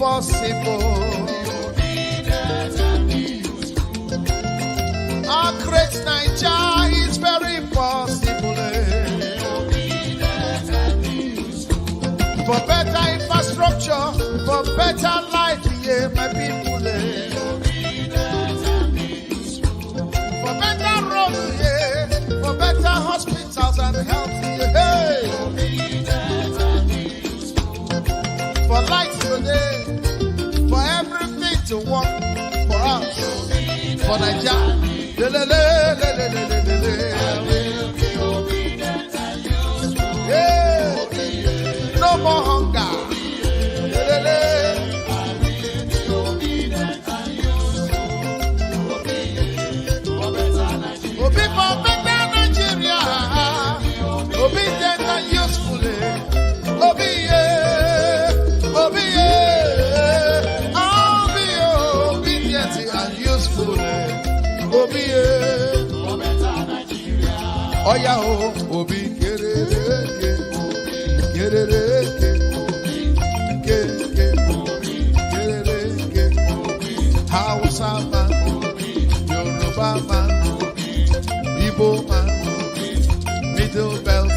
possible. Our great Nigeria is very possible. For better infrastructure, for better life, yeah, my people. For better roads, yeah, for better hospitals and health, yeah. For light today, for everything to work for us, for Nigeria. Yeah. No more hunger. Obi for better Nigeria. Obedient and useful. Obi, yeah. Obi, yeah. I'll be obedient and useful. Obi, yeah. Oh, yeah, Obi, get it. Hausa man, Yoruba man, Igbo man, Middle Belt,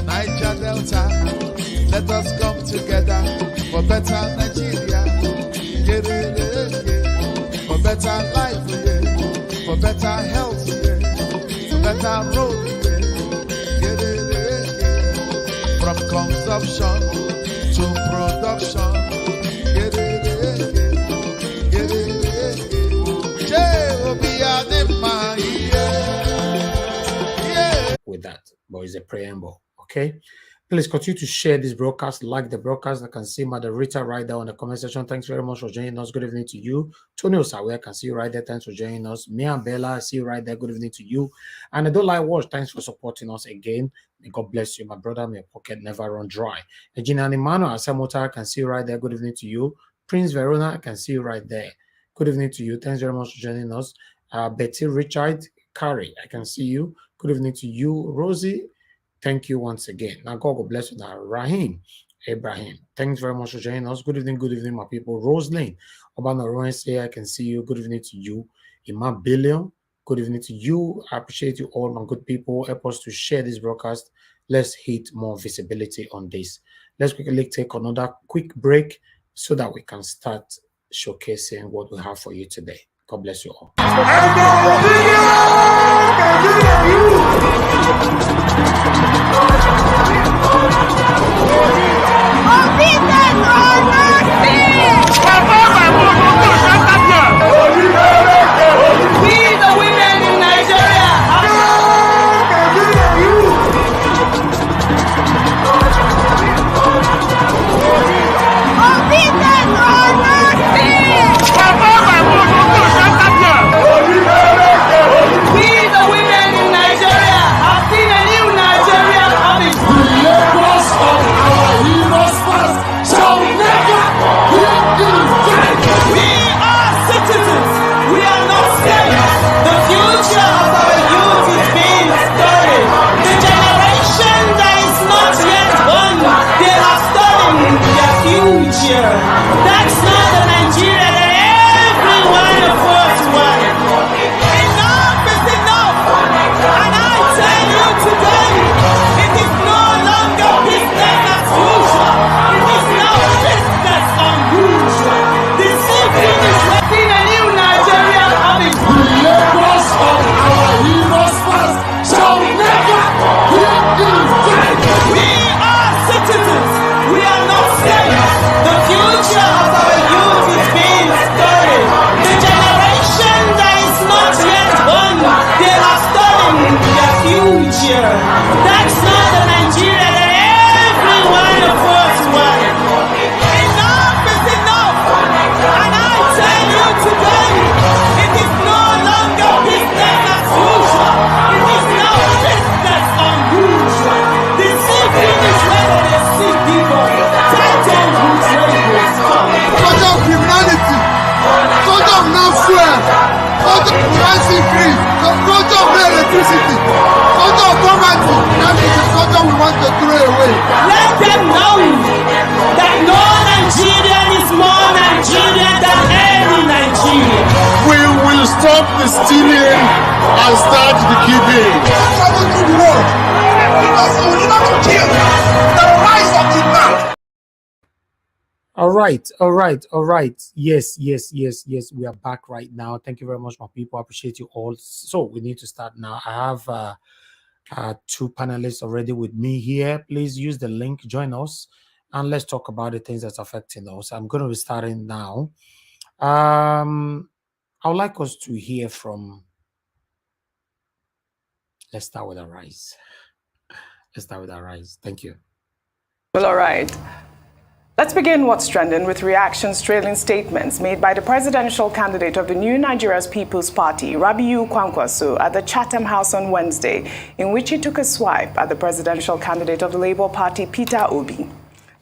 Niger Delta. Let us come together for better Nigeria. For better life, for better health, for better road. From consumption to production. With that, but it's a preamble, okay? Please continue to share this broadcast, like the broadcast. I can see moderator right there on the comment section. Thanks very much for joining us. Good evening to you. Tony Osawe, I can see you right there. Thanks for joining us. Mia and Bella, I see you right there. Good evening to you. And I don't like watch. Thanks for supporting us again. May God bless you, my brother. May your pocket never run dry. Regina and Emmanuel Asamota, I can see you right there. Good evening to you. Prince Verona, I can see you right there. Good evening to you. Thanks very much for joining us. Betty Richard Carey, I can see you. Good evening to you. Rosie, thank you once again. Now, God will bless you. Now, Rahim Abraham, thanks very much for joining us. Good evening, my people. Roselyn, Obana Roense, I can see you. Good evening to you. Imam Billion, good evening to you. I appreciate you all, my good people. Help us to share this broadcast. Let's hit more visibility on this. Let's quickly take another quick break so that we can start showcasing what we have for you today. God bless you all. We the women in Nigeria. We the women in Nigeria have seen a new Nigeria coming. The labors of our heroes past shall never be in vain. We are citizens. We are not slaves. The future of our youth is being studied. The generation that is not yet born, they are studying their future. That's not the Nigeria that every one of us wants. Enough is enough. And I tell you today, it is no longer business as usual. It is now business unusual. This evening is making a new Nigeria coming. The labors of our heroes past shall never be in vain. We are citizens. We are not slaves. The future of our youth is being studied. The generation that is not yet born, they are studying their future. That's not the Nigeria that every one of us wants. Enough is enough. And I tell you today, it is no longer business as usual. It is now business unusual. This evening is where they see people. Tell them whose way is coming. Culture of criminality, culture of non-fuel, culture of price increase, culture of electricity, culture of poverty. That is the culture we want to throw away. Let them know that no Nigerian is more stop the stealing and start the keeping. Travel through the world. Because we will not to kill the rise of the man. All right. Yes. We are back right now. Thank you very much, my people. I appreciate you all. So we need to start now. I have two panelists already with me here. Please use the link, join us, and let's talk about the things that's affecting us. I'm going to be starting now. I would like us to hear from. Let's start with Arise. Thank you. Well, all right. Let's begin what's trending with reactions trailing statements made by the presidential candidate of the New Nigeria's People's Party, Rabiu Kwankwaso, at the Chatham House on Wednesday, in which he took a swipe at the presidential candidate of the Labour Party, Peter Obi.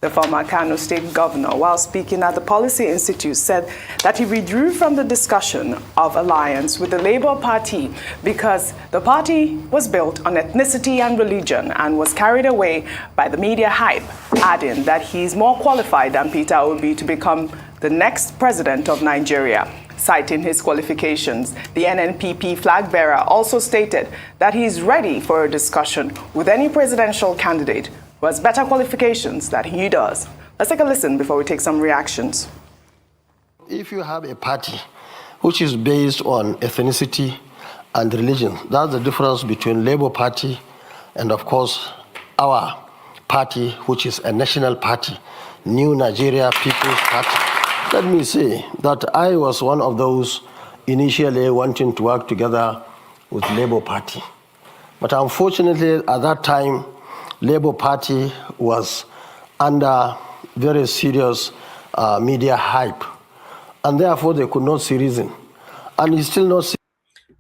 The former Kano State governor, while speaking at the Policy Institute, said that he withdrew from the discussion of alliance with the Labour Party because the party was built on ethnicity and religion and was carried away by the media hype, adding that he's more qualified than Peter Obi to become the next president of Nigeria. Citing his qualifications, the NNPP flag bearer also stated that he is ready for a discussion with any presidential candidate who has better qualifications than he does. Let's take a listen before we take some reactions. If you have a party which is based on ethnicity and religion, that's the difference between Labour Party and, of course, our party, which is a national party, New Nigeria People's Party. Let me say that I was one of those initially wanting to work together with Labour Party. But unfortunately, at that time, Labour Party was under very serious media hype, and therefore they could not see reason. And he's still not see.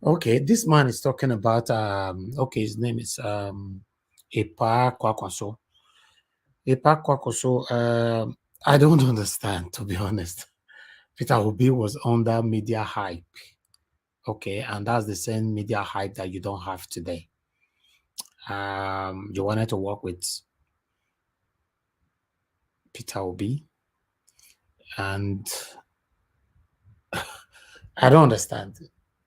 Okay, this man is talking about, his name is Kwankwaso. Kwankwaso, I don't understand, to be honest. Peter Obi was under media hype. Okay, and that's the same media hype that you don't have today. You wanted to work with Peter Obi, and I don't understand.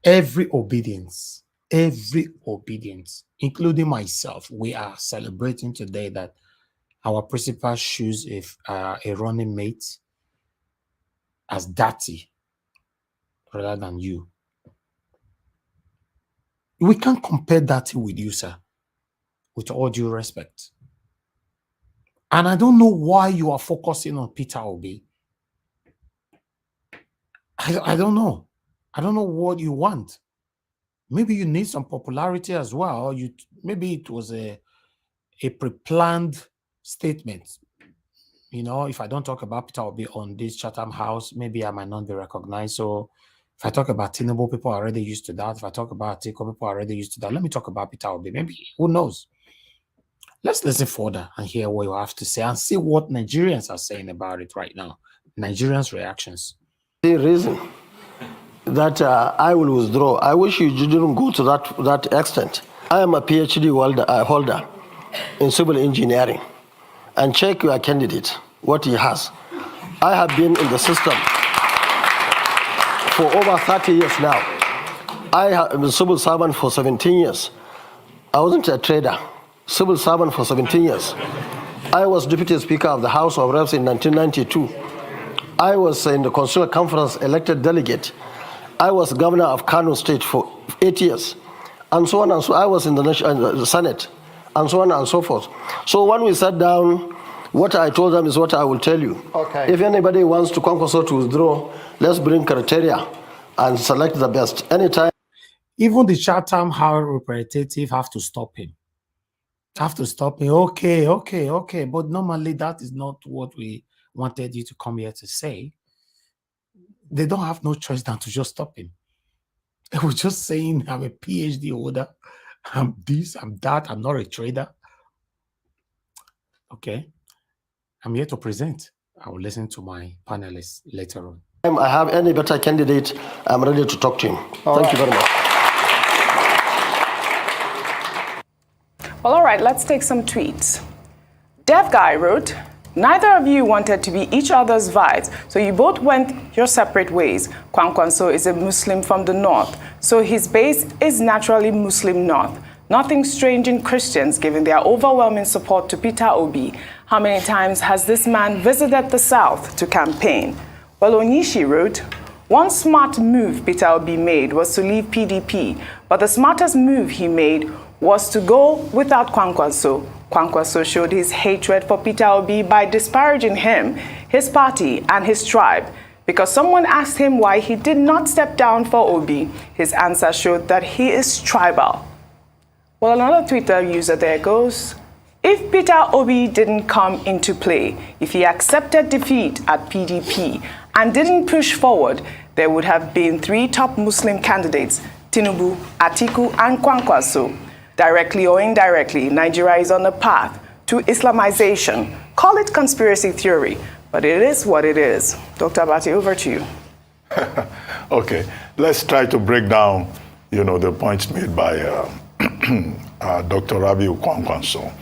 Every obedience, including myself, we are celebrating today that our principal choose a running mate as dirty rather than you. We can't compare dirty with you, sir, with all due respect. And I don't know why you are focusing on Peter Obi. I don't know. I don't know what you want. Maybe you need some popularity as well. Maybe it was a pre-planned statement. You know, if I don't talk about Peter Obi on this Chatham House, maybe I might not be recognized. So if I talk about Tinubu, people are already used to that. If I talk about Atiku, people are already used to that. Let me talk about Peter Obi. Maybe, who knows? Let's listen further and hear what you have to say and see what Nigerians are saying about it right now. Nigerians' reactions. The reason that I will withdraw, I wish you didn't go to that extent. I am a PhD holder in civil engineering. And check your candidate, what he has. I have been in the system for over 30 years now. I have been a civil servant for 17 years. I wasn't a trader. Civil servant for 17 years. I was Deputy Speaker of the House of Reps in 1992. I was in the Constitutional Conference elected delegate. I was Governor of Kano State for 8 years. And so on and so on. I was in the Senate, and so on and so forth. So when we sat down, what I told them is what I will tell you. Okay. If anybody wants to Kwankwaso to withdraw, let's bring criteria and select the best. Anytime. Even the Chatham House representative have to stop him. Okay. But normally that is not what we wanted you to come here to say. They don't have no choice than to just stop him. They were just saying, I'm a PhD holder. I'm this, I'm that. I'm not a trader. Okay. I'm here to present. I will listen to my panelists later on. If I have any better candidate, I'm ready to talk to him. Thank you very much. Well, all right, let's take some tweets. Dev Guy wrote, Neither of you wanted to be each other's wives, so you both went your separate ways. Kwankwaso is a Muslim from the north, so his base is naturally Muslim north. Nothing strange in Christians given their overwhelming support to Peter Obi. How many times has this man visited the south to campaign? Well, Onishi wrote, one smart move Peter Obi made was to leave PDP, but the smartest move he made was to go without Kwankwaso. Kwankwaso showed his hatred for Peter Obi by disparaging him, his party, and his tribe. Because someone asked him why he did not step down for Obi, his answer showed that he is tribal. Well, another Twitter user there goes, if Peter Obi didn't come into play, if he accepted defeat at PDP and didn't push forward, there would have been 3 top Muslim candidates, Tinubu, Atiku, and Kwankwaso. Directly or indirectly, Nigeria is on a path to Islamization. Call it conspiracy theory, but it is what it is. Dr. Abati, over to you. Okay, let's try to break down, the points made by Dr. Rabiu Kwankwaso.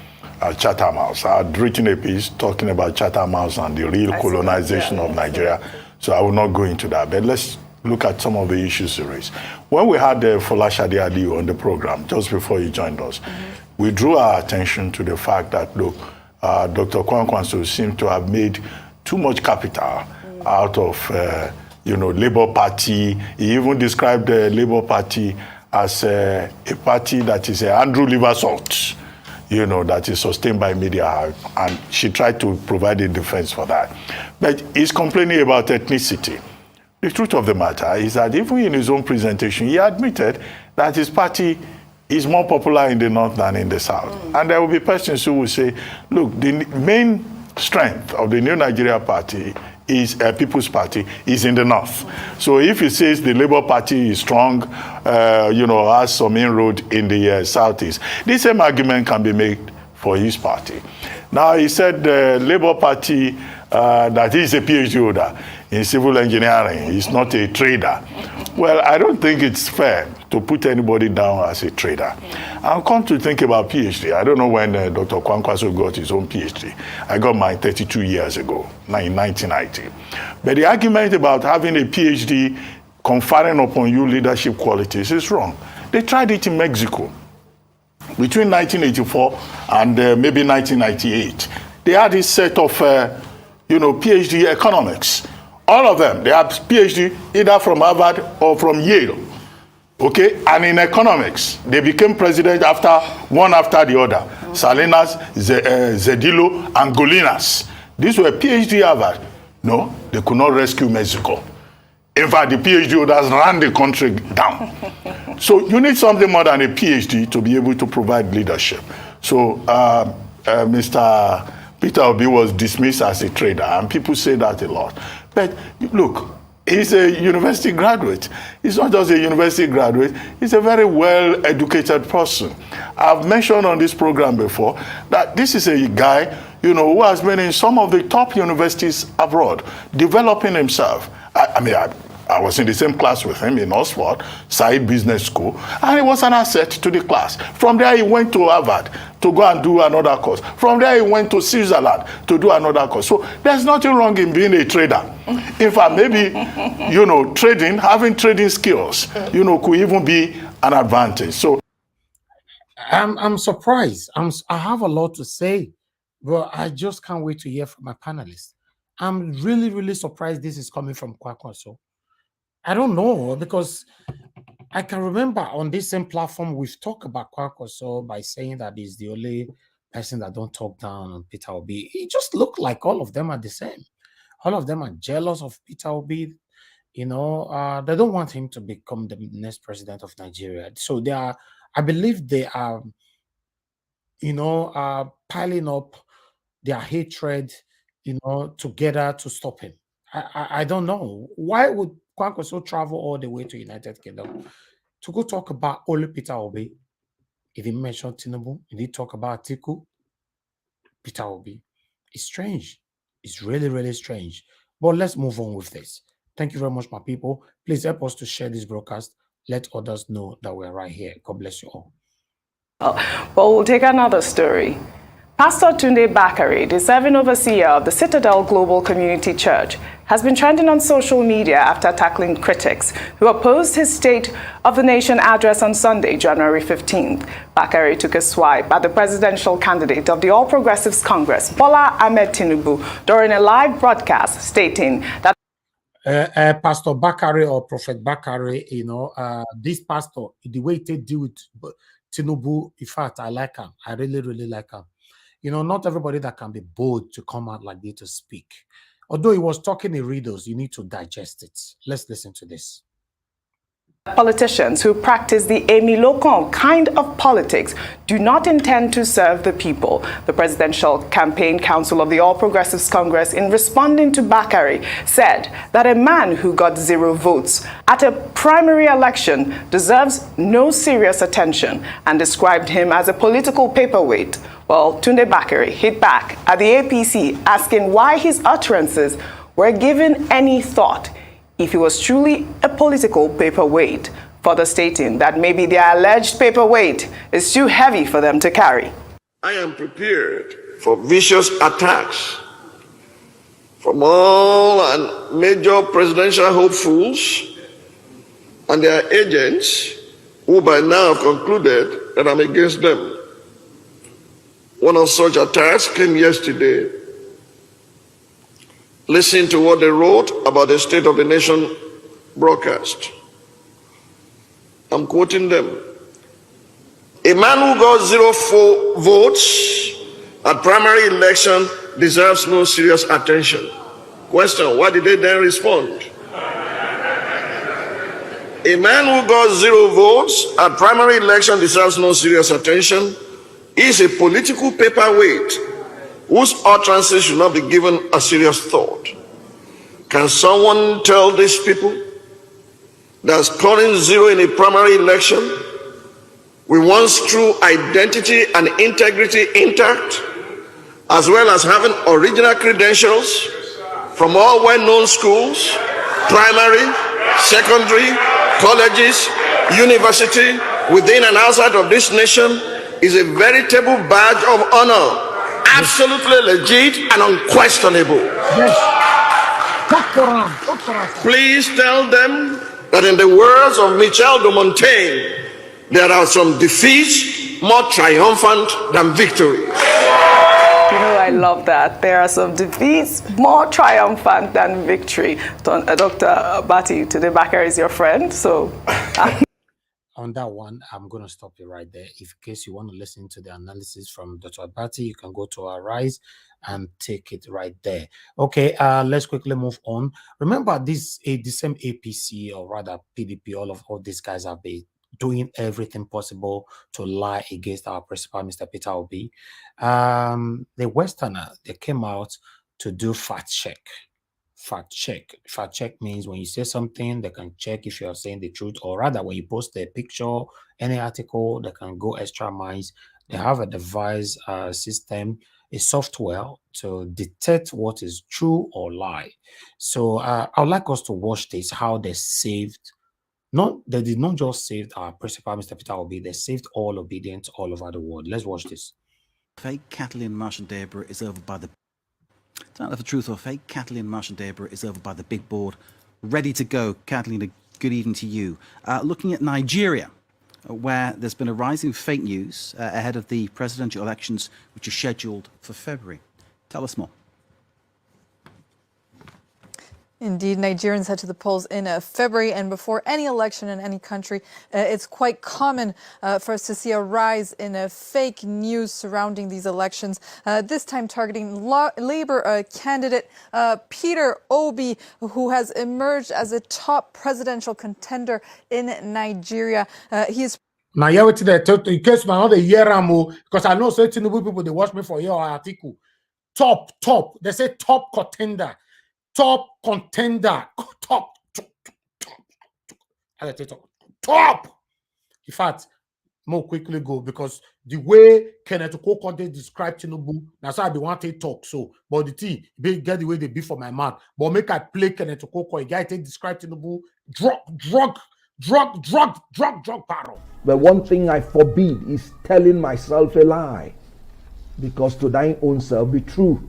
Chatham House. I had written a piece talking about Chatham House and the real colonization of Nigeria, so I will not go into that. But let's look at some of the issues raised. When we had Folashade Aliyu on the program, just before he joined us, we drew our attention to the fact that, look, Dr. Kwankwaso seemed to have made too much capital out of, Labour Party. He even described the Labour Party as a party that is a Andrew liver salt, that is sustained by media, and she tried to provide a defense for that. But he's complaining about ethnicity. The truth of the matter is that even in his own presentation, he admitted that his party is more popular in the north than in the south. And there will be persons who will say, look, the main strength of the New Nigeria Party is People's Party is in the north. So if he says the Labour Party is strong, has some inroad in the southeast, this same argument can be made for his party. Now he said the Labour Party that he's a PhD holder in civil engineering, he's not a trader. Well, I don't think it's fair to put anybody down as a trader. I'll come to think about PhD. I don't know when Dr. Kwankwaso got his own PhD. I got mine 32 years ago, in 1990. But the argument about having a PhD conferring upon you leadership qualities is wrong. They tried it in Mexico between 1984 and maybe 1998. They had this set of, PhD economics. All of them, they have PhD either from Harvard or from Yale. Okay, and in economics, they became president one after the other. Salinas, Zedillo, and Golinas. These were PhD Harvard. No, they could not rescue Mexico. In fact, the PhD holders ran the country down. So you need something more than a PhD to be able to provide leadership. So Mr. Peter Obi was dismissed as a trader, and people say that a lot. But look, he's a university graduate. He's not just a university graduate, he's a very well-educated person. I've mentioned on this program before that this is a guy, who has been in some of the top universities abroad, developing himself. I was in the same class with him in Oxford, Said Business School, and he was an asset to the class. From there, he went to Harvard to go and do another course. From there, he went to Switzerland to do another course. So there's nothing wrong in being a trader. In fact, maybe, having trading skills, could even be an advantage. So I'm surprised. I have a lot to say, but I just can't wait to hear from my panelists. I'm really, really surprised this is coming from Kwankwaso. I don't know, because I can remember on this same platform, we've talked about Kwankwaso by saying that he's the only person that don't talk down on Peter Obi. It just looked like all of them are the same. All of them are jealous of Peter Obi. They don't want him to become the next president of Nigeria. So I believe they are, piling up their hatred, together to stop him. I don't know. Why would Kwankwaso travel all the way to United Kingdom to go talk about only Peter Obi? He didn't mention Tinubu. He didn't talk about Atiku. Peter Obi. It's strange. It's really, really strange. But let's move on with this. Thank you very much, my people. Please help us to share this broadcast. Let others know that we're right here. God bless you all. Well, we'll take another story. Pastor Tunde Bakare, the serving overseer of the Citadel Global Community Church, has been trending on social media after tackling critics who opposed his State of the Nation address on Sunday, January 15th. Bakare took a swipe at the presidential candidate of the All Progressives Congress, Bola Ahmed Tinubu, during a live broadcast, stating that Pastor Bakare or Prophet Bakare, this pastor, the way they deal with Tinubu, in fact, I like him. I really, really like him. Not everybody that can be bold to come out like this to speak. Although he was talking in riddles, you need to digest it. Let's listen to this. Politicians who practice the Emi Lokon kind of politics do not intend to serve the people. The Presidential Campaign Council of the All Progressives Congress, in responding to Bakare, said that a man who got 0 votes at a primary election deserves no serious attention and described him as a political paperweight. Well, Tunde Bakare hit back at the APC, asking why his utterances were given any thought if he was truly a political paperweight, further stating that maybe their alleged paperweight is too heavy for them to carry. I am prepared for vicious attacks from all and major presidential hopefuls and their agents who by now have concluded that I'm against them. One of such attacks came yesterday. Listen to what they wrote about the State of the Nation broadcast. I'm quoting them. A man who got 0 votes at primary election deserves no serious attention. Question, why did they then respond? A man who got 0 votes at primary election deserves no serious attention. He is a political paperweight whose utterances should not be given a serious thought. Can someone tell these people that scoring 0 in a primary election with one's true identity and integrity intact, as well as having original credentials from all well-known schools, primary, secondary, colleges, university, within and outside of this nation, is a veritable badge of honor, absolutely legit and unquestionable. Please tell them that in the words of Michel de Montaigne, there are some defeats more triumphant than victories. I love that. There are some defeats more triumphant than victory. Dr. Bati, Tunde Bakare is your friend, so... On that one, I'm going to stop you right there. If in case you want to listen to the analysis from Dr. Abati, you can go to our Rise and take it right there. Okay, let's quickly move on. Remember, the same APC, or rather PDP, all these guys have been doing everything possible to lie against our principal, Mr. Peter Obi. The Westerner, they came out to do fact check. Fact check means when you say something, they can check if you're saying the truth, or rather when you post a picture, any article, they can go extra miles. They have a device system, a software to detect what is true or lie. So I'd like us to watch this, how they saved, they did not just save our principal, Mr. Peter Obi, they saved all obedience all over the world. Let's watch this. Fake Kathleen Marshall Deborah is over by the Don't know the truth or fake. Kathleen Marshall Deborah is over by the big board, ready to go. Kathleen, good evening to you. Looking at Nigeria, where there's been a rise in fake news ahead of the presidential elections, which are scheduled for February. Tell us more. Indeed, Nigerians head to the polls in February, and before any election in any country, it's quite common for us to see a rise in fake news surrounding these elections, this time targeting Labour candidate Peter Obi, who has emerged as a top presidential contender in Nigeria. He is now, yeah, in case my other year, because I know certain people they watch me for your article. Top, they say top contender. Top contender, top. In fact, more quickly go, because the way Kenneth Okonkwo described Tinubu, that's why I be wanting to talk. So, but the tea, get the way they be for my mouth. But make I play Kenneth Okonkwo, a guy describe Tinubu, drug paro. But one thing I forbid is telling myself a lie. because to thine own self be true.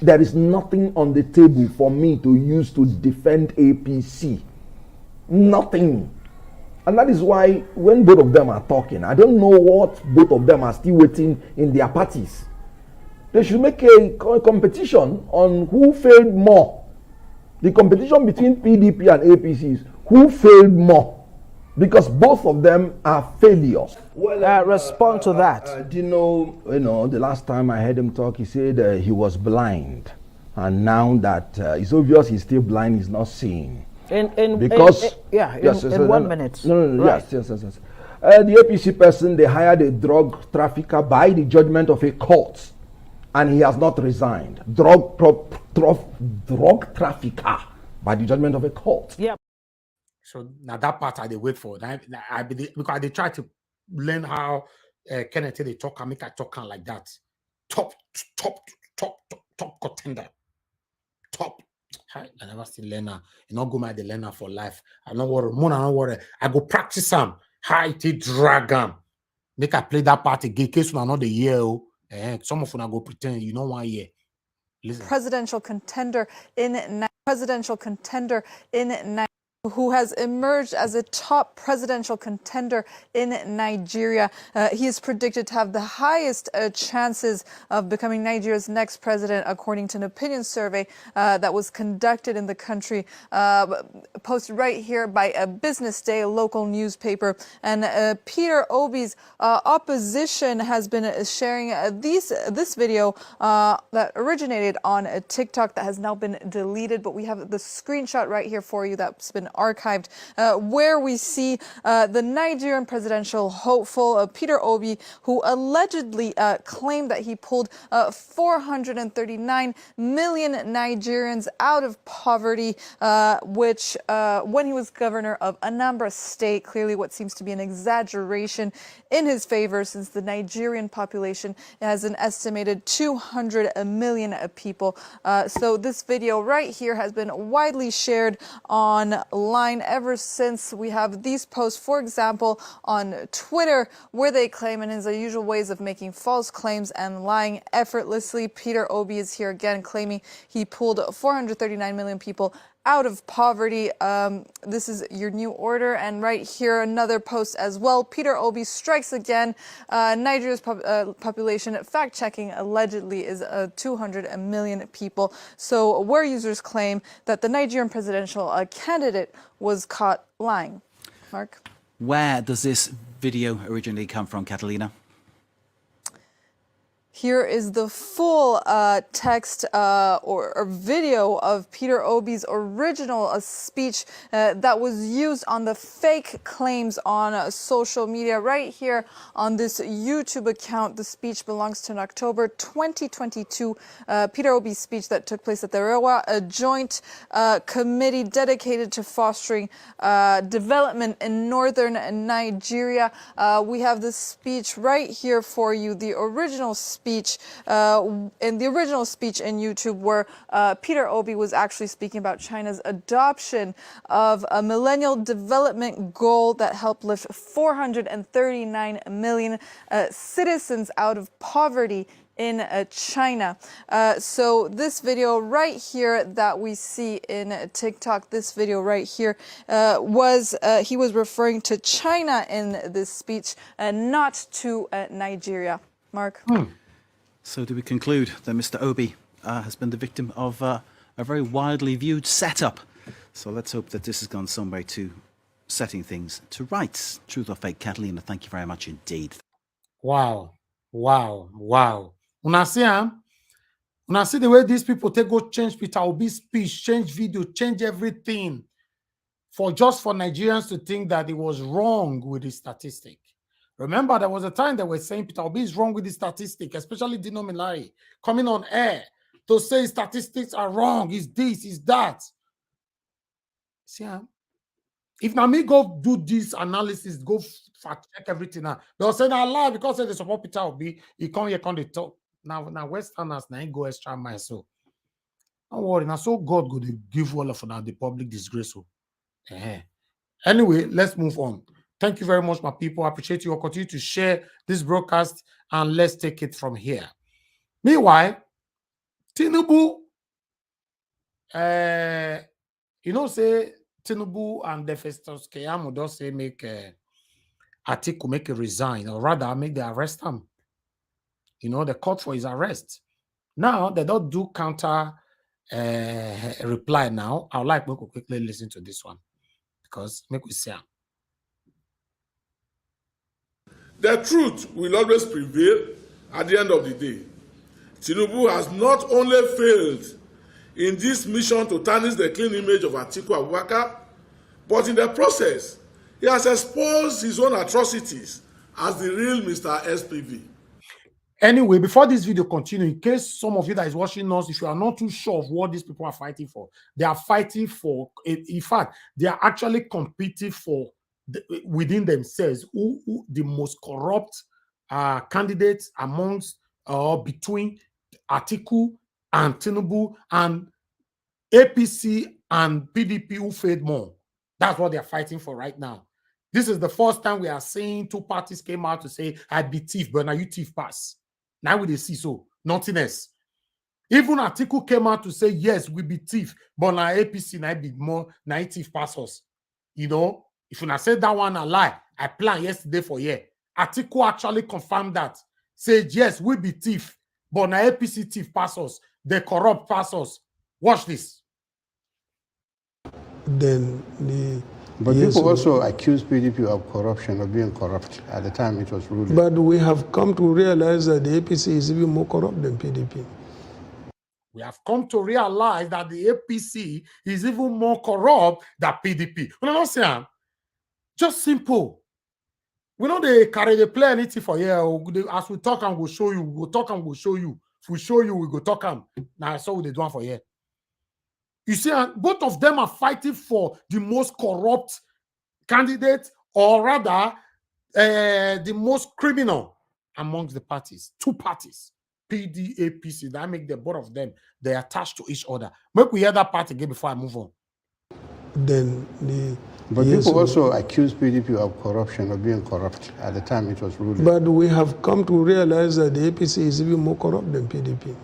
There is nothing on the table for me to use to defend APC. Nothing. And that is why when both of them are talking, I don't know what both of them are still waiting in their parties. They should make a competition on who failed more. The competition between PDP and APC is who failed more, because both of them are failures. Well, respond to that. Do you know, the last time I heard him talk, he said he was blind, and now that it's obvious he's still blind, he's not seeing. In 1 minute. No. Right. Yes. The APC person, they hired a drug trafficker by the judgment of a court, and he has not resigned. Drug trafficker by the judgment of a court. Yeah. So now that part I they wait for. Because they try to learn how Kenneth they talk and make a talk like that. Top contender. Top. I never seen learner. You not go my the learner for life. I'm not worried. More, I'm not worried. I go practice them. How it drag them. Make I play that part again. Case you not the year. Some of them go pretend you know 1 year. Listen. Presidential contender in who has emerged as a top presidential contender in Nigeria. He is predicted to have the highest chances of becoming Nigeria's next president, according to an opinion survey that was conducted in the country, posted right here by a Business Day, a local newspaper. And Peter Obi's opposition has been sharing this video that originated on TikTok that has now been deleted, but we have the screenshot right here for you that's been archived, where we see the Nigerian presidential hopeful Peter Obi, who allegedly claimed that he pulled 439 million Nigerians out of poverty, which when he was governor of Anambra State, clearly what seems to be an exaggeration in his favor, since the Nigerian population has an estimated 200 million people. So this video right here has been widely shared online ever since. We have these posts, for example, on Twitter, where they claim, in his usual ways of making false claims and lying effortlessly, Peter Obi is here again claiming he pulled 439 million people out of poverty. This is your new order. And right here, another post as well. Peter Obi strikes again. Nigeria's population, fact-checking, allegedly is 200 million people. So where users claim that the Nigerian presidential candidate was caught lying. Mark? Where does this video originally come from, Catalina? Here is the full text or video of Peter Obi's original speech that was used on the fake claims on social media. Right here on this YouTube account, the speech belongs to an October 2022 Peter Obi speech that took place at the Rewa, a joint committee dedicated to fostering development in northern Nigeria. We have this speech right here for you, the original speech in the original speech in YouTube, where Peter Obi was actually speaking about China's adoption of a millennial development goal that helped lift 439 million citizens out of poverty in China. So this video right here that we see in TikTok, this video right here, he was referring to China in this speech, not to Nigeria. Mark? So do we conclude that Mr. Obi has been the victim of a very widely viewed setup? So let's hope that this has gone some way to setting things to rights. Truth or fake, Catalina, thank you very much indeed. Wow. Una see the way these people take go change Peter Obi's speech, change video, change everything for Nigerians to think that it was wrong with the statistic. Remember, there was a time they were saying Peter Obi is wrong with the statistic, especially Dino Milari coming on air to say statistics are wrong, is this, is that. See, if now me go do this analysis, go fact check everything out, they'll say I lie because they support Peter Obi, he can't hear the talk. Now Westerners now go extra mile, so don't worry. Now so God go to give all of now the public disgrace. Anyway, let's move on. Thank you very much, my people. I appreciate you. I'll continue to share this broadcast and let's take it from here. Meanwhile, Tinubu, you know, say Tinubu and the Festus Keyamo don't say make Atiku make a resign, or rather make the arrest him. You know, the court for his arrest. Now they don't do counter reply now. I would like to quickly listen to this one because make we see. The truth will always prevail at the end of the day. Tinubu has not only failed in this mission to tarnish the clean image of Atiku Abubakar, but in the process, he has exposed his own atrocities as the real Mr. SPV. Anyway, before this video continues, in case some of you that is watching us, if you are not too sure of what these people are fighting for, they are fighting for, in fact, they are actually competing for within themselves who the most corrupt candidates amongst between Atiku and Tinubu and APC and PDP who failed more. That's what they're fighting for right now. This is the first time we are seeing two parties came out to say, I be thief, but now you thief pass. Now we see so, nothing else. Even Atiku came out to say, yes, we be thief, but now APC now be more thief pass us. You know, if you not say that one a lie, I planned yesterday for year. Atiku actually confirmed that. Said, yes, we be thief, but now APC thief pass us. They corrupt pass us. Watch this. Then But people also accuse PDP of corruption, of being corrupt at the time it was ruling. But we have come to realize that the APC is even more corrupt than PDP. We have come to realize that the APC is even more corrupt than PDP. We don't say, just simple. We know they carry the play anything for here. As we talk and we'll show you. We'll talk and we'll show you. If we show you, we go talk and now so they do one for here. You see, both of them are fighting for the most corrupt candidate, or rather, the most criminal amongst the parties. Two parties, PD, APC. That make the both of them, they attached to each other. Make we hear that part again before I move on. Then But people also accuse PDP of corruption, of being corrupt at the time it was ruling. But we have come to realize that the APC is even more corrupt than PDP.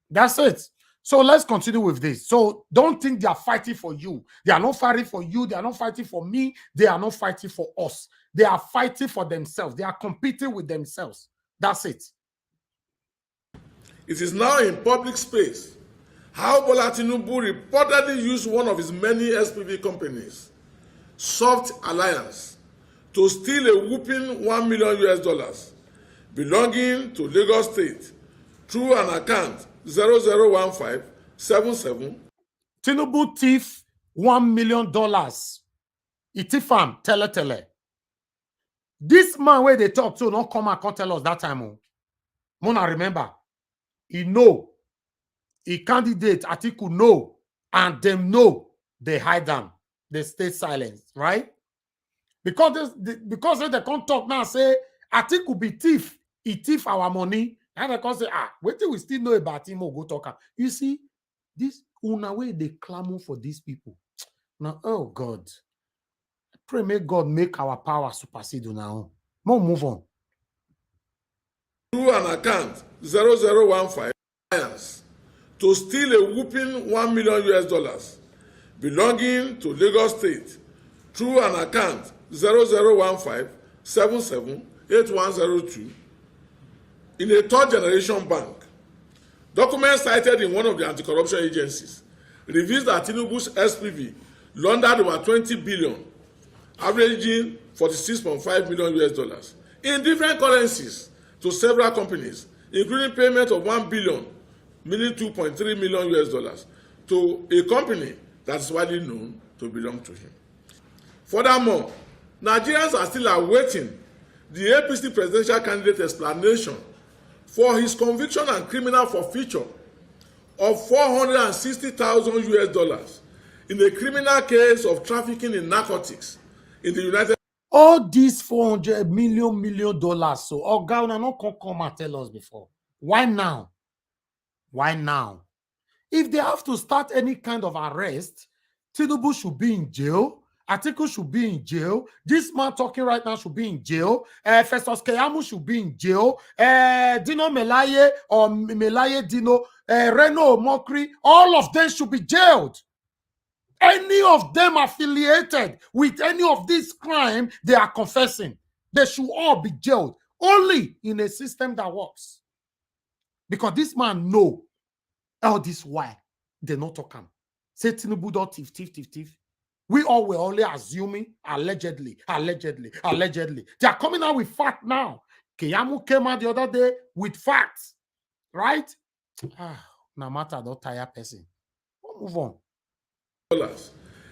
That's it. So let's continue with this. So don't think they are fighting for you. They are not fighting for you. They are not fighting for me. They are not fighting for us. They are fighting for themselves. They are competing with themselves. That's it. It is now in public space how Bola Tinubu reportedly used one of his many SPV companies, Soft Alliance, to steal a whopping $1 million belonging to Lagos State through an account 001577. Tinubu thief $1 million. He thief am tele. This man where they talk to not come and can't tell us that time. Mona remember, he know, he candidate Atiku know, and them know they hide them. They stay silent, right? Because they can't talk now, say Atiku be thief, he thief our money. And they can say, wait till we still know about him or go talk. You see, this una way they clamor for these people. Now, oh God. I pray may God make our power supersede now. More move on. Through an account 0015 to steal a whooping $1 million belonging to Lagos State through an account 0015778102 in a third-generation bank. Documents cited in one of the anti-corruption agencies reveals that Tinubu's SPV laundered over 20 billion, averaging $46.5 million in different currencies to several companies, including payment of $1 billion, meaning $2.3 million, to a company that is widely known to belong to him. Furthermore, Nigerians are still awaiting the APC presidential candidate explanation for his conviction and criminal forfeiture of $460,000 in a criminal case of trafficking in narcotics in the United States. All these $400 million. So, Ghana not come and tell us before. Why now? Why now? If they have to start any kind of arrest, Tinubu should be in jail Atiku should be in jail. This man talking right now should be in jail. Festus Keyamo should be in jail. Dino Melaye or Melaye Dino, Reno Mokri, all of them should be jailed. Any of them affiliated with any of this crime they are confessing, they should all be jailed. Only in a system that works. Because this man know all this why they not talk him. Say Tinubu don't thief. We all were only assuming allegedly. They are coming out with fact now. Keyamo came out the other day with facts, right? No matter don't tire person. We'll move on.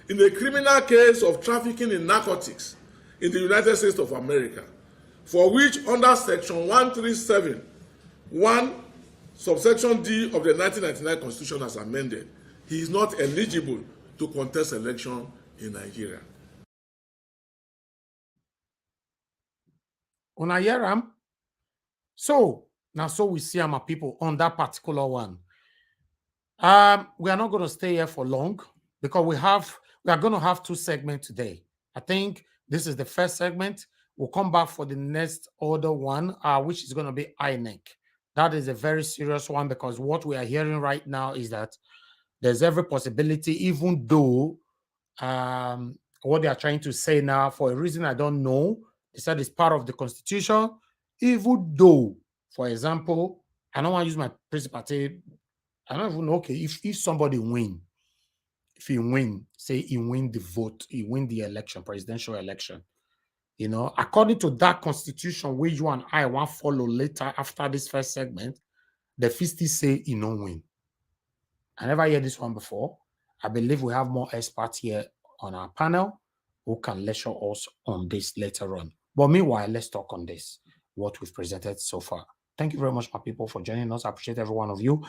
In a criminal case of trafficking in narcotics in the United States of America, for which under Section 137(1) subsection D of the 1999 Constitution as amended, he is not eligible to contest election in Nigeria. Unayeram. So now we see our people on that particular one. We are not going to stay here for long because we are going to have 2 segments today. I think this is the first segment. We'll come back for the next other one, which is going to be INEC. That is a very serious one because what we are hearing right now is that there's every possibility, even though what they are trying to say now, for a reason I don't know, they said it's part of the Constitution, even though, for example, I don't want to use my principal. I don't even know, okay, if somebody win, if he win, say he win the vote, he win the election, presidential election, you know, according to that Constitution, where you and I want to follow later after this first segment, the fisty say he no win. I never heard this one before. I believe we have more experts here on our panel who can lecture us on this later on. But meanwhile, let's talk on this, what we've presented so far. Thank you very much, my people, for joining us. I appreciate every one of you.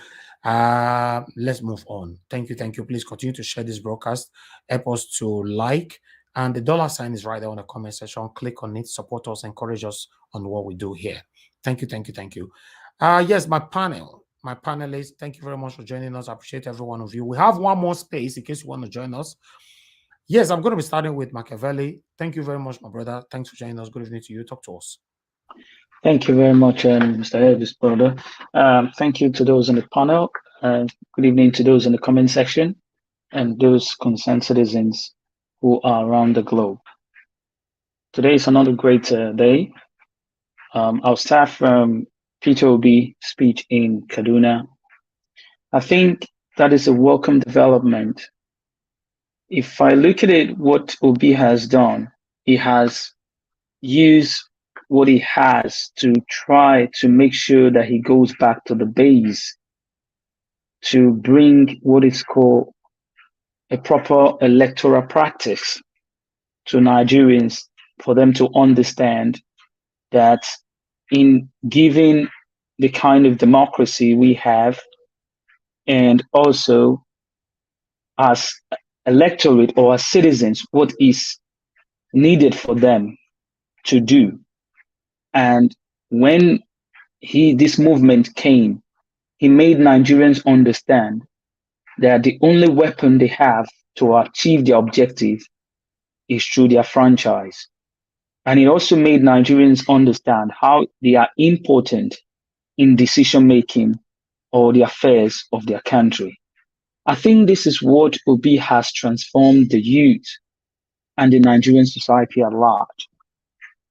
Let's move on. Thank you. Please continue to share this broadcast. Help us to like. And the dollar sign is right there on the comment section. Click on it, support us, encourage us on what we do here. Thank you. Yes, my panelists, thank you very much for joining us. I appreciate every one of you. We have one more space in case you want to join us. Yes, I'm going to be starting with Machiavelli. Thank you very much, my brother. Thanks for joining us. Good evening to you. Talk to us. Thank you very much, Mr. Elvis, brother. Thank you to those on the panel. Good evening to those in the comment section and those concerned citizens who are around the globe. Today is another great day. I'll start from Peter Obi speech in Kaduna. I think that is a welcome development. If I look at it, what Obi has done, he has used what he has to try to make sure that he goes back to the base to bring what is called a proper electoral practice to Nigerians for them to understand that in giving the kind of democracy we have, and also as electorate or as citizens, what is needed for them to do. And when this movement came, he made Nigerians understand that the only weapon they have to achieve their objective is through their franchise. And it also made Nigerians understand how they are important in decision-making or the affairs of their country. I think this is what Obi has transformed the youth and the Nigerian society at large,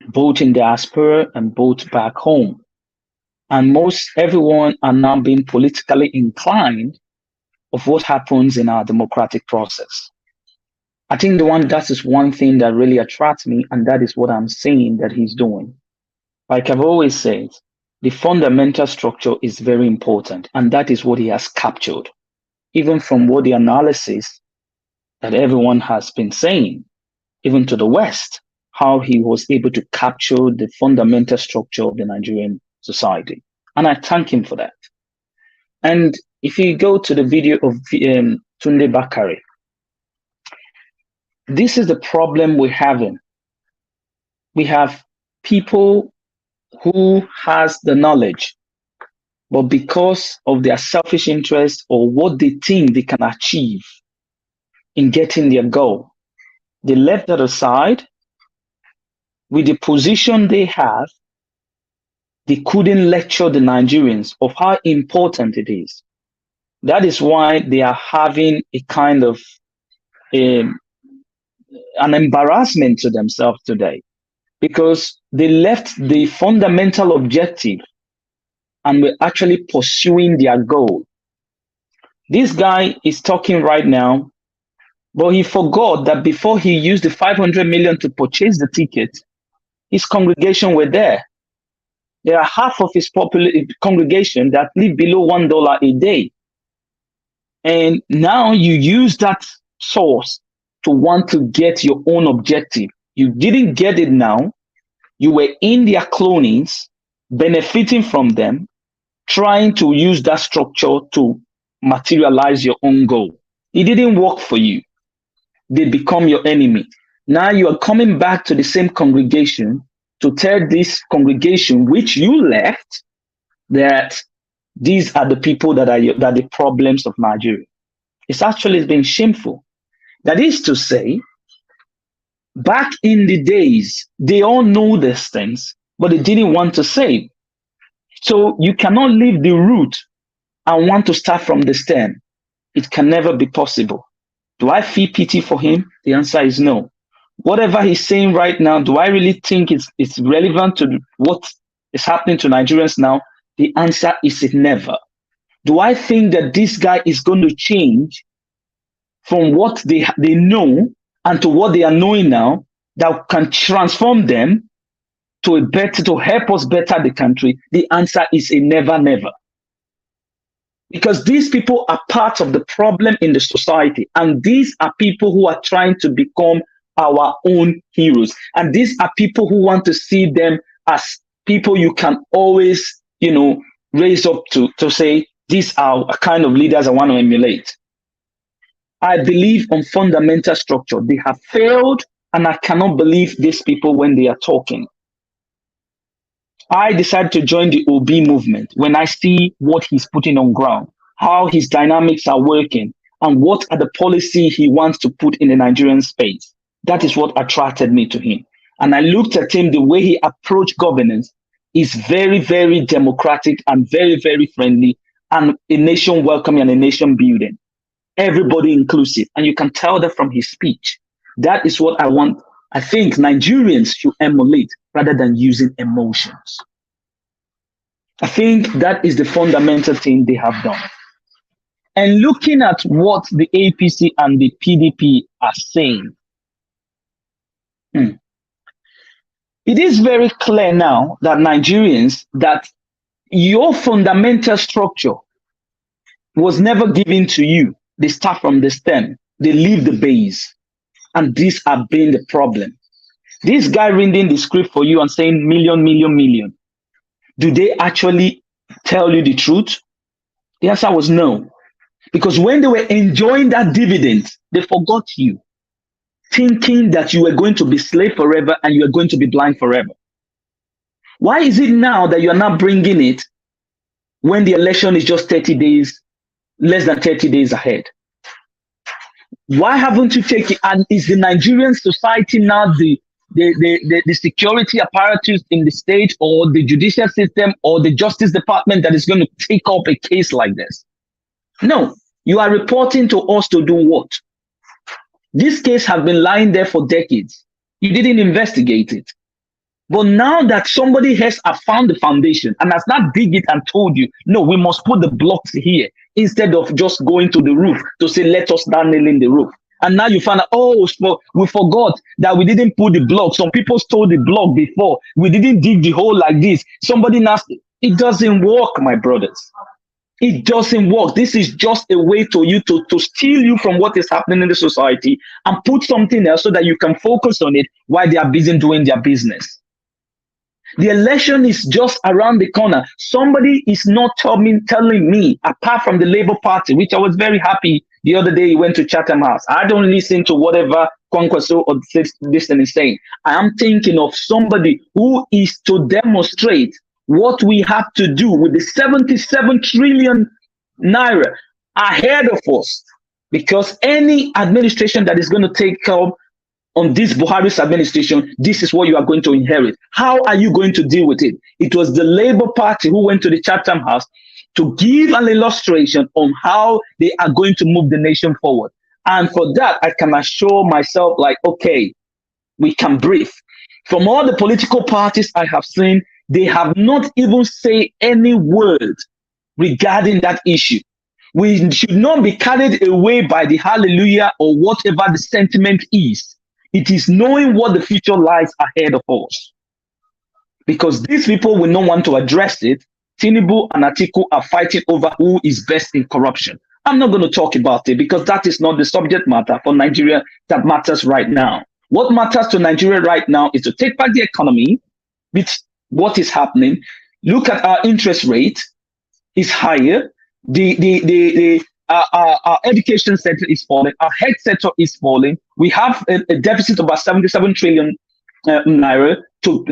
both in diaspora and both back home. And everyone are now being politically inclined of what happens in our democratic process. I think that is one thing that really attracts me, and that is what I'm seeing that he's doing. Like I've always said, the fundamental structure is very important, and that is what he has captured, even from what the analysis that everyone has been saying, even to the West, how he was able to capture the fundamental structure of the Nigerian society. And I thank him for that. And if you go to the video of Tunde Bakare, this is the problem we're having. We have people who has the knowledge, but because of their selfish interest or what they think they can achieve in getting their goal, They left that aside. With the position they have, they couldn't lecture the Nigerians of how important it is. That is why they are having a kind of an embarrassment to themselves today, because they left the fundamental objective and were actually pursuing their goal. This guy is talking right now, but he forgot that before he used the 500 million to purchase the ticket, his congregation were there. There are half of his congregation that live below $1 a day. And now you use that source to want to get your own objective. You didn't get it now. You were in their clonings, benefiting from them, trying to use that structure to materialize your own goal. It didn't work for you. They become your enemy. Now you are coming back to the same congregation to tell this congregation which you left that these are the people that are the problems of Nigeria. It's actually been shameful. That is to say, back in the days, they all know these things, but they didn't want to say. So you cannot leave the root and want to start from the stem. It can never be possible. Do I feel pity for him? The answer is no. Whatever he's saying right now, do I really think it's relevant to what is happening to Nigerians now? The answer is never. Do I think that this guy is going to change from what they know and to what they are knowing now that can transform them to help us better the country? The answer is a never, never. Because these people are part of the problem in the society, and these are people who are trying to become our own heroes. And these are people who want to see them as people you can always, raise up to say, these are a kind of leaders I want to emulate. I believe on fundamental structure. They have failed, and I cannot believe these people when they are talking. I decided to join the Obi movement when I see what he's putting on ground, how his dynamics are working, and what are the policy he wants to put in the Nigerian space. That is what attracted me to him. And I looked at him, the way he approached governance is very, very democratic and very, very friendly, and a nation welcoming and a nation building. Everybody inclusive. And you can tell that from his speech. That is what I want. I think Nigerians should emulate rather than using emotions. I think that is the fundamental thing they have done. And looking at what the APC and the PDP are saying, it is very clear now that Nigerians, that your fundamental structure was never given to you. They start from the stem. They leave the base. And these are being the problem. This guy reading the script for you and saying million, million, million. Do they actually tell you the truth? The answer was no. Because when they were enjoying that dividend, they forgot you, thinking that you were going to be slave forever and you are going to be blind forever. Why is it now that you are not bringing it when the election is just 30 days, less than 30 days ahead? Why haven't you taken, and is the Nigerian society now the security apparatus in the state or the judicial system or the justice department that is going to take up a case like this? No, you are reporting to us to do what? This case has been lying there for decades. You didn't investigate it. But now that somebody has found the foundation and has not dig it and told you, no, we must put the blocks here instead of just going to the roof to say, let us start nailing the roof. And now you find out, oh, we forgot that we didn't put the block. Some people stole the block before. We didn't dig the hole like this. Somebody now, it doesn't work, my brothers. It doesn't work. This is just a way to you to steal you from what is happening in the society and put something else so that you can focus on it while they are busy doing their business. The election is just around the corner. Somebody is not telling me, apart from the Labour Party, which I was very happy the other day he went to Chatham House. I don't listen to whatever Kwankwaso or this thing is saying. I am thinking of somebody who is to demonstrate what we have to do with the 77 trillion naira ahead of us. Because any administration that is going to take up on this Buhari's administration, this is what you are going to inherit. How are you going to deal with it? It was the Labour Party who went to the Chatham House to give an illustration on how they are going to move the nation forward. And for that, I can assure myself, like, okay, we can breathe. From all the political parties I have seen, they have not even said any word regarding that issue. We should not be carried away by the hallelujah or whatever the sentiment is. It is knowing what the future lies ahead of us. Because these people will not want to address it. Tinubu and Atiku are fighting over who is best in corruption. I'm not going to talk about it because that is not the subject matter for Nigeria that matters right now. What matters to Nigeria right now is to take back the economy with what is happening. Look at our interest rate is higher. Our education sector is falling. Our health sector is falling. We have a deficit of about 77 trillion naira to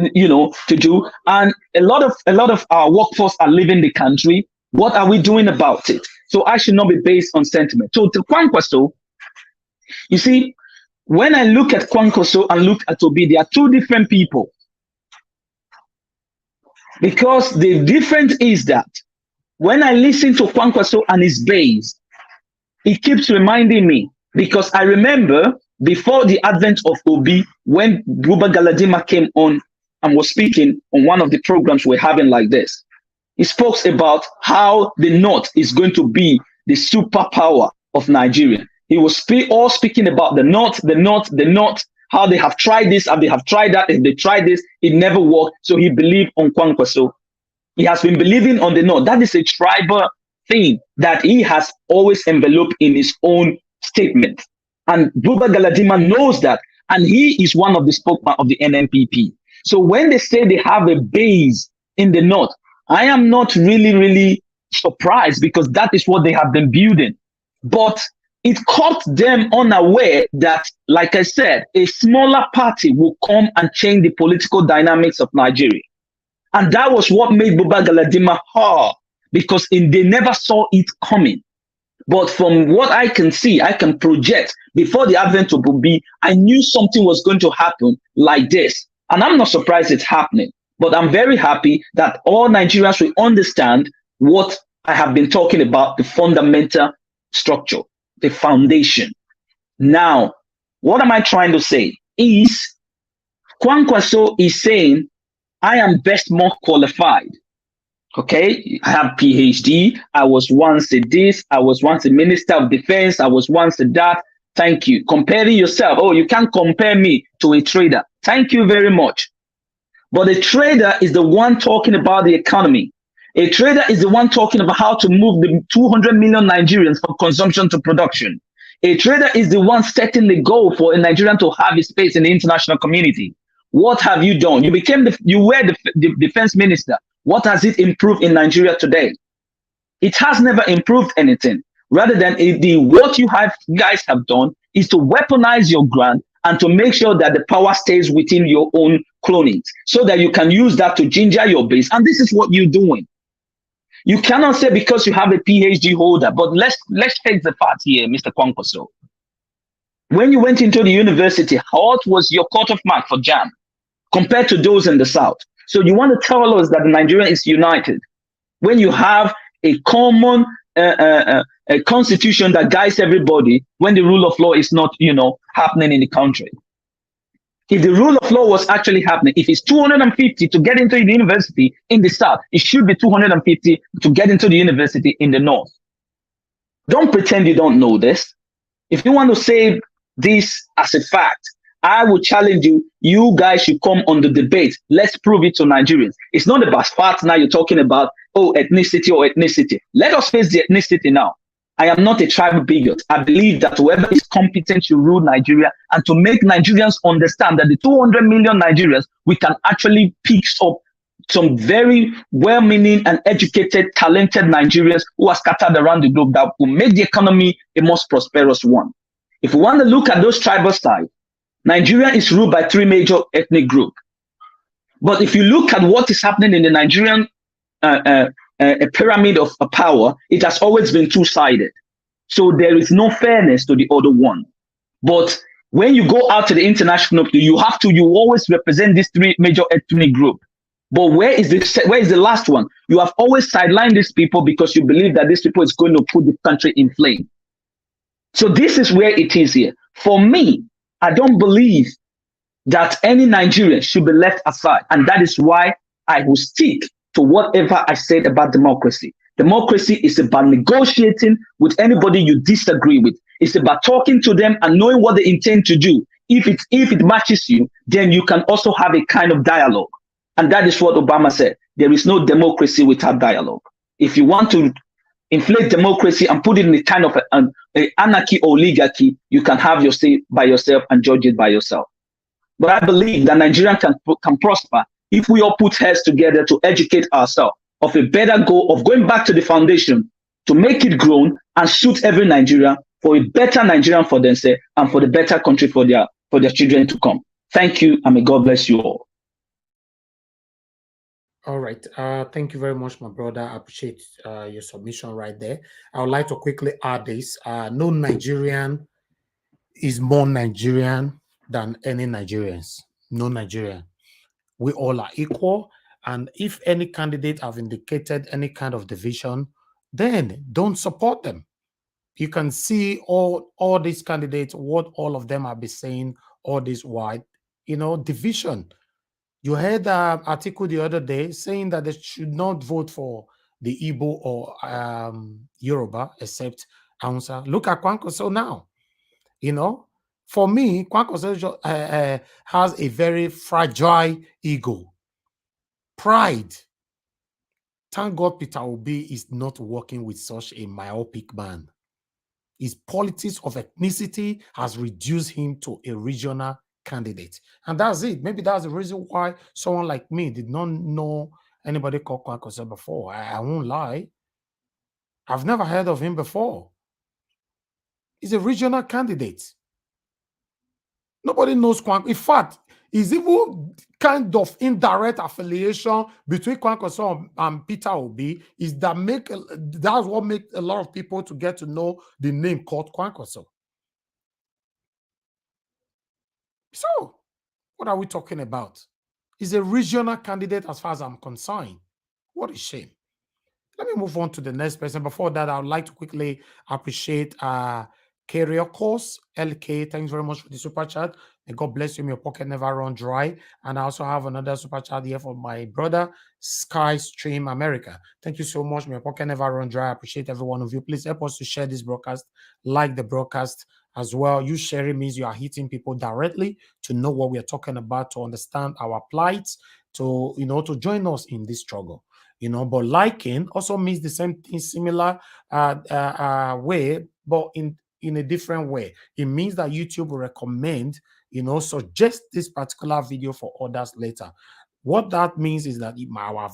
do, and a lot of our workforce are leaving the country. What are we doing about it? So I should not be based on sentiment. So to Kwankwaso, you see, when I look at Kwankwaso and look at Obi, they are two different people. Because the difference is that when I listen to Kwankwaso and his base, it keeps reminding me, because I remember before the advent of Obi, when Buba Galadima came on and was speaking on one of the programs we're having like this, he spoke about how the North is going to be the superpower of Nigeria. He was all speaking about the North, how they have tried this and they have tried that. If they tried this, it never worked. So he believed on Kwankwaso. He has been believing on the North. That is a tribal thing that he has always enveloped in his own statement. And Buba Galadima knows that. And he is one of the spokesmen of the NNPP. So when they say they have a base in the North, I am not really surprised, because that is what they have been building. But it caught them unaware that, like I said, a smaller party will come and change the political dynamics of Nigeria. And that was what made Buba Galadima hard, because they never saw it coming. But from what I can see, I can project, before the advent of Obi, I knew something was going to happen like this. And I'm not surprised it's happening. But I'm very happy that all Nigerians will understand what I have been talking about, the fundamental structure, the foundation. Now, what am I trying to say? Is Kwankwaso is saying, I am best more qualified. Okay, I have PhD. I was once a this. I was once a Minister of Defense. I was once a that. Thank you. Comparing yourself. Oh, you can't compare me to a trader. Thank you very much. But a trader is the one talking about the economy. A trader is the one talking about how to move the 200 million Nigerians from consumption to production. A trader is the one setting the goal for a Nigerian to have a space in the international community. What have you done? You were the defense minister. What has it improved in Nigeria today? It has never improved anything. Rather than what you guys have done is to weaponize your grant and to make sure that the power stays within your own clonings, so that you can use that to ginger your base. And this is what you're doing. You cannot say because you have a PhD holder, but let's take the part here, Mr. Kwankwaso. When you went into the university, what was your cutoff mark for JAM compared to those in the South? So you want to tell us that Nigeria is united when you have a common a constitution that guides everybody, when the rule of law is not, happening in the country. If the rule of law was actually happening, if it's 250 to get into the university in the South, it should be 250 to get into the university in the North. Don't pretend you don't know this. If you want to say this as a fact, I will challenge you. You guys should come on the debate. Let's prove it to Nigerians. It's not about facts now. You're talking about, ethnicity. Let us face the ethnicity now. I am not a tribal bigot. I believe that whoever is competent to rule Nigeria and to make Nigerians understand that the 200 million Nigerians, we can actually pick up some very well-meaning and educated, talented Nigerians who are scattered around the globe that will make the economy a most prosperous one. If we want to look at those tribal sides, Nigeria is ruled by three major ethnic groups. But if you look at what is happening in the Nigerian a pyramid of power, it has always been two-sided. So there is no fairness to the other one. But When you go out to the international, you always represent these three major ethnic groups. But where is the last one? You have always sidelined these people because you believe that these people is going to put the country in flame. So this is where it is here. For me, I don't believe that any Nigerian should be left aside. And that is why I will stick to whatever I said about democracy. Democracy is about negotiating with anybody you disagree with. It's about talking to them and knowing what they intend to do. If it matches you, then you can also have a kind of dialogue. And that is what Obama said. There is no democracy without dialogue. If you want to inflate democracy and put it in a kind of an anarchy or oligarchy, you can have your say by yourself and judge it by yourself. But I believe that Nigeria can prosper if we all put heads together to educate ourselves of a better goal of going back to the foundation to make it grown and suit every Nigerian for a better Nigerian for themselves and for the better country for their children to come. Thank you, and may God bless you all. All right. Thank you very much, my brother. I appreciate your submission right there. I would like to quickly add this. No Nigerian is more Nigerian than any Nigerians. No Nigerian. We all are equal. And if any candidate have indicated any kind of division, then don't support them. You can see all these candidates, what all of them have been saying, all this wide, division. You heard an article the other day saying that they should not vote for the Igbo or Yoruba, except Hausa. Look at Kwankwaso now. For me, Kwankwaso has a very fragile ego. Pride. Thank God Peter Obi is not working with such a myopic man. His politics of ethnicity has reduced him to a regional candidate. And that's it. Maybe that's the reason why someone like me did not know anybody called Kwankwaso before. I won't lie. I've never heard of him before. He's a regional candidate. Nobody knows Kwankwaso. In fact, is even kind of indirect affiliation between Kwankwaso and Peter Obi is that's what makes a lot of people to get to know the name called Kwankwaso. So, what are we talking about? He's a regional candidate as far as I'm concerned. What a shame. Let me move on to the next person. Before that, I would like to quickly appreciate Kyriakos LK. Thanks very much for the super chat. May God bless you. May your pocket never run dry. And I also have another super chat here from my brother, Skystream America. Thank you so much. May your pocket never run dry. I appreciate every one of you. Please help us to share this broadcast, like the broadcast as well. You sharing means you are hitting people directly to know what we are talking about, to understand our plight, to join us in this struggle. But liking also means the same thing, similar way, but in a different way. It means that YouTube will recommend, suggest this particular video for others later. What that means is that my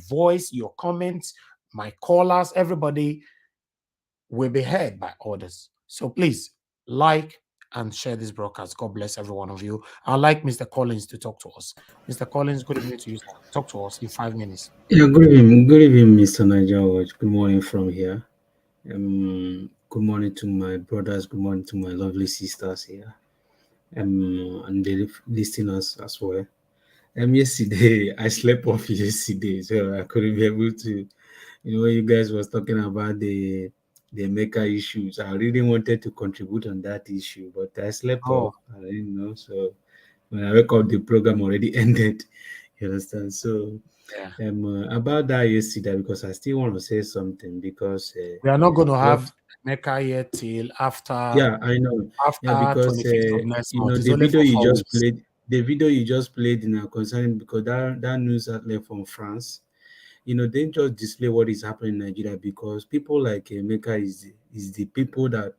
voice, your comments, my callers, everybody will be heard by others. So please like and share this broadcast. God bless every one of you. I'd like Mr. Collins to talk to us. Mr. Collins, good evening to you. Talk to us in 5 minutes. Yeah, good evening, Mr. Niger Watch. Good morning from here. Good morning to my brothers. Good morning to my lovely sisters here. And the listeners as well. Yesterday, I slept off yesterday, so I couldn't be able to, when you guys was talking about the Mecca issues, I really wanted to contribute on that issue, but I slept off. I didn't know. So when I wake up, the program already ended. You understand? So about that yesterday, because I still want to say something, because we are not going to have Mecca yet till after. Yeah, I know. After because 25th of next month. the video you just played concerning, because that news outlet from France, they just display what is happening in Nigeria, because people like Mecca is the people that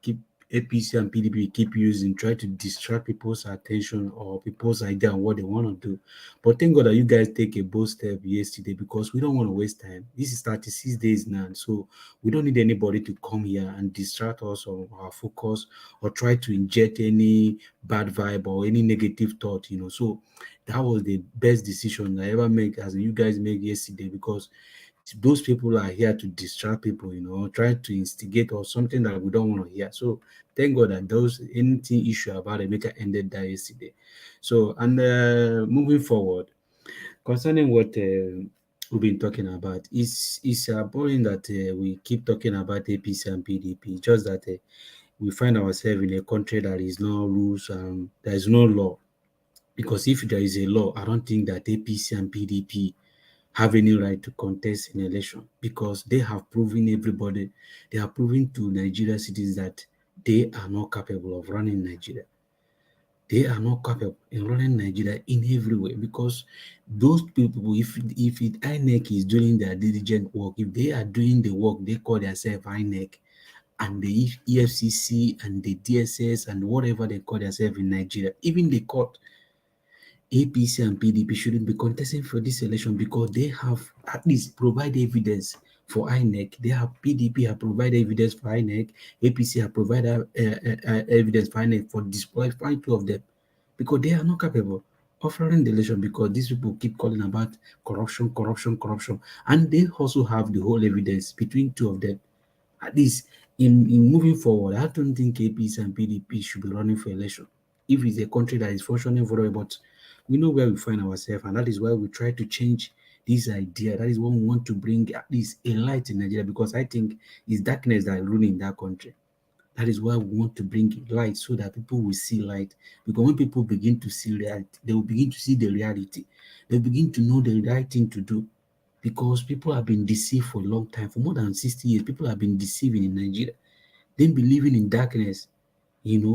keep APC and PDP keep using, try to distract people's attention or people's idea on what they want to do. But thank God that you guys take a bold step yesterday, because we don't want to waste time. This is 36 days now, so we don't need anybody to come here and distract us on our focus or try to inject any bad vibe or any negative thought. So that was the best decision I ever make, as you guys make yesterday, because those people are here to distract people, trying to instigate or something that we don't want to hear. So thank God that those anything issue about Emeka ended that yesterday. So, and moving forward, concerning what we've been talking about, it's boring that we keep talking about APC and PDP, just that we find ourselves in a country that is no rules and there is no law. Because if there is a law, I don't think that APC and PDP have any right to contest in election, because they have proven they have proven to Nigeria citizens that they are not capable of running Nigeria. They are not capable in running Nigeria in every way, because those people, if INEC is doing their diligent work, if they are doing the work they call themselves INEC, and the EFCC and the DSS and whatever they call themselves in Nigeria, even the court, APC and PDP shouldn't be contesting for this election, because they have at least provided evidence for INEC. They have PDP have provided evidence for INEC. APC have provided evidence for INEC for disqualifying two of them, because they are not capable of running the election, because these people keep calling about corruption, and they also have the whole evidence between two of them. At least in moving forward, I don't think APC and PDP should be running for election if it's a country that is functioning very well. But we know where we find ourselves, and that is why we try to change this idea. That is why we want to bring at least a light in Nigeria, because I think it's darkness that is ruling that country. That is why we want to bring light, so that people will see light. Because when people begin to see reality, they will begin to see the reality. They begin to know the right thing to do. Because people have been deceived for a long time. For more than 60 years, people have been deceiving in Nigeria. They've been living in darkness,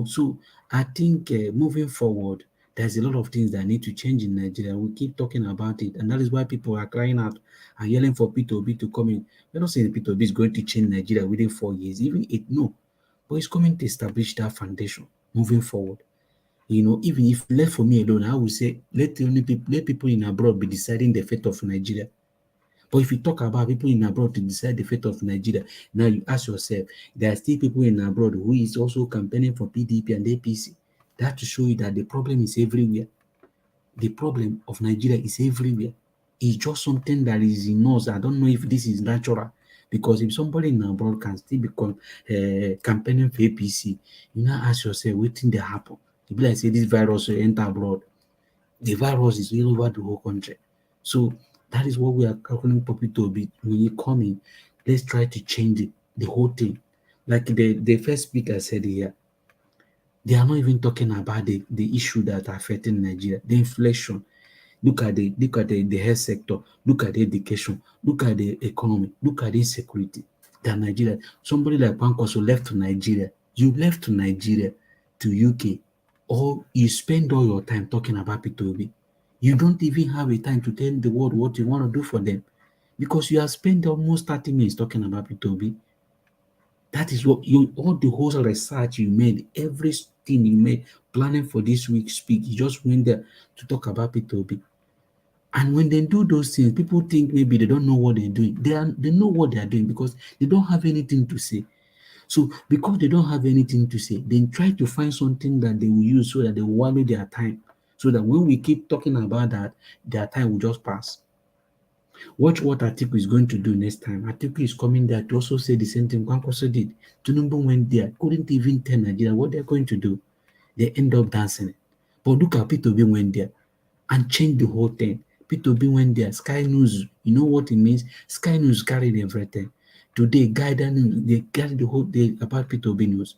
So I think moving forward, there's a lot of things that need to change in Nigeria. We keep talking about it, and that is why people are crying out and yelling for Peter Obi to come in. We're not saying Peter Obi is going to change Nigeria within 4 years, even 8, no. But it's coming to establish that foundation moving forward. Even if left for me alone, I would say let people in abroad be deciding the fate of Nigeria. But if you talk about people in abroad to decide the fate of Nigeria, now you ask yourself, there are still people in abroad who is also campaigning for PDP and APC. That to show you that the problem is everywhere. The problem of Nigeria is everywhere. It's just something that is in us. I don't know if this is natural. Because if somebody in abroad can still be campaigning for APC, you now ask yourself, what thing that happen? If like say this virus will enter abroad, the virus is all over the whole country. So that is what we are calling for people to be. When you come in, let's try to change the whole thing. Like the first speaker said here, they are not even talking about the issue that are affecting Nigeria, the inflation. Look at the health sector, look at the education, look at the economy, look at the insecurity that Nigeria. Somebody like Kwankwaso left to Nigeria. You left to Nigeria to UK, or you spend all your time talking about Peter Obi. You don't even have a time to tell the world what you want to do for them, because you have spent almost 30 minutes talking about Peter Obi. That is what all the whole research you made, everything you made, planning for this week's speak, you just went there to talk about Peter Obi. And when they do those things, people think maybe they don't know what they're doing. They know what they're doing, because they don't have anything to say. So because they don't have anything to say, they try to find something that they will use so that they will wallow their time. So that when we keep talking about that, their time will just pass. Watch what Atiku is going to do next time. Atiku is coming there to also say the same thing Kwankwaso did. Tinubu went there, couldn't even tell Nigeria what they're going to do. They end up dancing. But look at Peter Obi went there and changed the whole thing. Peter Obi went there. Sky News, you know what it means? Sky News carried everything. Today, they carried the whole day about Peter Obi News.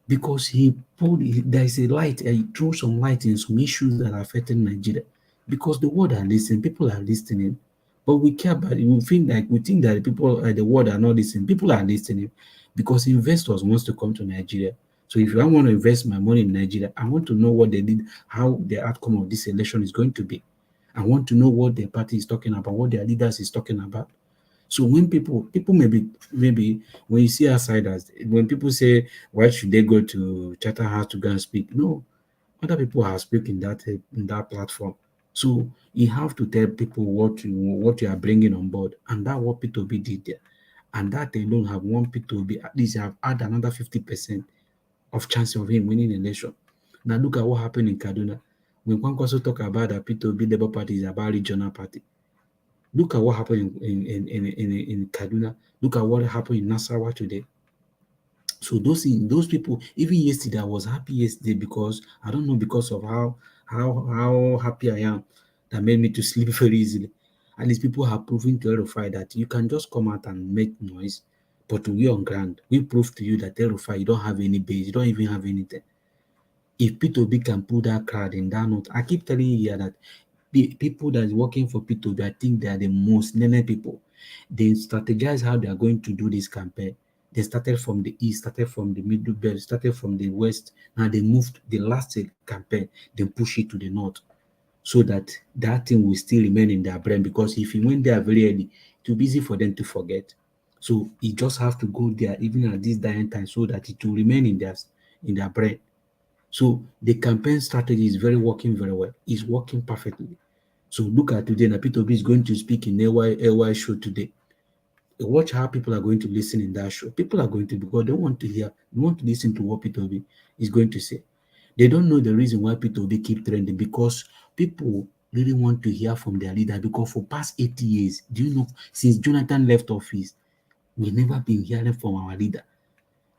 Because there is a light, he threw some light in some issues that are affecting Nigeria. Because the world are listening, people are listening. But we care about it. We think that people the world are not listening. People are listening because investors wants to come to Nigeria. So if I want to invest my money in Nigeria, I want to know what they did, how the outcome of this election is going to be. I want to know what their party is talking about, what their leaders is talking about. So when people maybe when you see outsiders, when people say, why should they go to Chatham House to go and speak? No, other people are speaking in that platform. So you have to tell people what you are bringing on board, and that's what Peter Obi did there. And that alone have won Peter Obi, at least have had another 50% of chance of him winning the election. Now look at what happened in Kaduna. When Kwankwaso talk about that Peter Obi Labour Party is about regional party. Look at what happened in Kaduna. Look at what happened in Nasarawa today. So those people, even yesterday, I was happy yesterday because I don't know, because of how happy I am, that made me to sleep very easily. And these people have proven to Erufai that you can just come out and make noise, but we on ground, we prove to you that Erufai, you don't have any base, you don't even have anything. If Peter Obi can put that crowd in that note, I keep telling you here that the people that is working for Peter Obi, I think they are the most learned people. They strategize how they are going to do this campaign. They started from the east, started from the middle belt, started from the west. Now they moved the last campaign, they push it to the north, so that that thing will still remain in their brain. Because if you went there very early, it will be easy for them to forget. So you just have to go there even at this dying time, so that it will remain in their brain. So the campaign strategy is working very well. It's working perfectly. So look at today. Now Peter Obi is going to speak in AY show today. Watch how people are going to listen in that show. People are going to, because they want to hear, they want to listen to what Peter Obi is going to say. They don't know the reason why Peter Obi keep trending, because people really want to hear from their leader. Because for past 80 years, do you know, since Jonathan left office, we've never been hearing from our leader.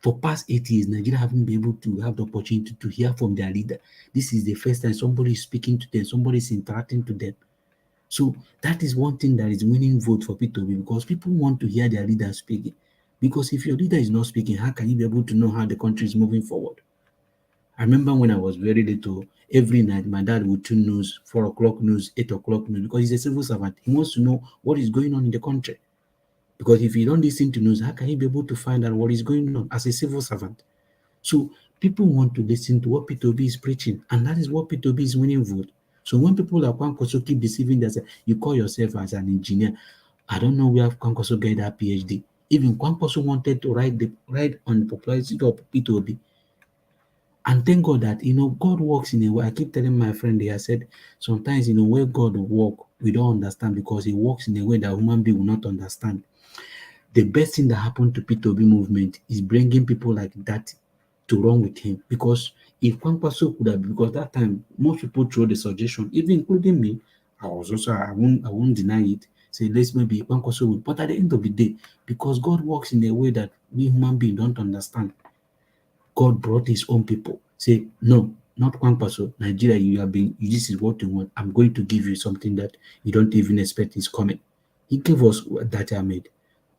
For past 8 years, Nigeria haven't been able to have the opportunity to hear from their leader. This is the first time somebody is speaking to them, somebody is interacting to them. So that is one thing that is winning vote for Peter Obi, because people want to hear their leader speaking. Because if your leader is not speaking, how can you be able to know how the country is moving forward? I remember when I was very little, every night my dad would tune news, 4 o'clock news, 8 o'clock news, because he's a civil servant. He wants to know what is going on in the country. Because if you don't listen to news, how can you be able to find out what is going on as a civil servant? So people want to listen to what Peter Obi is preaching, and that is what Peter Obi is winning vote. So when people like Kwankwaso keep deceiving themselves, you call yourself as an engineer. I don't know where Kwankwaso get that PhD. Even Kwankwaso wanted to ride on the popularity of Peter Obi. And thank God that, God works in a way. I keep telling my friend there, I said, sometimes, where God will work, we don't understand, because he works in a way that human being will not understand. The best thing that happened to Peter Obi movement is bringing people like that to run with him. Because if Kwankwaso could have, because that time most people throw the suggestion, even including me, I won't deny it. Say let's maybe Kwankwaso will, but at the end of the day, because God works in a way that we human beings don't understand, God brought his own people. Say, no, not Kwankwaso, Nigeria, this is what you want. I'm going to give you something that you don't even expect is coming. He gave us Data Made.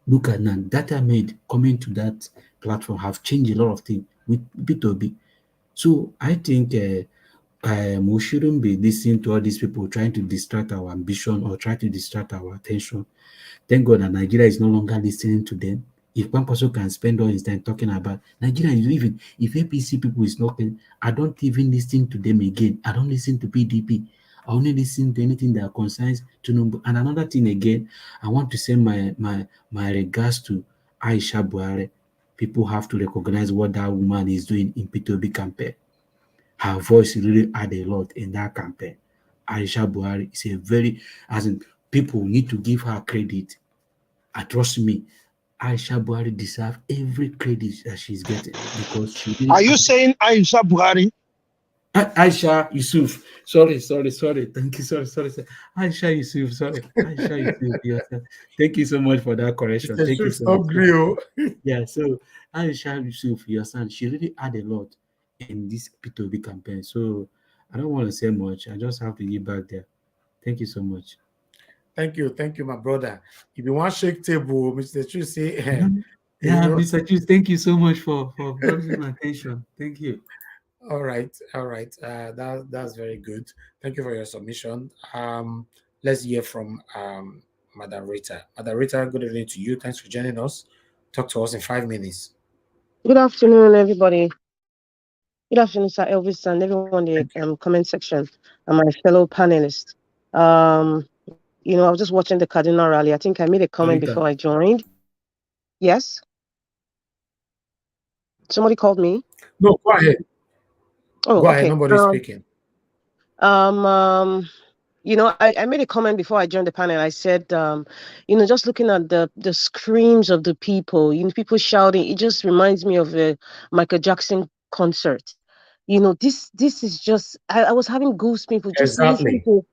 Look at now, Data Made coming to that platform have changed a lot of things with Peter Obi. So I think we shouldn't be listening to all these people trying to distract our ambition or try to distract our attention. Thank God that Nigeria is no longer listening to them. If one person can spend all his time talking about Nigeria, even if APC people is knocking, I don't even listen to them again. I don't listen to PDP. I only listen to anything that concerns Tunde. And another thing again, I want to send my regards to Aisha Buhari. People have to recognize what that woman is doing in Peter Obi campaign. Her voice really add a lot in that campaign. Aisha Buhari is a very, as in, people need to give her credit. Trust me, Aisha Buhari deserves every credit that she's getting, because she really. Are you saying Aisha Buhari? Aisha Yusuf. Sorry. Thank you. Sorry. Aisha Yusuf. Sorry. Aisha Yusuf. Yes. Thank you so much for that correction. Thank you so much. Yeah. So Aisha Yusuf, your son, she really had a lot in this Peter Obi campaign. So I don't want to say much. I just have to give back there. Thank you so much. Thank you, my brother. If you want shake table, Mr. Chu say, yeah, Mr. Chu, thank you so much for bringing my attention. Thank you. All right. That's very good. Thank you for your submission. Let's hear from Madam Rita. Madam Rita, good evening to you. Thanks for joining us. Talk to us in 5 minutes. Good afternoon, everybody. Good afternoon, Sir Elvis, and everyone in the comment section, and my fellow panelists. I was just watching the Kaduna rally. I think I made a comment before I joined. Yes? Somebody called me? No, go ahead. Oh, go okay. ahead. Nobody's speaking. I made a comment before I joined the panel. I said, just looking at the screams of the people, people shouting, it just reminds me of a Michael Jackson concert. This is just, I was having goosebumps just listening to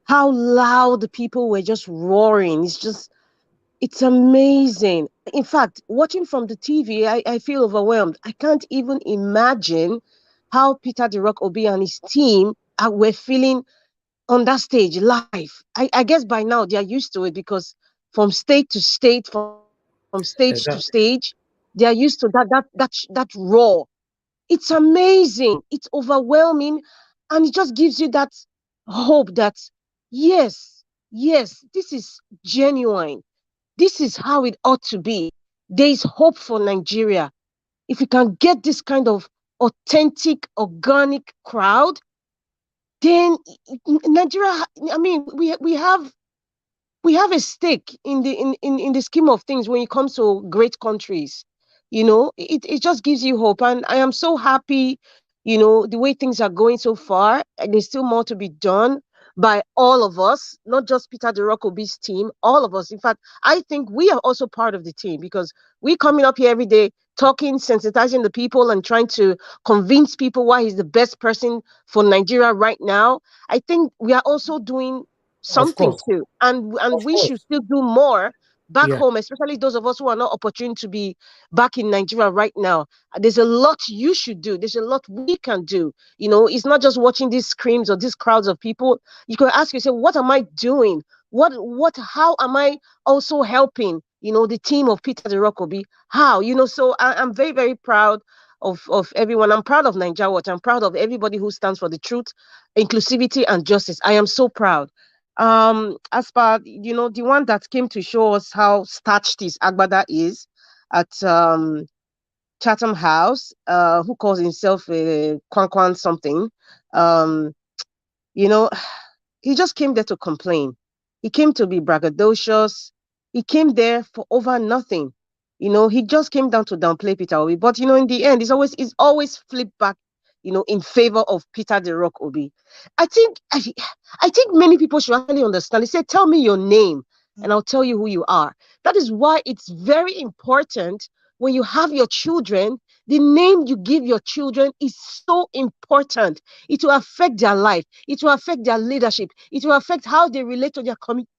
how loud the people were just roaring. It's amazing. In fact, watching from the TV, I feel overwhelmed. I can't even imagine how Peter Obi and his team were feeling on that stage live. I guess by now they are used to it because from state to state, from stage to Exactly. stage, they are used to that roar. It's amazing. It's overwhelming, and it just gives you that hope that yes, this is genuine. This is how it ought to be. There is hope for Nigeria. If we can get this kind of authentic, organic crowd, then Nigeria, I mean, we have a stake in the scheme of things when it comes to great countries. It just gives you hope, and I am so happy, the way things are going so far. And there's still more to be done by all of us, not just Peter Obi's team, all of us. In fact, I think we are also part of the team because we coming up here every day talking, sensitizing the people and trying to convince people why he's the best person for Nigeria right now. I think we are also doing Of something course. too, and Of we course. should still do more back Yeah. home, especially those of us who are not opportune to be back in Nigeria right now. There's a lot you should do. There's a lot we can do. It's not just watching these screams or these crowds of people. You can ask yourself, what am I doing? How am I also helping, the team of Peter Obi? How? So I'm very, very proud of everyone. I'm proud of Nigeria Watch. I'm proud of everybody who stands for the truth, inclusivity, and justice. I am so proud. As per the one that came to show us how starched his agbada is at Chatham House, who calls himself a Kwankwan something. um you know he just came there to complain. He came to be braggadocious. He came there for over nothing. He just came down to downplay Peter Obi. But in the end, it's always flipped back, in favor of Peter the Rock Obi. I think many people should actually understand. They say, tell me your name and I'll tell you who you are. That is why it's very important when you have your children, the name you give your children is so important. It will affect their life. It will affect their leadership. It will affect how they relate to their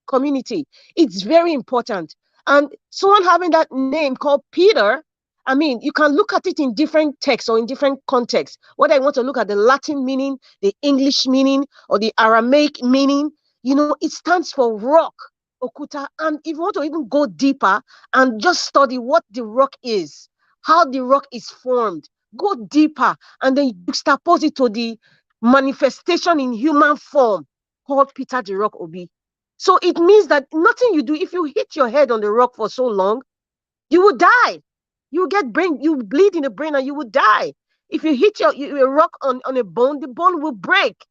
community. It's very important. And someone having that name called Peter, I mean, you can look at it in different texts or in different contexts. Whether I want to look at the Latin meaning, the English meaning, or the Aramaic meaning, it stands for rock, Okuta. And if you want to even go deeper and just study what the rock is, how the rock is formed, go deeper, and then you juxtapose it to the manifestation in human form called Peter the Rock Obi. So it means that nothing you do, if you hit your head on the rock for so long, you will die. You will you bleed in the brain and you will die. If you hit your rock on a bone, the bone will break.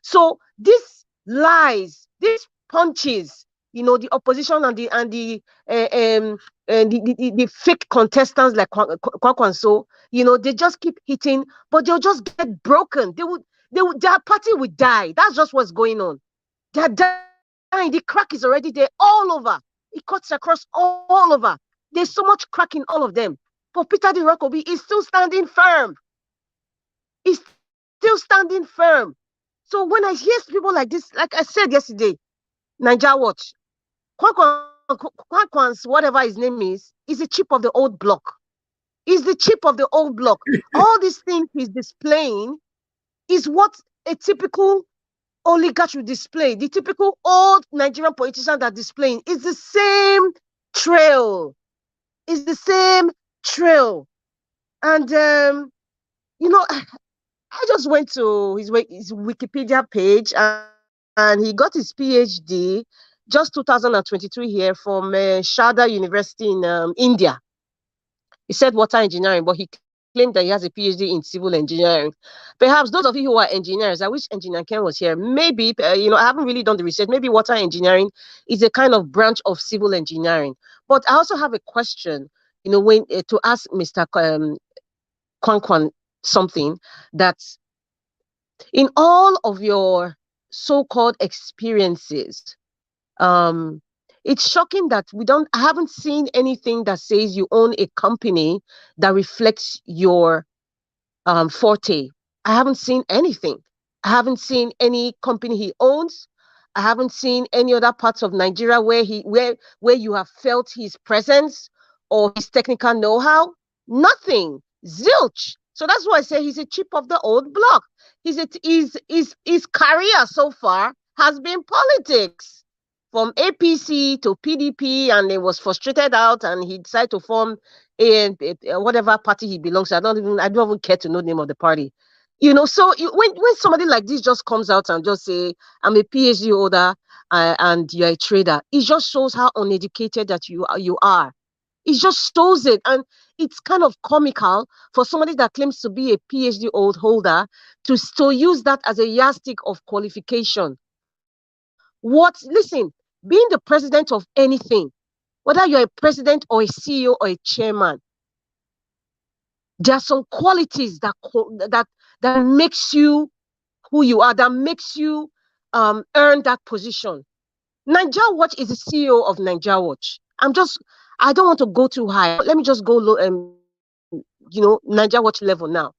So these lies, these punches, the opposition and the fake contestants like Kwankwaso, they just keep hitting, but they'll just get broken. Their party will die. That's just what's going on. They're dying. The crack is already there all over. It cuts across all over. There's so much crack in all of them. But Peter the Rock Obi is still standing firm. He's still standing firm. So when I hear people like this, like I said yesterday, Nigeria Watch, Kwankwan's, whatever his name is a chip of the old block. He's the chip of the old block. All these things he's displaying is what a typical oligarch will display. The typical old Nigerian politician that displaying is the same trail. It's the same trail. And I just went to his Wikipedia page and he got his PhD just 2023 here from Sharda University in India. He said water engineering, but he claimed that he has a PhD in civil engineering. Perhaps those of you who are engineers, I wish Engineer Ken was here. Maybe, I haven't really done the research. Maybe water engineering is a kind of branch of civil engineering. But I also have a question, when to ask Mr. Kwankwan something that in all of your so-called experiences, it's shocking that I haven't seen anything that says you own a company that reflects your forte. I haven't seen anything. I haven't seen any company he owns. I haven't seen any other parts of Nigeria where you have felt his presence or his technical know-how. Nothing. Zilch. So that's why I say he's a chip of the old block. His career so far has been politics. From APC to PDP, and he was frustrated out, and he decided to form whatever party he belongs to. I don't even care to know the name of the party. So when somebody like this just comes out and just say, I'm a PhD holder and you're a trader, it just shows how uneducated that you are. It just shows it. And it's kind of comical for somebody that claims to be a PhD holder to use that as a yardstick of qualification. Listen, being the president of anything, whether you're a president or a CEO or a chairman, there are some qualities that makes you who you are, that makes you earn that position. Nigeria Watch is the CEO of Nigeria Watch. I don't want to go too high. Let me just go low, Nigeria Watch level now.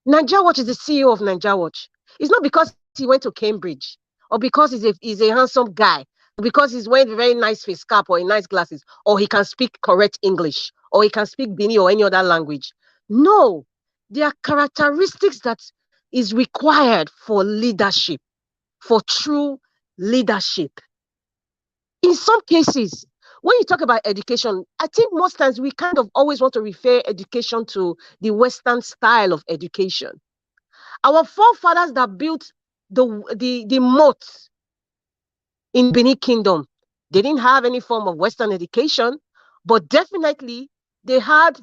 Nigeria Watch is the CEO of Nigeria Watch. It's not because he went to Cambridge or because he's a handsome guy, because he's wearing a very nice face cap or nice glasses, or he can speak correct English, or he can speak Bini or any other language. No, there are characteristics that is required for leadership, for true leadership. In some cases, when you talk about education, I think most times we kind of always want to refer education to the Western style of education. Our forefathers that built the moat in Benin Kingdom, they didn't have any form of Western education, but definitely they had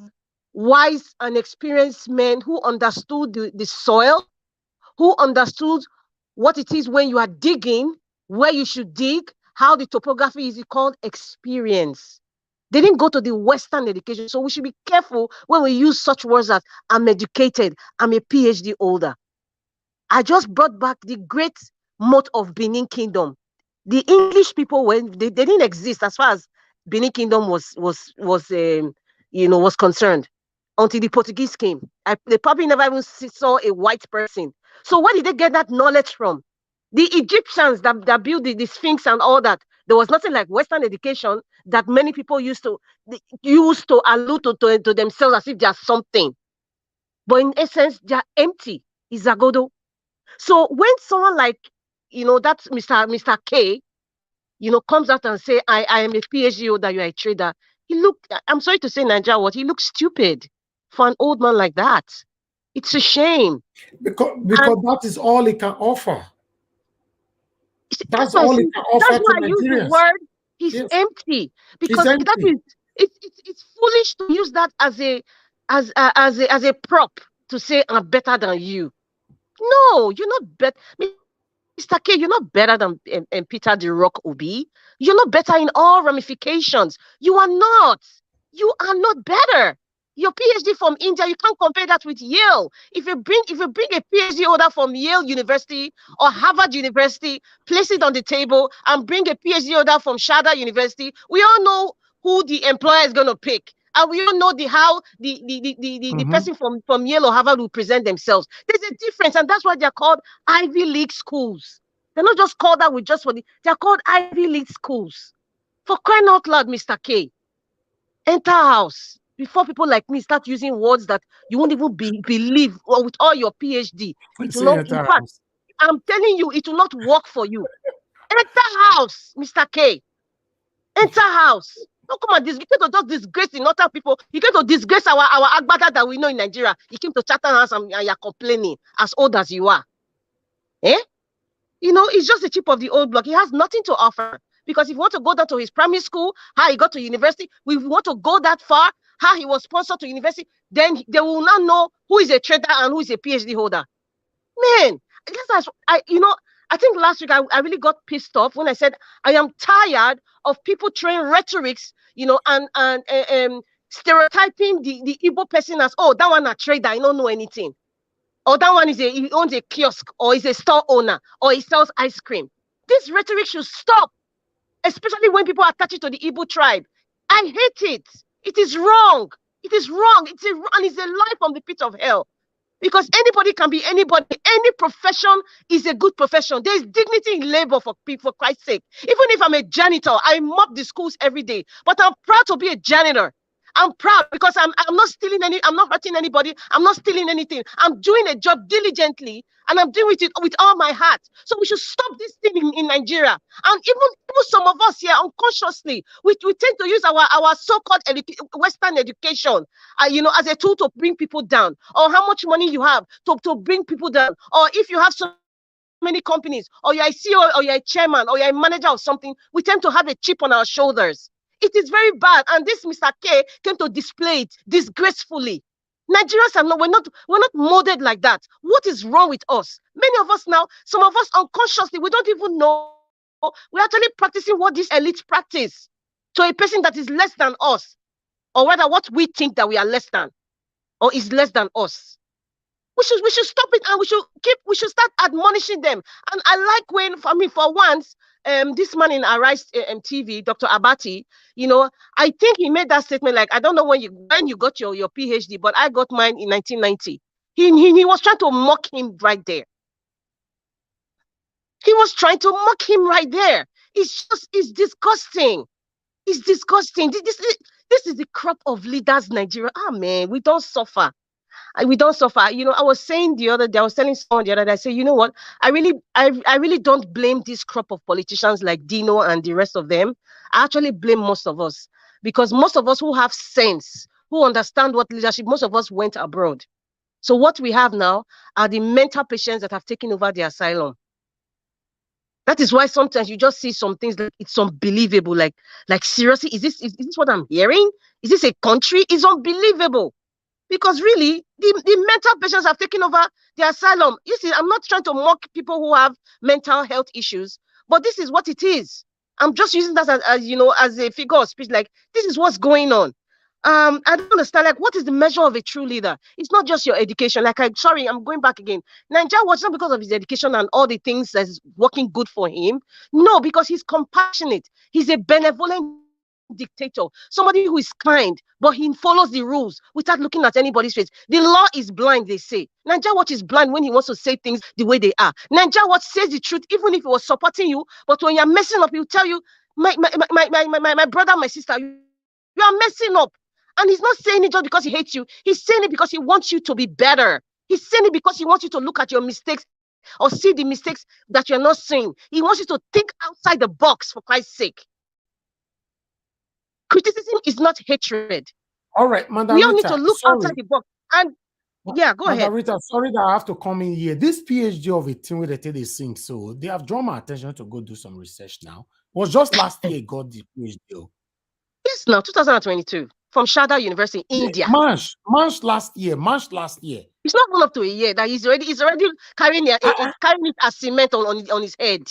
wise and experienced men who understood the soil, who understood what it is when you are digging, where you should dig, how the topography is called experience. They didn't go to the Western education. So we should be careful when we use such words as I'm educated, I'm a PhD holder. I just brought back the great moat of Benin Kingdom. The English people, when they didn't exist as far as Benin Kingdom was concerned, until the Portuguese came. They probably never even saw a white person. So where did they get that knowledge from? The Egyptians that built the Sphinx and all that, there was nothing like Western education that many people used to allude to themselves as if they are something. But in essence, they are empty. It's Zagodo. So when someone like, that's Mr. K, comes out and say, I am a PhD holder, you are a trader. I'm sorry to say, Nigeria Watch, he looks stupid for an old man like that. It's a shame. Because that is all he can offer. That's all he can offer to Nigerians. That's why I use the word, he's empty. Because it's foolish to use that as a prop to say I'm better than you. No, you're not better. Mr. K, you're not better than Peter the Rock Obi. You're not better in all ramifications. You are not. You are not better. Your PhD from India, you can't compare that with Yale. If you bring a PhD holder from Yale University or Harvard University, place it on the table, and bring a PhD holder from Shada University, we all know who the employer is going to pick. And we all know how the person from Yale or Harvard will present themselves. There's a difference, and that's why they're called Ivy League schools. They're not just called that they're called Ivy League schools. For crying out loud, Mr. K, enter house before people like me start using words that you won't even believe with all your PhD. It will not, in fact, I'm telling you, it will not work for you. Enter house, Mr. K. Enter house. Don't come and you came to just disgrace the northern people. You came to disgrace our Agbada that we know in Nigeria. You came to Chatham House and you're complaining as old as you are. It's just a chip of the old block. He has nothing to offer. Because if you want to go down to his primary school, how he got to university, we want to go that far, how he was sponsored to university, then they will not know who is a trader and who is a PhD holder. Man, I think last week I really got pissed off when I said I am tired of people throwing rhetorics, and stereotyping the Igbo person as, oh, that one a trader, I don't know anything. Or that one he owns a kiosk, or is a store owner, or he sells ice cream. This rhetoric should stop, especially when people attach it to the Igbo tribe. I hate it. It is wrong. It is wrong. It's a lie from the pit of hell. Because anybody can be anybody. Any profession is a good profession. There's dignity in labor for people, for Christ's sake. Even if I'm a janitor, I mop the schools every day. But I'm proud to be a janitor. I'm proud because I'm not stealing I'm not hurting anybody. I'm not stealing anything. I'm doing a job diligently and I'm doing it with all my heart. So we should stop this thing in Nigeria. And even some of us here unconsciously, we tend to use our so-called Western education, as a tool to bring people down, or how much money you have to bring people down, or if you have so many companies, or you're a CEO, or you're a chairman, or you're a manager of something, we tend to have a chip on our shoulders. It is very bad, and this Mr. K came to display it disgracefully. Nigerians we're not molded like that. What is wrong with us? Many of us now, some of us unconsciously, we don't even know. We're actually practicing what these elites practice to a person that is less than us, or rather what we think that we are less than, or is less than us. We should stop it, and we should start admonishing them. And I like when, for once, this man in Arise TV, Dr. Abati, I think he made that statement like, I don't know when you got your PhD, but I got mine in 1990. He was trying to mock him right there. He was trying to mock him right there. It's disgusting. It's disgusting. This is the crop of leaders, Nigeria. Ah, man, we don't suffer. We don't suffer. I was saying the other day, I was telling someone the other day, I said, you know what? I really don't blame this crop of politicians like Dino and the rest of them. I actually blame most of us, because most of us who have sense, who understand what leadership, most of us went abroad. So what we have now are the mental patients that have taken over the asylum. That is why sometimes you just see some things like it's unbelievable. Like seriously, is this what I'm hearing? Is this a country? It's unbelievable. Because really, the mental patients have taken over the asylum. You see, I'm not trying to mock people who have mental health issues, but this is what it is. I'm just using that as a figure of speech. Like, this is what's going on. I don't understand. Like, what is the measure of a true leader? It's not just your education. Like, I'm going back again. Nigeria was not because of his education and all the things that's working good for him. No, because he's compassionate. He's a benevolent dictator, somebody who is kind, but he follows the rules without looking at anybody's face. The law is blind, they say. Nigeria Watch is blind when he wants to say things the way they are. Nigeria Watch says the truth, even if he was supporting you, but when you're messing up, he'll tell you, my brother, my sister, you are messing up. And he's not saying it just because he hates you. He's saying it because he wants you to be better. He's saying it because he wants you to look at your mistakes or see the mistakes that you're not seeing. He wants you to think outside the box, for Christ's sake. Criticism is not hatred. All right, Madam we all Rita, need to look outside the box. And yeah, go ahead. Rita, sorry that I have to come in here. This PhD of a thing where they sing, so they have drawn my attention to go do some research now. It was just last year got the PhD. Yes, now 2022 from Shada University, India. March last year. It's not gone up to a year that he's already carrying it as cement on his head.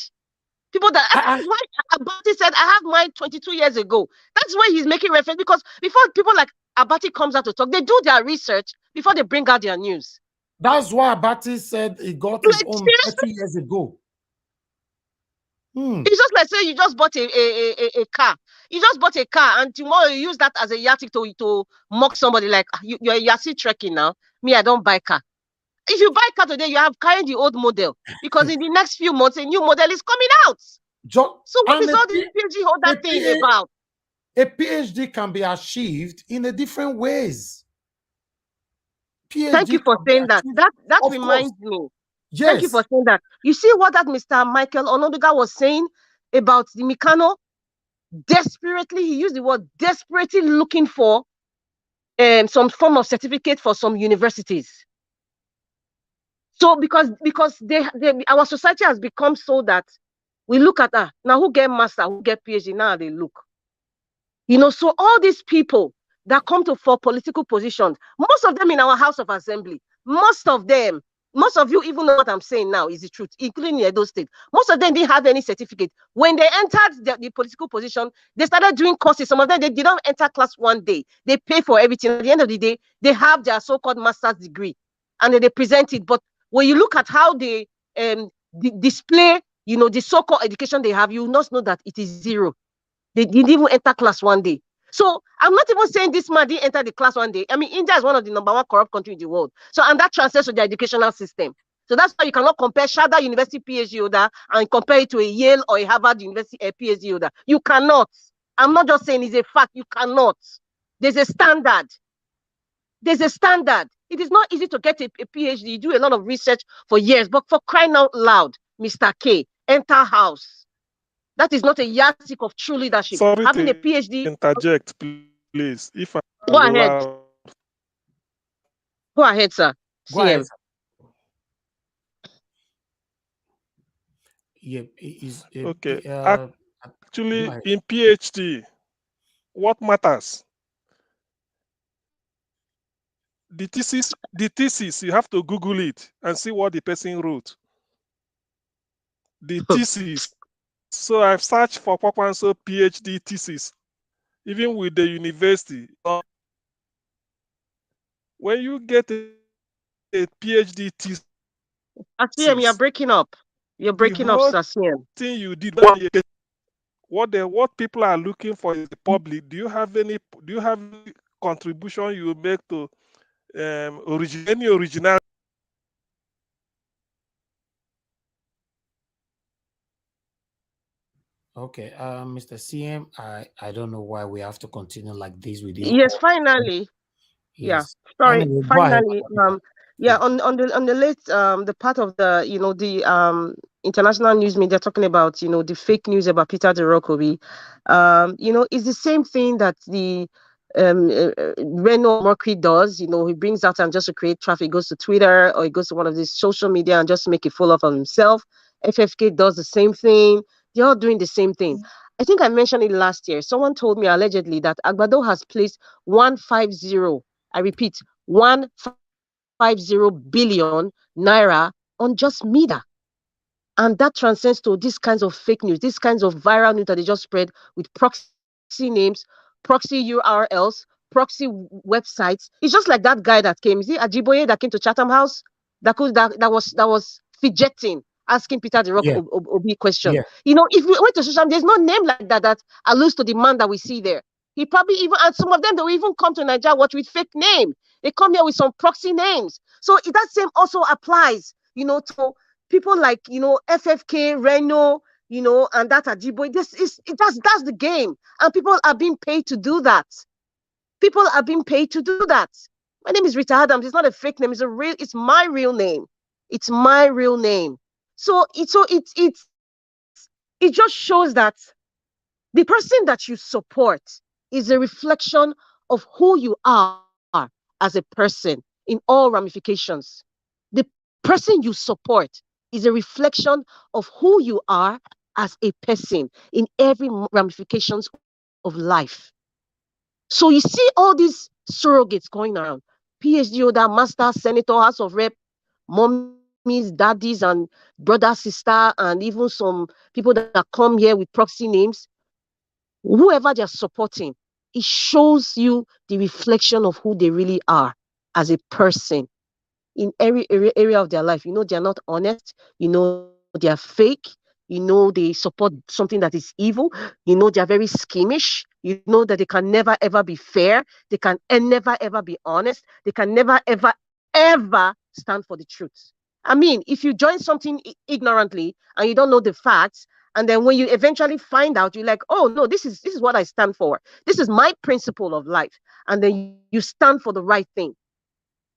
People that that's why Abati said I have mine 22 years ago. That's why he's making reference, because before people like Abati comes out to talk, they do their research before they bring out their news. That's why Abati said he got his own 30 years ago. It's just like say you just bought a car. You just bought a car, and tomorrow you use that as a yardstick to mock somebody like you're still trekking now. Me, I don't buy car. If you buy car today, you have carried the old model, because in the next few months, a new model is coming out. So what is all this PhD holder thing about? A PhD can be achieved in a different ways. Thank you for saying that. That reminds me. Yes. Thank you for saying that. You see what that Mr. Michael Onoduga was saying about the Mikano? Desperately, he used the word desperately looking for some form of certificate for some universities. So because our society has become so that we look at now who get master, who get PhD, now they look. So all these people that come for political positions, most of them in our House of Assembly, most of you even know what I'm saying now is the truth, including Edo State. Most of them didn't have any certificate. When they entered the political position, they started doing courses. Some of them, they did not enter class one day. They pay for everything. At the end of the day, they have their so-called master's degree, and then they present it. But when you look at how they display, the so-called education they have, you will not know that it is zero. They didn't even enter class one day. So I'm not even saying this man didn't enter the class one day. I mean, India is one of the #1 corrupt country in the world. So, and that transfers to the educational system. So that's why you cannot compare Shada University PhD holder and compare it to a Yale or a Harvard University PhD holder. You cannot. I'm not just saying it's a fact. You cannot. There's a standard. There's a standard. It is not easy to get a PhD. You do a lot of research for years, but for crying out loud, Mr. K, enter house. That is not a yardstick of true leadership. Sorry having to a PhD. Interject, please. If I Go ahead. Go ahead, sir. Go ahead, CM. sir. Yeah, okay. Actually, in PhD, what matters? The thesis, you have to Google it and see what the person wrote. The thesis. So I've searched for Kwankwaso PhD thesis, even with the university. When you get a PhD thesis, Asiem, you're breaking up. You're breaking up, Asiem. Thing you did, what people are looking for is the public. Do you have any contribution you make to any original? Okay, Mr. CM, I don't know why we have to continue like this with you. Yes, finally. Yes. Yeah. Sorry. Anyway, finally, on the late the part of the the international news media talking about the fake news about Peter Obi, it's the same thing that the Reno Mercury does. He brings out and just to create traffic, goes to Twitter or he goes to one of these social media and just make a fool of himself. FFK does the same thing. They're all doing the same thing. I think I mentioned it last year. Someone told me allegedly that Agbado has placed 150. I repeat, 150 billion naira on just media. And that transcends to these kinds of fake news, these kinds of viral news that they just spread with proxy names, proxy URLs, proxy websites. It's just like that guy that came. Is it Ajiboye that came to Chatham House? That was fidgeting, asking Peter Obi question. Yeah. If we went to social media, there's no name like that alludes to the man that we see there. He probably and some of them, they will even come to Nigeria with fake name. They come here with some proxy names. So that same also applies, to people like, FFK, Reno, and that Ajiboye. That's the game. And people are being paid to do that. People are being paid to do that. My name is Rita Adams. It's not a fake name. It's my real name. It's my real name. So it just shows that the person that you support is a reflection of who you are as a person in all ramifications. The person you support is a reflection of who you are as a person in every ramifications of life. So you see all these surrogates going around, PhD holder, master, senator, House of Rep, mommies, daddies, and brother, sister, and even some people that come here with proxy names. Whoever they're supporting, it shows you the reflection of who they really are as a person in every area of their life. They're not honest. They're fake. They support something that is evil. They're very schemish. That they can never, ever be fair. They can never, ever be honest. They can never, ever, ever stand for the truth. I mean, if you join something ignorantly and you don't know the facts, and then when you eventually find out, you're like, oh, no, this is what I stand for. This is my principle of life. And then you stand for the right thing.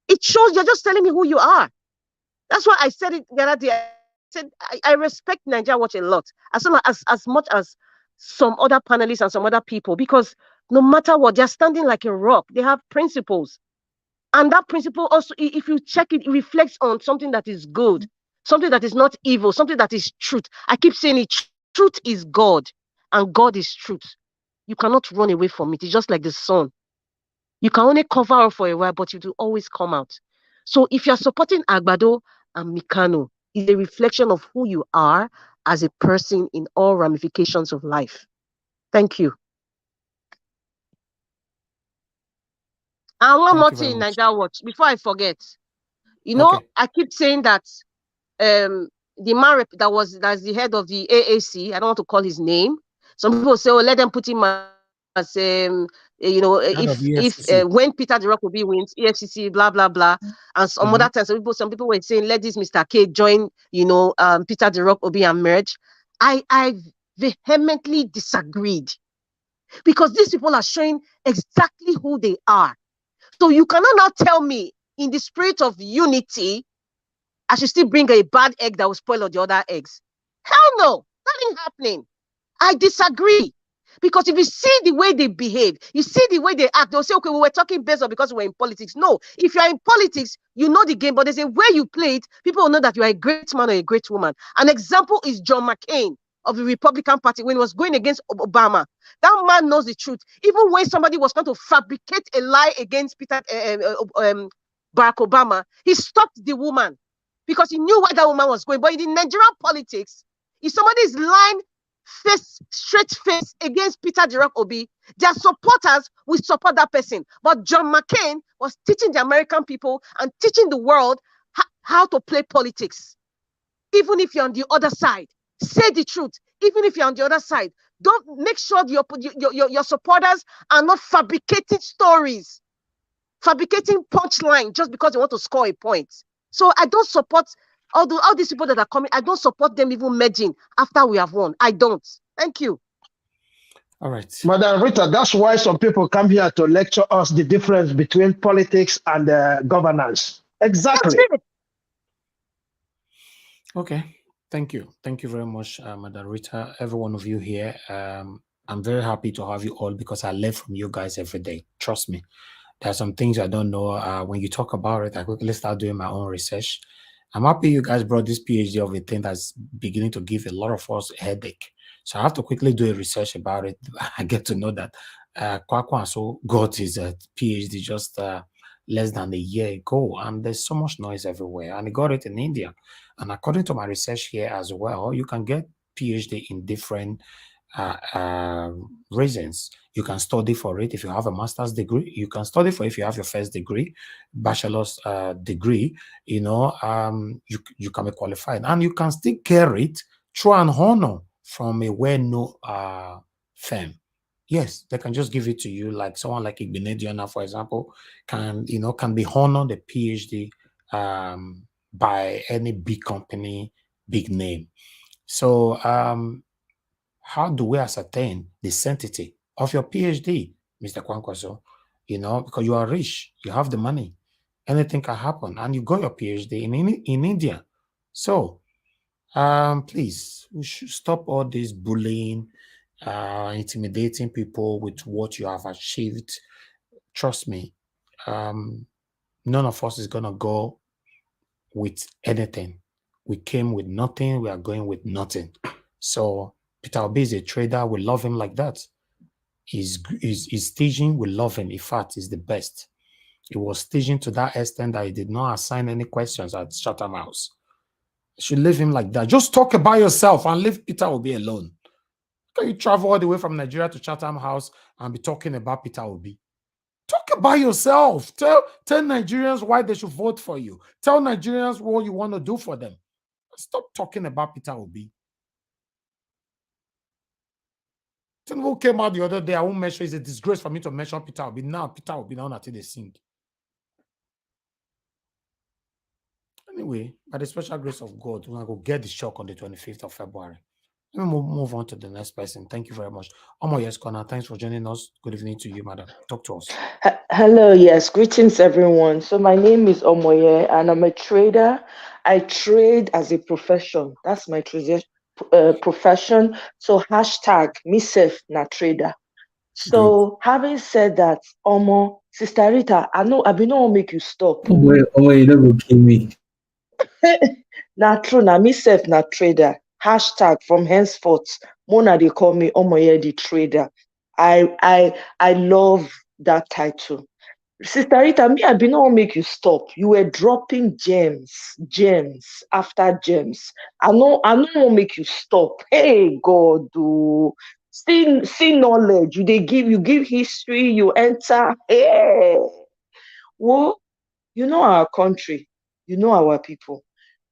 It shows you're just telling me who you are. That's why I said it the other day. I said, I respect Nigeria Watch a lot, as much as some other panelists and some other people, because no matter what, they're standing like a rock. They have principles. And that principle also, if you check it, it reflects on something that is good, something that is not evil, something that is truth. I keep saying it, truth is God, and God is truth. You cannot run away from it. It's just like the sun. You can only cover up for a while, but it will always come out. So if you're supporting Agbado and Mikano, it's a reflection of who you are as a person in all ramifications of life. Thank you. And one more thing, Nigeria Watch, before I forget. I keep saying that the man that's the head of the AAC, I don't want to call his name. Some people say, oh, let them put him when Peter Obi wins, EFCC, blah blah blah, and some other times some people were saying let this Mr. K join, Peter Obi and merge. I vehemently disagreed because these people are showing exactly who they are. So you cannot now tell me in the spirit of unity, I should still bring a bad egg that will spoil all the other eggs. Hell no, that ain't happening. I disagree. Because if you see the way they behave, you see the way they act, they'll say, okay, we were talking based on because we're in politics. No, if you're in politics, you know the game, but there's a way you play it, people will know that you're a great man or a great woman. An example is John McCain of the Republican Party when he was going against Obama. That man knows the truth. Even when somebody was trying to fabricate a lie against Barack Obama, he stopped the woman because he knew where that woman was going. But in the Nigerian politics, if somebody is lying straight face against Peter Obi, their supporters will support that person. But John McCain was teaching the American people and teaching the world how to play politics. Even if you're on the other side, say the truth. Even if you're on the other side, don't make sure your supporters are not fabricating stories, fabricating punchline just because they want to score a point. So I don't support all these people that are coming. I don't support them even merging after we have won. I don't. Thank you. All right. Madam Rita, that's why some people come here to lecture us the difference between politics and governance. Exactly. Okay. Thank you. Thank you very much, Madam Rita. Every one of you here. I'm very happy to have you all because I learn from you guys every day. Trust me. There are some things I don't know. When you talk about it, I quickly start doing my own research. I'm happy you guys brought this PhD of a thing that's beginning to give a lot of us a headache. So I have to quickly do a research about it. I get to know that Kwankwaso got his PhD just less than a year ago, and there's so much noise everywhere. And he got it in India. And according to my research here as well, you can get PhD in different reasons. You can study for it if you have a master's degree. You can study for it if you have your first degree, bachelor's degree. You can be qualified, and you can still get it through an honor from a well-known firm. Yes, they can just give it to you, like someone like Igbenediona, for example, can be honored a PhD by any big company, big name. So how do we ascertain the sanctity of your PhD, Mr. Kwankwaso? Because you are rich, you have the money, anything can happen, and you got your PhD in India. So please, we should stop all this bullying, intimidating people with what you have achieved. Trust me, none of us is gonna go with anything. We came with nothing, we are going with nothing. So Peter Obi is a trader, we love him like that. He's staging, we love him. In fact, he's the best. He was staging to that extent that he did not assign any questions at Chatham House. You should leave him like that. Just talk about yourself and leave Peter Obi alone. Can you travel all the way from Nigeria to Chatham House and be talking about Peter Obi? Talk about yourself. Tell Nigerians why they should vote for you. Tell Nigerians what you want to do for them. Stop talking about Peter Obi. Who came out the other day, I won't mention, it's a disgrace for me to mention Peter Obi. Now Peter Obi now until they sing. Anyway, by the special grace of God, we're going to go get the shock on the 25th of February. Let me move on to the next person. Thank you very much. Yes, Connor, thanks for joining us. Good evening to you, madam. Talk to us. Hello, yes. Greetings, everyone. So my name is Omoye, and I'm a trader. I trade as a profession. That's my profession. So hashtag myself na trader. So having said that, Sister Rita, I be no make you stop. Omo, you don't go kill me. Na true, na myself na trader. Hashtag from henceforth, Mona they call me Omoye the trader. I love that title. Sister Rita, I be no make you stop. You were dropping gems after gems. I know make you stop. Hey God, see knowledge. You give history, you enter. Hey. Well, you know our country, you know our people.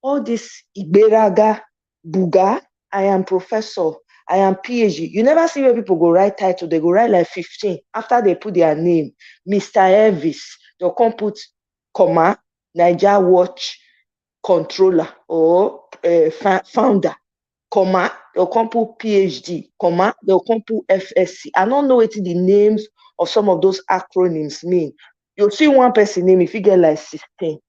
All this Iberaga, Buga, I am professor. I am PhD. You never see where people go write title. They go write like 15. After they put their name, Mr. Elvis, they'll come put comma, Niger Watch controller or founder, comma, they'll come put PhD, comma, they'll come put FSC. I don't know what the names of some of those acronyms mean. You'll see one person name if you get like 16.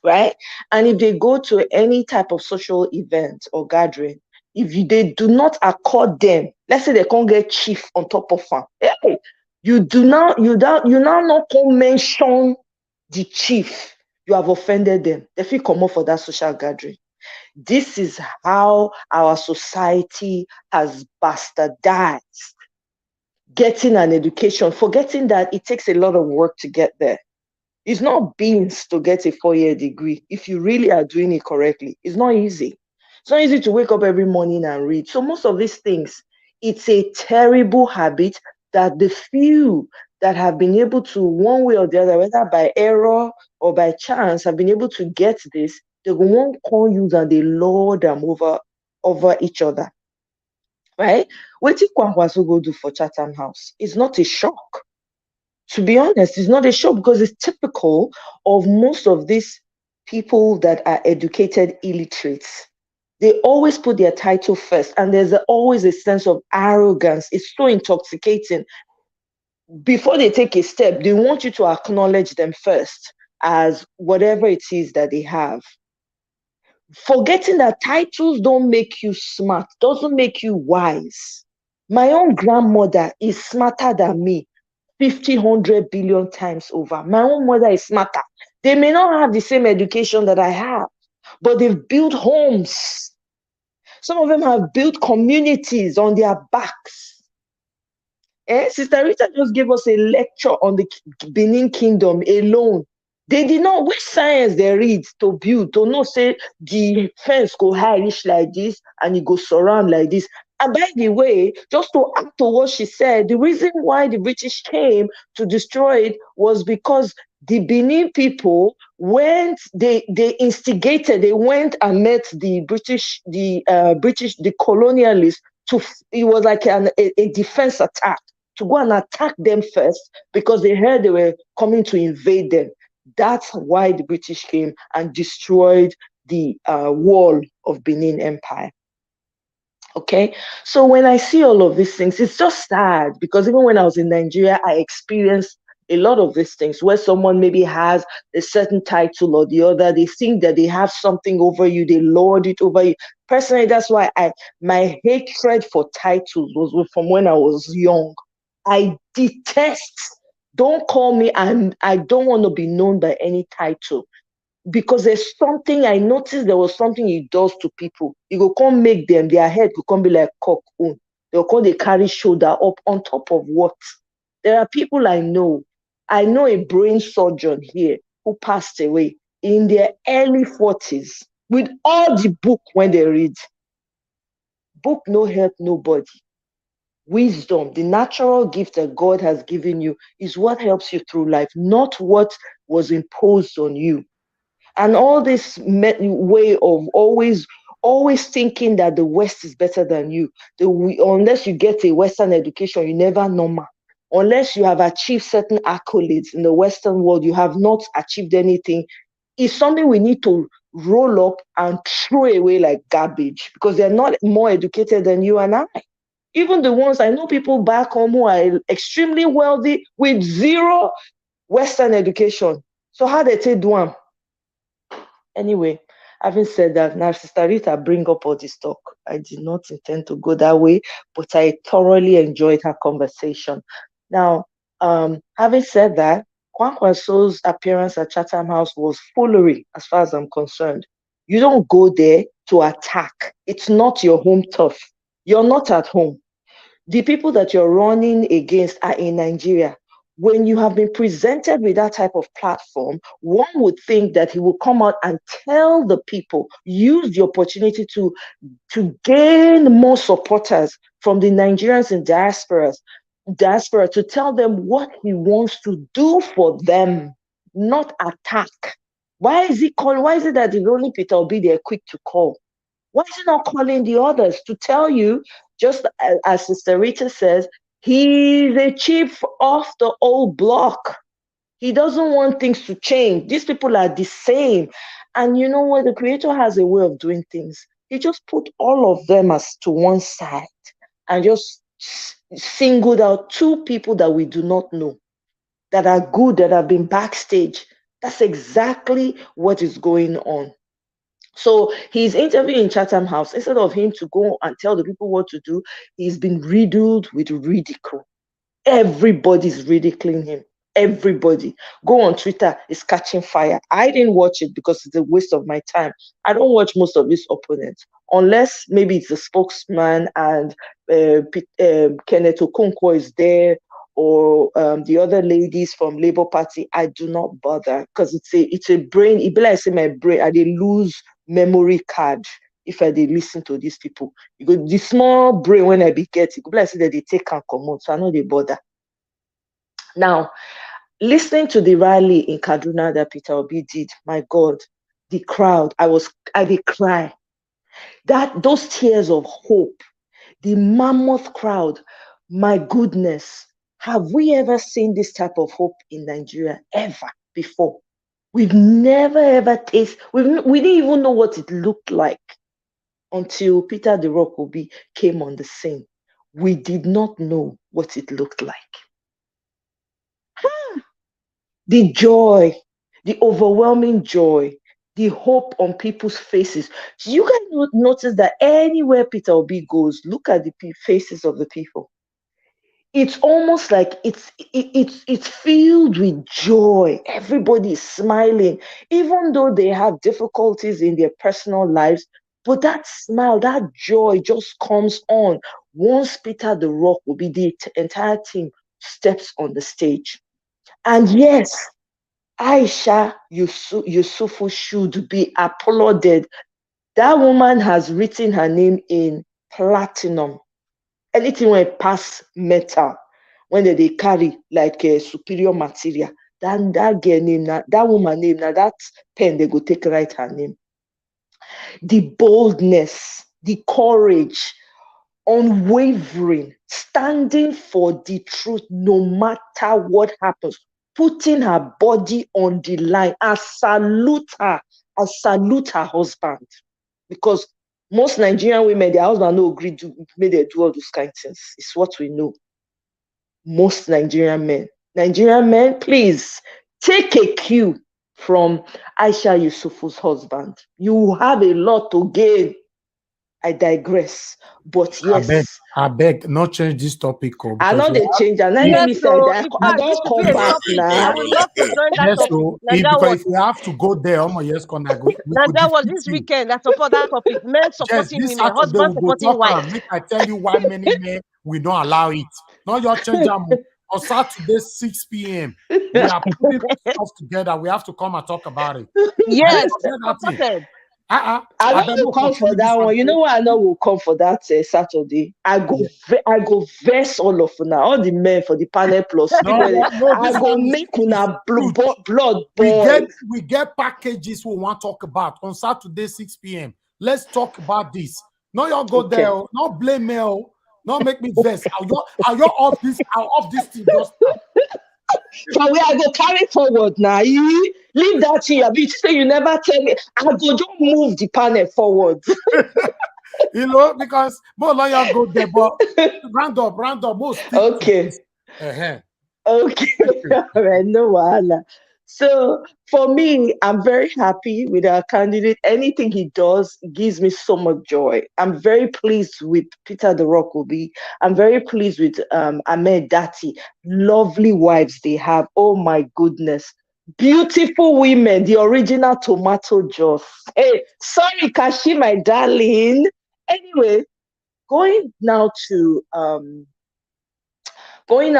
Right? And if they go to any type of social event or gathering, they do not accord them, let's say they can't get chief on top of them. Hey, you now not mention the chief. You have offended them. They feel come up for that social gathering. This is how our society has bastardized getting an education, forgetting that it takes a lot of work to get there. It's not beans to get a 4-year degree. If you really are doing it correctly, it's not easy. It's not easy to wake up every morning and read. So most of these things, it's a terrible habit that the few that have been able to, one way or the other, whether by error or by chance, have been able to get this, they won't call you and they lord them over each other. Right? What did Kwankwaso go do for Chatham House? It's not a shock. To be honest, it's not a shock because it's typical of most of these people that are educated illiterates. They always put their title first, and there's always a sense of arrogance. It's so intoxicating. Before they take a step, they want you to acknowledge them first as whatever it is that they have. Forgetting that titles don't make you smart, doesn't make you wise. My own grandmother is smarter than me 50, 100 billion times over. My own mother is smarter. They may not have the same education that I have, but they've built homes. Some of them have built communities on their backs. Sister Rita just gave us a lecture on the Benin Kingdom alone. They did not, which science they read to build, to know, say, the fence go high reach like this, and it go surround like this. And by the way, just to add to what she said, the reason why the British came to destroy it was because the Benin people went, they instigated, they went and met the British, the colonialists. It was like a defense attack, to go and attack them first because they heard they were coming to invade them. That's why the British came and destroyed the wall of Benin Empire. Okay, so when I see all of these things, it's just sad because even when I was in Nigeria, I experienced a lot of these things where someone maybe has a certain title or the other. They think that they have something over you, they lord it over you. Personally, that's why my hatred for titles was from when I was young. I detest. Don't call me, I don't want to be known by any title. Because there's something, I noticed there was something it does to people. It will come make them, their head will come be like cock. They'll come, they carry shoulder up on top of what? There are people I know. I know a brain surgeon here who passed away in their early 40s with all the book when they read. Book no help nobody. Wisdom, the natural gift that God has given you, is what helps you through life, not what was imposed on you. And all this way of always thinking that the West is better than you. Unless you get a Western education, you never normal. Unless you have achieved certain accolades in the Western world, you have not achieved anything. It's something we need to roll up and throw away like garbage because they're not more educated than you and I. Even the ones, I know people back home who are extremely wealthy with zero Western education. So how they take one? Anyway, having said that, now Sister Rita bring up all this talk. I did not intend to go that way, but I thoroughly enjoyed her conversation. Now, having said that, Kwankwaso's appearance at Chatham House was foolery as far as I'm concerned. You don't go there to attack. It's not your home turf. You're not at home. The people that you're running against are in Nigeria. When you have been presented with that type of platform, one would think that he will come out and tell the people, use the opportunity to gain more supporters from the Nigerians in diaspora to tell them what he wants to do for them, not attack. Why is it that the only Peter Obi they're quick to call? Why is he not calling the others to tell you, just as Sister Rita says, he's a chief of the old block. He doesn't want things to change. These people are the same. And you know what? The Creator has a way of doing things. He just put all of them as to one side and just singled out two people that we do not know, that are good, that have been backstage. That's exactly what is going on. So he's interviewing in Chatham House. Instead of him to go and tell the people what to do, he's been riddled with ridicule. Everybody's ridiculing him. Everybody. Go on Twitter, it's catching fire. I didn't watch it because it's a waste of my time. I don't watch most of his opponents, unless maybe it's a spokesman and Kenneth Okonkwo is there, or the other ladies from Labour Party. I do not bother because it's a brain. It be like say my brain, I dey lose memory card if I dey listen to these people. You go the small brain when I be get it, go be like say that they take and come out, so I know they bother. Now, listening to the rally in Kaduna that Peter Obi did, my God, the crowd, I did cry. Those tears of hope, the mammoth crowd, my goodness, have we ever seen this type of hope in Nigeria ever before? We've never ever tasted, we didn't even know what it looked like until Peter the Rock Obi came on the scene. We did not know what it looked like. The joy, the overwhelming joy, the hope on people's faces. So you guys notice that anywhere Peter Obi goes, look at the faces of the people. It's almost like it's filled with joy. Everybody is smiling, even though they have difficulties in their personal lives. But that smile, that joy just comes on once Peter the Rock will be the entire team steps on the stage. And yes, Aisha Yusufu should be applauded. That woman has written her name in platinum. Anything when it pass metal, when they carry like a superior material, then that girl name, that woman name, now that pen they go take write her name. The boldness, the courage, unwavering, standing for the truth no matter what happens, putting her body on the line. I salute her husband, because most Nigerian women, their husband no agree to make them do all those kind of things. It's what we know. Most Nigerian men, please take a cue from Aisha Yusufu's husband. You have a lot to gain. I digress, but yes. I beg, not change this topic. I know they change. And I don't come back now. I would love to join that topic. Because if you have to go there, yes, that was this weekend. I support that topic. Men supporting women, husbands supporting wives. I tell you why many men we don't allow it. Not your change on Saturday 6 p.m. We are putting stuff together. We have to come and talk about it. Yes, I will come for that one. You know why I know will come for that Saturday? I go verse all of now, all the men for the panel plus. I go make una blood boil. We get packages we want to talk about on Saturday 6 p.m. Let's talk about this. No, y'all go there. No blame me. No make me verse. Are you off this? I'll off this thing just. So I go carry forward now. You leave that here. But you say you never tell me. I go just move the panel forward. You know, because more lawyers go there, but round up, most. Okay. Okay. All right. No wahala. So for me, I'm very happy with our candidate. Anything he does gives me so much joy. I'm very pleased with Peter the Rock Obi. I'm very pleased with Ahmed Dati. Lovely wives they have. Oh my goodness. Beautiful women, the original tomato juice. Hey, sorry, Kashi, my darling. Anyway, going now to what's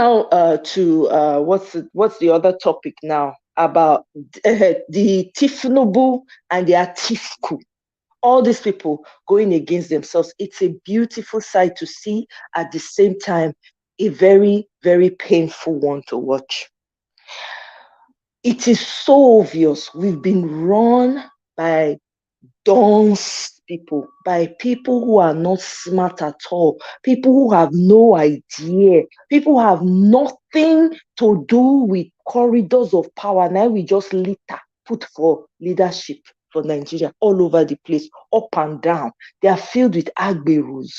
the other topic now? About the Tifnubu and the Atifku. All these people going against themselves. It's a beautiful sight to see, at the same time, a very, very painful one to watch. It is so obvious we've been run by dons people by people who are not smart at all, people who have no idea, people who have nothing to do with corridors of power. Now we just litter put for leadership for Nigeria all over the place, up and down. They are filled with agberus,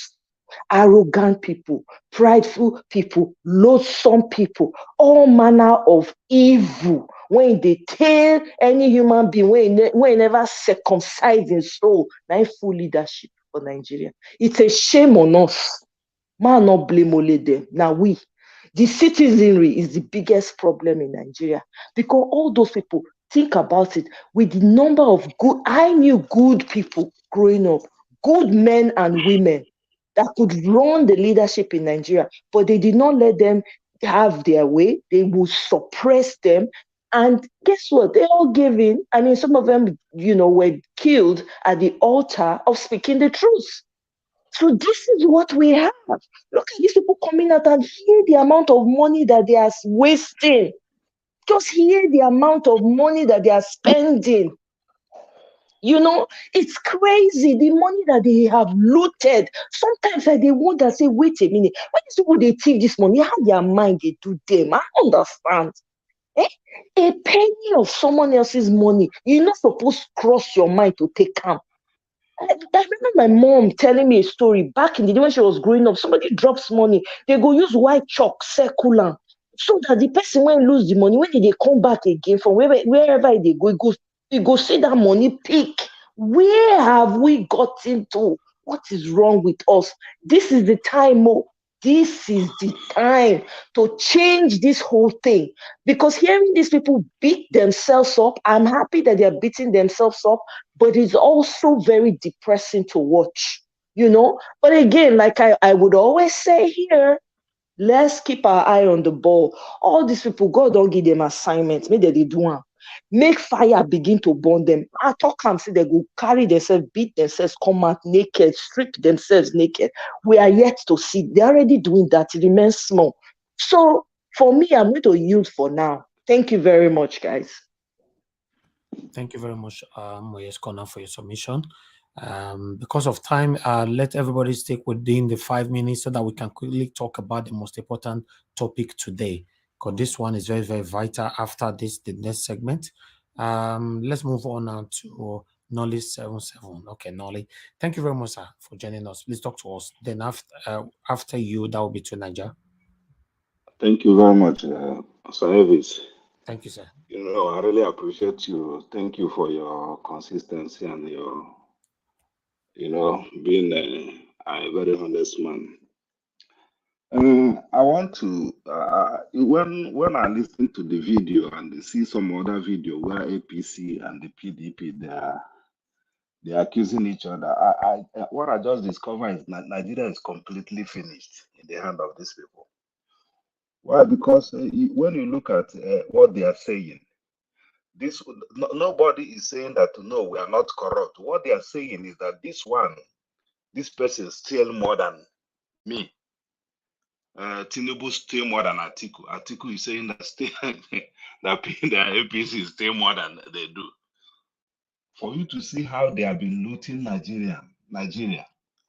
arrogant people, prideful people, loathsome people, all manner of evil. When they tell any human being, when never circumcise his soul, now full leadership for Nigeria. It's a shame on us. Man, not blame only them. Now we. The citizenry is the biggest problem in Nigeria because all those people, think about it, with the number of good, I knew good people growing up, good men and women that could run the leadership in Nigeria, but they did not let them have their way. They would suppress them. And guess what? They all gave in. I mean, some of them, were killed at the altar of speaking the truth. So this is what we have. Look at these people coming out and hear the amount of money that they are wasting. Just hear the amount of money that they are spending. It's crazy, the money that they have looted. Sometimes they wonder, say, wait a minute, why these people they thief this money? How their mind they do them? I understand. A penny of someone else's money, you're not supposed to cross your mind to take them. I remember my mom telling me a story back in the day when she was growing up. Somebody drops money, they go use white chalk, circular, so that the person when lose the money, when they come back again from wherever they go, you go see that money peak. Where have we gotten to? What is wrong with us? This is the time, this is the time to change this whole thing. Because hearing these people beat themselves up, I'm happy that they're beating themselves up, but it's also very depressing to watch, But again, like I would always say here, let's keep our eye on the ball. All these people, God don't give them assignments. Maybe they do one. Make fire begin to burn them. I talk and say they go carry themselves, beat themselves, come out naked, strip themselves naked. We are yet to see. They're already doing that. It remains small. So for me, I'm going to yield for now. Thank you very much, guys. Thank you very much, Moyes Corner, for your submission. Because of time, let everybody stick within the 5 minutes so that we can quickly talk about the most important topic today. Because this one is very, very vital after the next segment. Let's move on now to Nolly 77. Okay, Nolly, thank you very much, sir, for joining us. Please talk to us. Then after you, that will be to Niger. Thank you very much, Sir Elvis. Thank you, sir. I really appreciate you. Thank you for your consistency and your, being a very honest man. I want to, when I listen to the video and see some other video where APC and the PDP, they're accusing each other. What I just discovered is that Nigeria is completely finished in the hand of these people. Why? Because when you look at what they are saying, nobody is saying that no, we are not corrupt. What they are saying is that this person steal more than me. Tinubu steal more than Atiku. Atiku is saying that that the APC steal more than they do. For you to see how they have been looting Nigeria,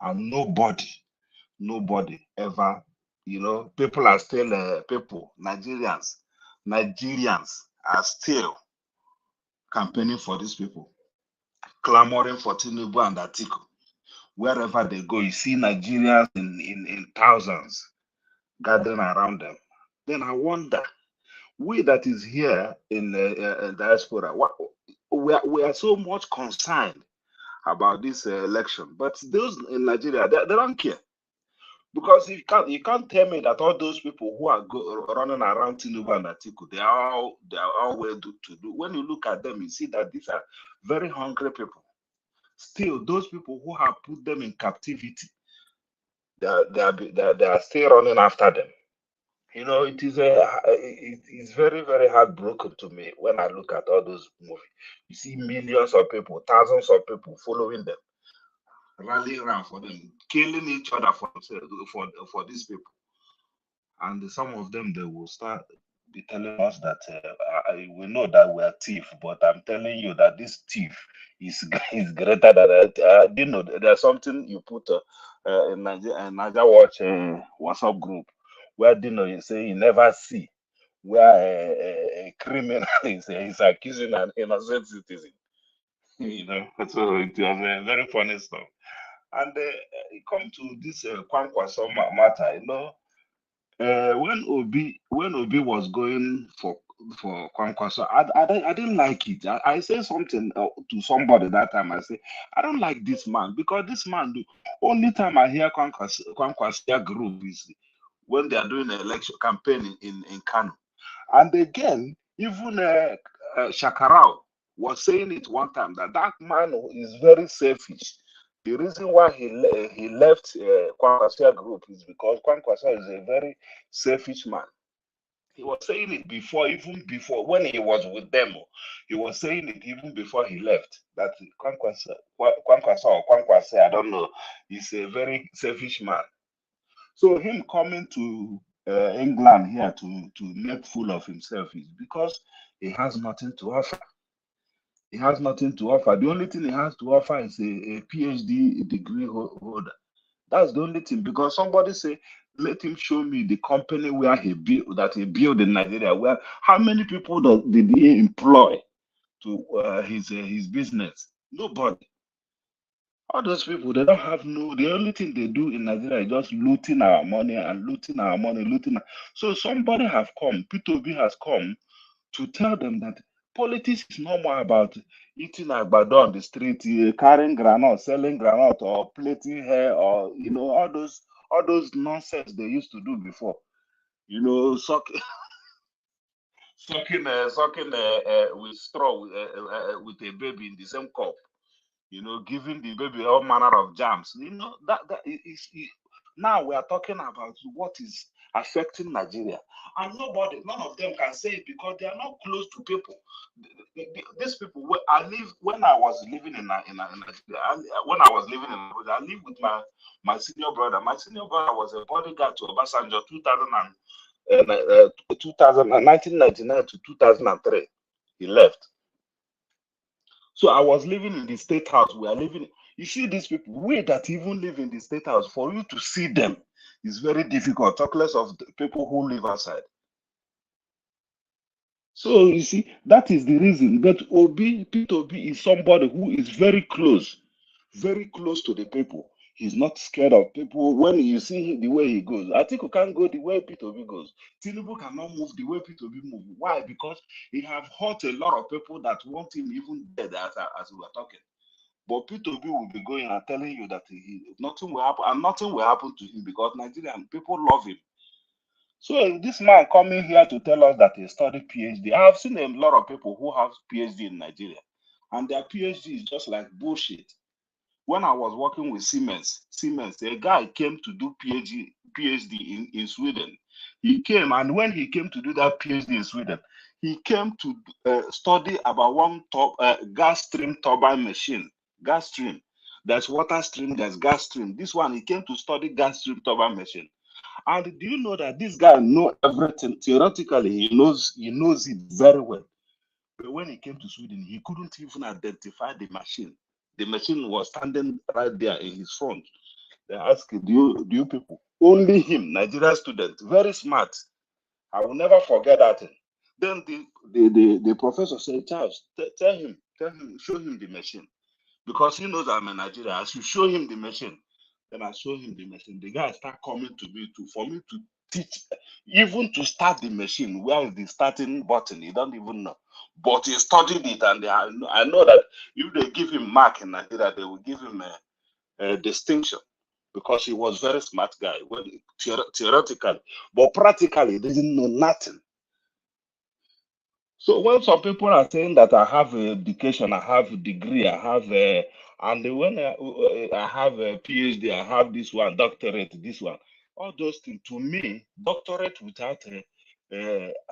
and nobody ever, people are still Nigerians are still campaigning for these people, clamoring for Tinubu and Atiku. Wherever they go, you see Nigerians in thousands gathering around them. Then I wonder, we that is here in diaspora, we are so much concerned about this election, but those in Nigeria, they don't care. Because you can't tell me that all those people who are running around Tinubu and Atiku, they are all well to do. When you look at them, you see that these are very hungry people. Still, those people who have put them in captivity, they are still running after them. It is very, very heartbroken to me when I look at all those movies. You see millions of people, thousands of people following them, rallying around for them, killing each other for these people. And some of them, they will start be telling us that we know that we are thief, but I'm telling you that this thief is greater than that. You know, there's something you put in Niger Watch WhatsApp group where Dino you say you never see where a criminal is accusing an innocent citizen. You know, so it was very funny stuff. And it come to this Kwankwaso matter, you know. When Obi was going for Kwankwaso, I didn't like it. I said something to somebody that time. I say I don't like this man because this man. The only time I hear Kwankwaso group is when they are doing an election campaign in Kano, and again even Shakarau was saying it one time that that man is very selfish. The reason why he left Kwankwaso group is because Kwankwaso is a very selfish man. He was saying it before, even before when he was with them. He was saying it even before he left. That Kwankwaso or Kwankwaso, I don't know, is a very selfish man. So him coming to England here to make fool of himself is because he has nothing to offer. He has nothing to offer. The only thing he has to offer is a PhD degree holder. That's the only thing. Because somebody say, let him show me the company where he built in Nigeria. Where how many people did he employ to his business? Nobody. All those people, they don't have the only thing they do in Nigeria is just looting our money and looting our money, looting. So somebody have come, Peter Obi has come to tell them that politics is not more about eating agbado on the street, carrying granite, selling granite, or plaiting hair, or all those nonsense they used to do before. Sucking with straw with a baby in the same cup. Giving the baby all manner of jams. That is now we are talking about what is affecting Nigeria, and none of them can say it because they are not close to people. These people, when I was living in Nigeria, when I was living in Abuja, I lived with my senior brother. My senior brother was a bodyguard to Obasanjo 1999 to 2003. He left. So I was living in the state house. We are living. You see these people, we that even live in the state house, for you to see them is very difficult. Talk less of the people who live outside. So you see, that is the reason. But Peter Obi is somebody who is very close to the people. He's not scared of people. When you see the way he goes, I think we can't go the way Peter Obi goes. Tinubu cannot move the way Peter Obi moves. Why? Because he have hurt a lot of people that want him even dead as we were talking. But Peter Obi will be going and telling you that nothing will happen, and nothing will happen to him because Nigerian people love him. So this man coming here to tell us that he studied PhD. I have seen a lot of people who have PhD in Nigeria, and their PhD is just like bullshit. When I was working with Siemens, a guy came to do PhD in Sweden. He came, and when he came to do that PhD in Sweden, he came to study about one gas stream turbine machine. Gas stream. There's water stream, there's gas stream. This one, he came to study gas stream turbine machine. And do you know that this guy knows everything? Theoretically, he knows it very well. But when he came to Sweden, he couldn't even identify the machine. The machine was standing right there in his front. They asked him, do you people? Only him, Nigerian student, very smart. I will never forget that thing. Then the professor said, Charles, tell him, show him the machine. Because he knows I'm in Nigeria. I should show him the machine. Then I show him the machine. The guy start coming to me for me to teach, even to start the machine. Where is the starting button? He don't even know. But he studied it, and I know that if they give him mark in Nigeria, they will give him a distinction because he was very smart guy. Well, theoretically, but practically, he didn't know nothing. So when some people are saying that I have education, I have a degree, I have and when I have a PhD, I have this one, doctorate, this one, all those things, to me, doctorate without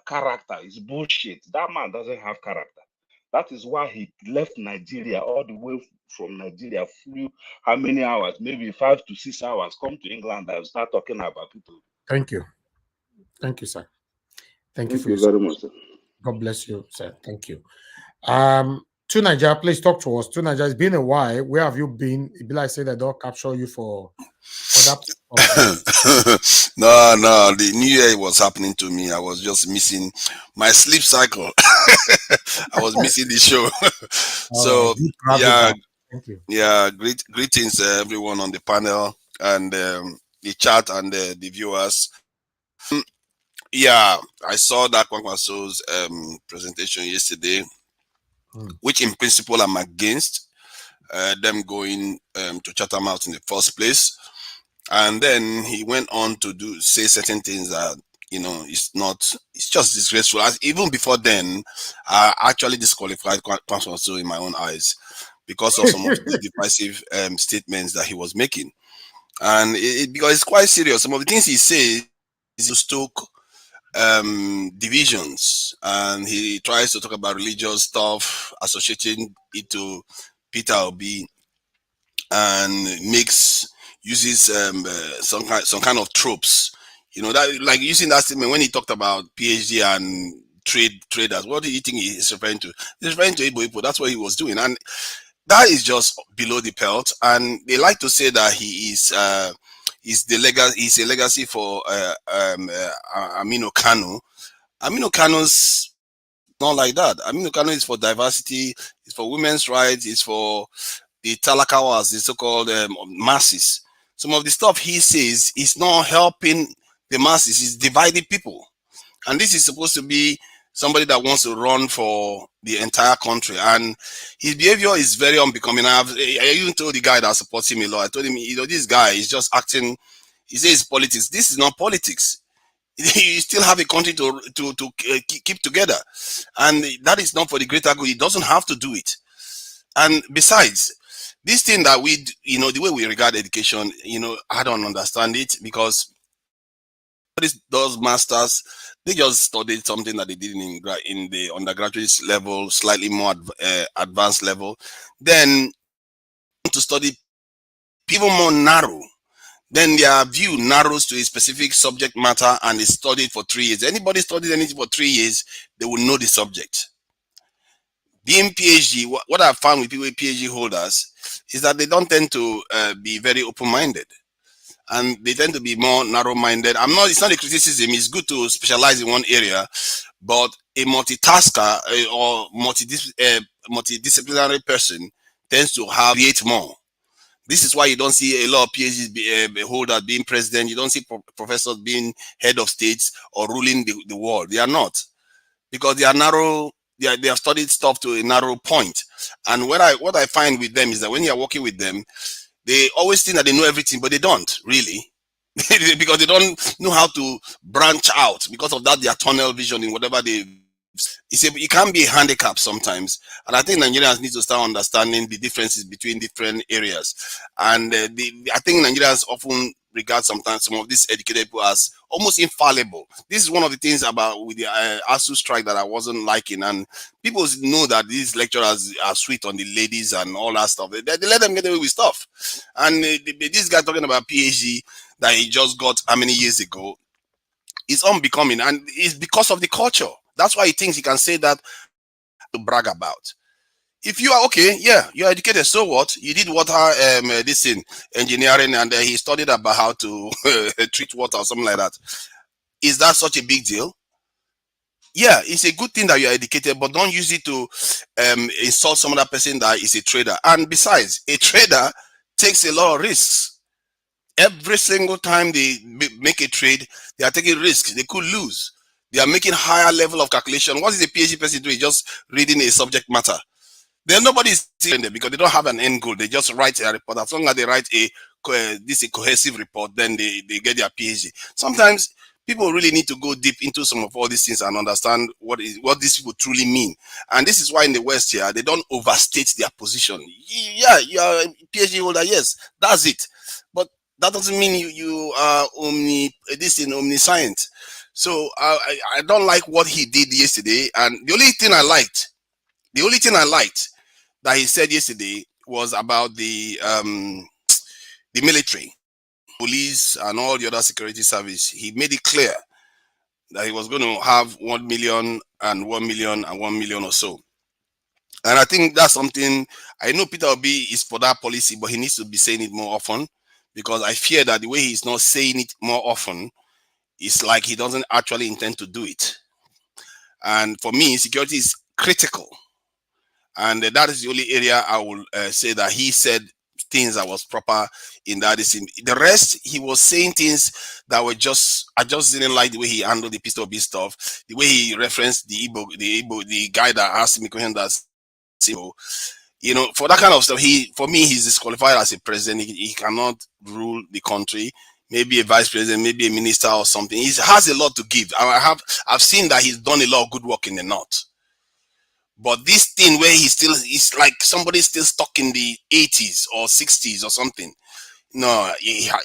character is bullshit. That man doesn't have character. That is why he left Nigeria all the way from Nigeria, flew how many hours? Maybe 5 to 6 hours, come to England and start talking about people. Thank you. Thank you, sir. Thank Thank you you very much, sir. God bless you, sir. Thank you. To Nigeria, please talk to us. To Nigeria, it's been a while. Where have you been? It be like say they don't capture you for that. No, the new year was happening to me. I was just missing my sleep cycle. I was missing the show. So yeah, thank you. Yeah, greetings everyone on the panel and the chat and the viewers. Yeah, I saw that Kwankwaso's presentation yesterday, which in principle I'm against them going to Chatham House in the first place. And then he went on to say certain things that, it's just disgraceful. Even before then, I actually disqualified Kwankwaso in my own eyes because of some of the divisive statements that he was making. And because it's quite serious. Some of the things he says is stoke divisions, and he tries to talk about religious stuff, associating it to Peter Obi, and uses some kind of tropes, that, like using that statement when he talked about PhD and traders. What do you think he's referring to? He's referring to Igbo. That's what he was doing, and that is just below the belt. And they like to say that he is he's a legacy for Aminu Kano. Aminu Kano's not like that. Aminu Kano is for diversity, it's for women's rights, it's for the Talakawas, the so-called masses. Some of the stuff he says is not helping the masses, it's dividing people. And this is supposed to be somebody that wants to run for the entire country. And his behavior is very unbecoming. I even told the guy that supports him a lot, I told him, this guy is just acting, he says politics. This is not politics. You still have a country to keep together. And that is not for the greater good. He doesn't have to do it. And besides, this thing that we, the way we regard education, I don't understand it, because those masters, they just studied something that they did in the undergraduate level, slightly more advanced level. Then to study even more narrow, then their view narrows to a specific subject matter, and they studied for 3 years. Anybody studied anything for 3 years, they will know the subject. Being PhD, what I found with people with PhD holders is that they don't tend to be very open-minded, and they tend to be more narrow-minded. It's not a criticism. It's good to specialize in one area, but a multitasker or multidisciplinary person tends to create more. This is why you don't see a lot of PhD holders being president. You don't see professors being head of states or ruling the world. They are not, because they are narrow. They have studied stuff to a narrow point. And what I find with them is that when you are working with them, they always think that they know everything, but they don't really, because they don't know how to branch out. Because of that, their tunnel vision in whatever they. It can be a handicap sometimes, and I think Nigerians need to start understanding the differences between different areas. And I think Nigerians often regard sometimes some of these educated people as almost infallible. This is one of the things about with the ASU strike that I wasn't liking, and people know that these lecturers are sweet on the ladies and all that stuff. They let them get away with stuff. And this guy talking about PhD that he just got how many years ago is unbecoming, and it's because of the culture. That's why he thinks he can say that to brag about. If you are okay, yeah, you're educated, so what? You did water this in engineering, and he studied about how to treat water or something like that. Is that such a big deal? Yeah, it's a good thing that you're educated, but don't use it to insult some other person that is a trader. And besides, a trader takes a lot of risks. Every single time they make a trade, they are taking risks. They could lose. They are making higher level of calculation. What is a PhD person doing? Just reading a subject matter. Then nobody is seeing them because they don't have an end goal. They just write a report. As long as they write a cohesive report, then they get their PhD. Sometimes people really need to go deep into some of all these things and understand what these people truly mean. And this is why in the West here, they don't overstate their position. Yeah, you are a PhD holder. Yes, that's it. But that doesn't mean you are omniscient. So I don't like what he did yesterday. And the only thing I liked that he said yesterday was about the military, police, and all the other security service. He made it clear that he was going to have 1 million and 1 million and 1 million or so. And I think that's something, I know Peter Obi is for that policy, but he needs to be saying it more often, because I fear that the way he's not saying it more often, it's like he doesn't actually intend to do it. And for me, security is critical. And that is the only area I will say that he said things that was proper in that. The rest, he was saying things that were I just didn't like the way he handled the Peter Obi stuff, the way he referenced the guy that asked him a question that's, you know, for that kind of stuff, for me, he's disqualified as a president. He cannot rule the country. Maybe a vice president, maybe a minister or something. He has a lot to give. I've seen that he's done a lot of good work in the north. But this thing where it's like somebody's still stuck in the 80s or 60s or something. No,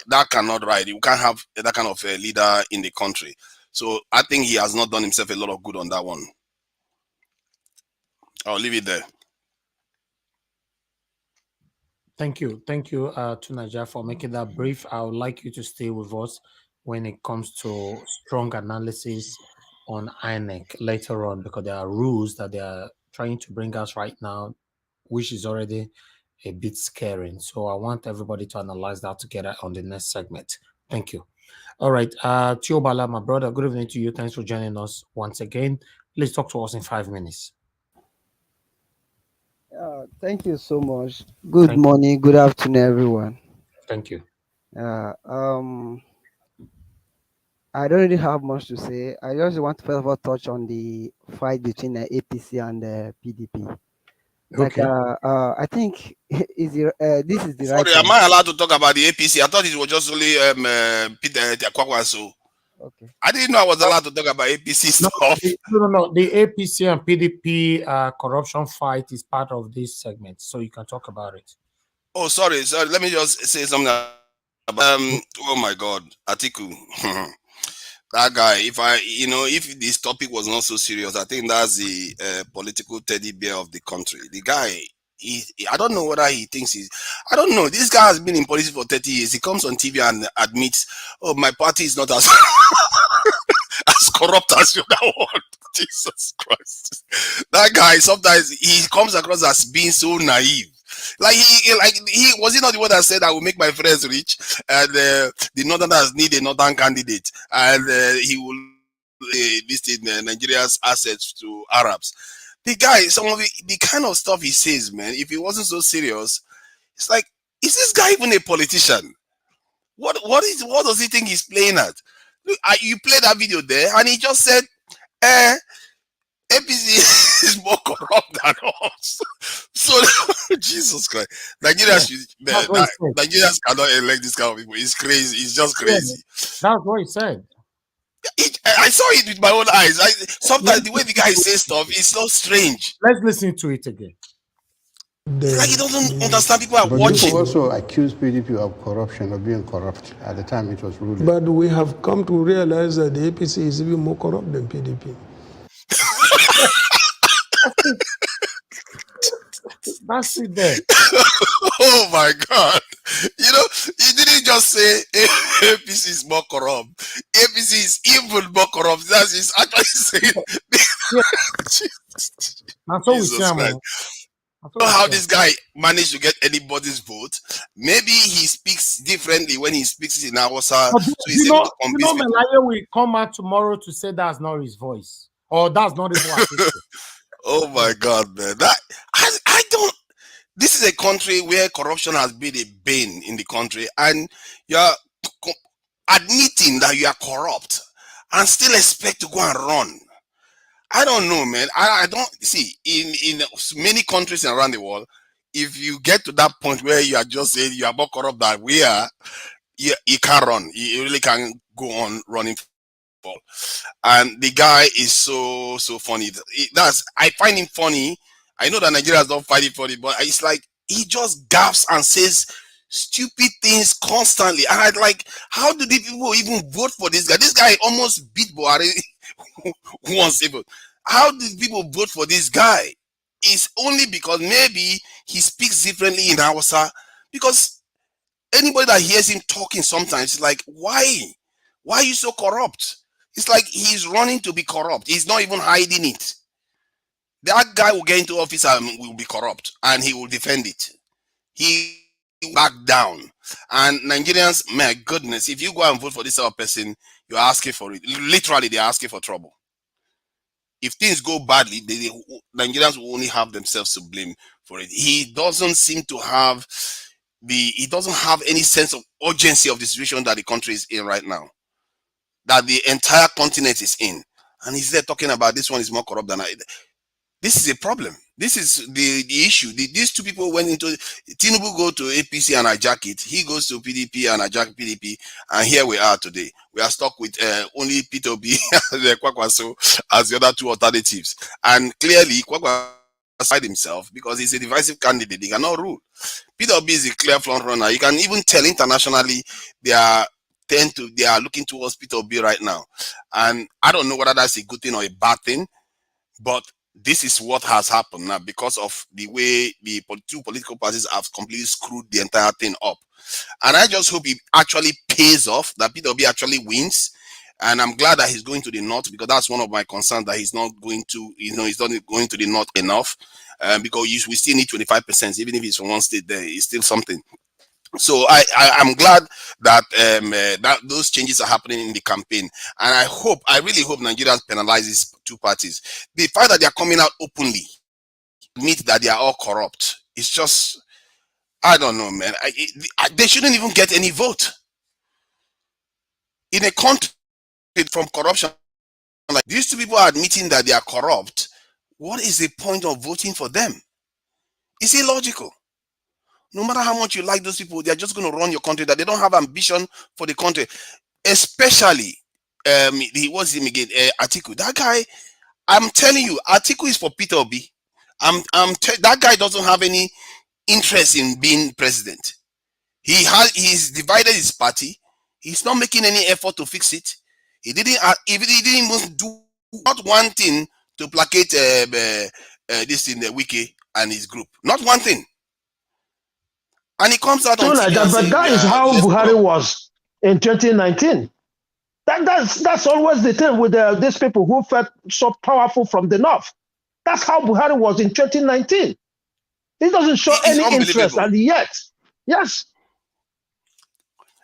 that cannot ride. You can't have that kind of a leader in the country. So I think he has not done himself a lot of good on that one. I'll leave it there. Thank you, Tunaja, for making that brief. I would like you to stay with us when it comes to strong analysis on INEC later on, because there are rules that they are trying to bring us right now, which is already a bit scary. So I want everybody to analyze that together on the next segment. Thank you. All right, Tiobala, my brother, good evening to you. Thanks for joining us once again. Please talk to us in 5 minutes. Thank you so much. Good morning, good afternoon, everyone. Thank you. I don't really have much to say. I just want to first of all touch on the fight between the APC and the PDP. Like, I think this is the Sorry, right. am I allowed to talk about the APC? I thought it was just only Peter Kwankwaso. Okay. I didn't know I was allowed to talk about APC stuff. No. The APC and PDP corruption fight is part of this segment, so you can talk about it. Oh, sorry. Let me just say something about oh my God, Atiku. That guy. If this topic was not so serious, I think that's the political teddy bear of the country. The guy. I don't know whether he thinks I don't know. This guy has been in politics for 30 years. He comes on TV and admits, "Oh, my party is not as as corrupt as the other one." Jesus Christ! That guy, sometimes he comes across as being so naive. Like he was he not the one that said, "I will make my friends rich," and the Northerners need a Northern candidate, and he will list Nigeria's assets to Arabs. The guy, some of the kind of stuff he says, man, if he wasn't so serious, it's like, is this guy even a politician? What does he think he's playing at? Look, you played that video there, and he just said, APC is more corrupt than us. So, Jesus Christ, Nigerians cannot elect this kind of people. It's crazy. It's just crazy. That's what he said. I saw it with my own eyes. Sometimes the way the guy says stuff is so strange. Let's listen to it again. It's like he doesn't understand people are watching. People also accuse PDP of corruption, of being corrupt. At the time it was ruling. But we have come to realize that the APC is even more corrupt than PDP. That's it there. Oh my God. You know, he didn't just say APC is more corrupt. APC is even more corrupt. That's he's actually saying. Jesus Christ. I don't know how this guy managed to get anybody's vote. Maybe he speaks differently when he speaks in Hausa. So he's able to convince people. Melaye will come out tomorrow to say that's not his voice. Or that's not his voice. Oh my God, man. I don't. This is a country where corruption has been a bane in the country, and you're admitting that you are corrupt and still expect to go and run. I don't know, man. I don't see in many countries around the world, if you get to that point where you are just saying you are more corrupt than we are, you can't run. You really can't go on running. And the guy is so funny. I find him funny. I know that Nigerians don't find it funny, but it's like he just gaffes and says stupid things constantly. And I'm like, how do the people even vote for this guy? This guy almost beat Buhari once even. How did people vote for this guy? It's only because maybe he speaks differently in Hausa. Because anybody that hears him talking sometimes is like, why? Why are you so corrupt? It's like he's running to be corrupt. He's not even hiding it. That guy will get into office and will be corrupt, and he will defend it. He will back down. And Nigerians, my goodness, if you go and vote for this other person, you're asking for it. Literally, they're asking for trouble. If things go badly, Nigerians will only have themselves to blame for it. He doesn't seem to have he doesn't have any sense of urgency of the situation that the country is in right now, that the entire continent is in. And he's there talking about this one is more corrupt than I. This is a problem. This is the issue. These two people went into Tinubu go to APC and hijack it. He goes to PDP and hijack PDP, and here we are today. We are stuck with only Peter Obi and Kwankwaso as the other two alternatives. And clearly, Kwankwaso side himself because he's a divisive candidate. He cannot rule. Peter Obi is a clear front runner. You can even tell internationally they are looking towards Peter Obi right now. And I don't know whether that's a good thing or a bad thing, but this is what has happened now because of the way the two political parties have completely screwed the entire thing up. And I just hope it actually pays off, that Peter Obi actually wins. And I'm glad that he's going to the north, because that's one of my concerns, that he's not going to, he's not going to the north enough, because we still need 25%, even if it's from one state there, it's still something. So I'm glad that that those changes are happening in the campaign, and I really hope Nigerians penalize these two parties. The fact that they are coming out openly, admit that they are all corrupt, it's just, I don't know, man. They shouldn't even get any vote in a country from corruption. Like, these two people are admitting that they are corrupt. What is the point of voting for them? It's illogical. No matter how much you like those people, they're just going to run your country, that they don't have ambition for the country. Especially, he was him again, Atiku. That guy, I'm telling you, Atiku is for Peter Obi. That guy doesn't have any interest in being president. He's divided his party. He's not making any effort to fix it. He didn't even do not one thing to placate this in the wiki and his group. Not one thing. And he comes out on TV and but that is how Buhari was in 2019. That's always the thing with these people who felt so powerful from the north. That's how Buhari was in 2019. He doesn't show any interest, and yet, yes.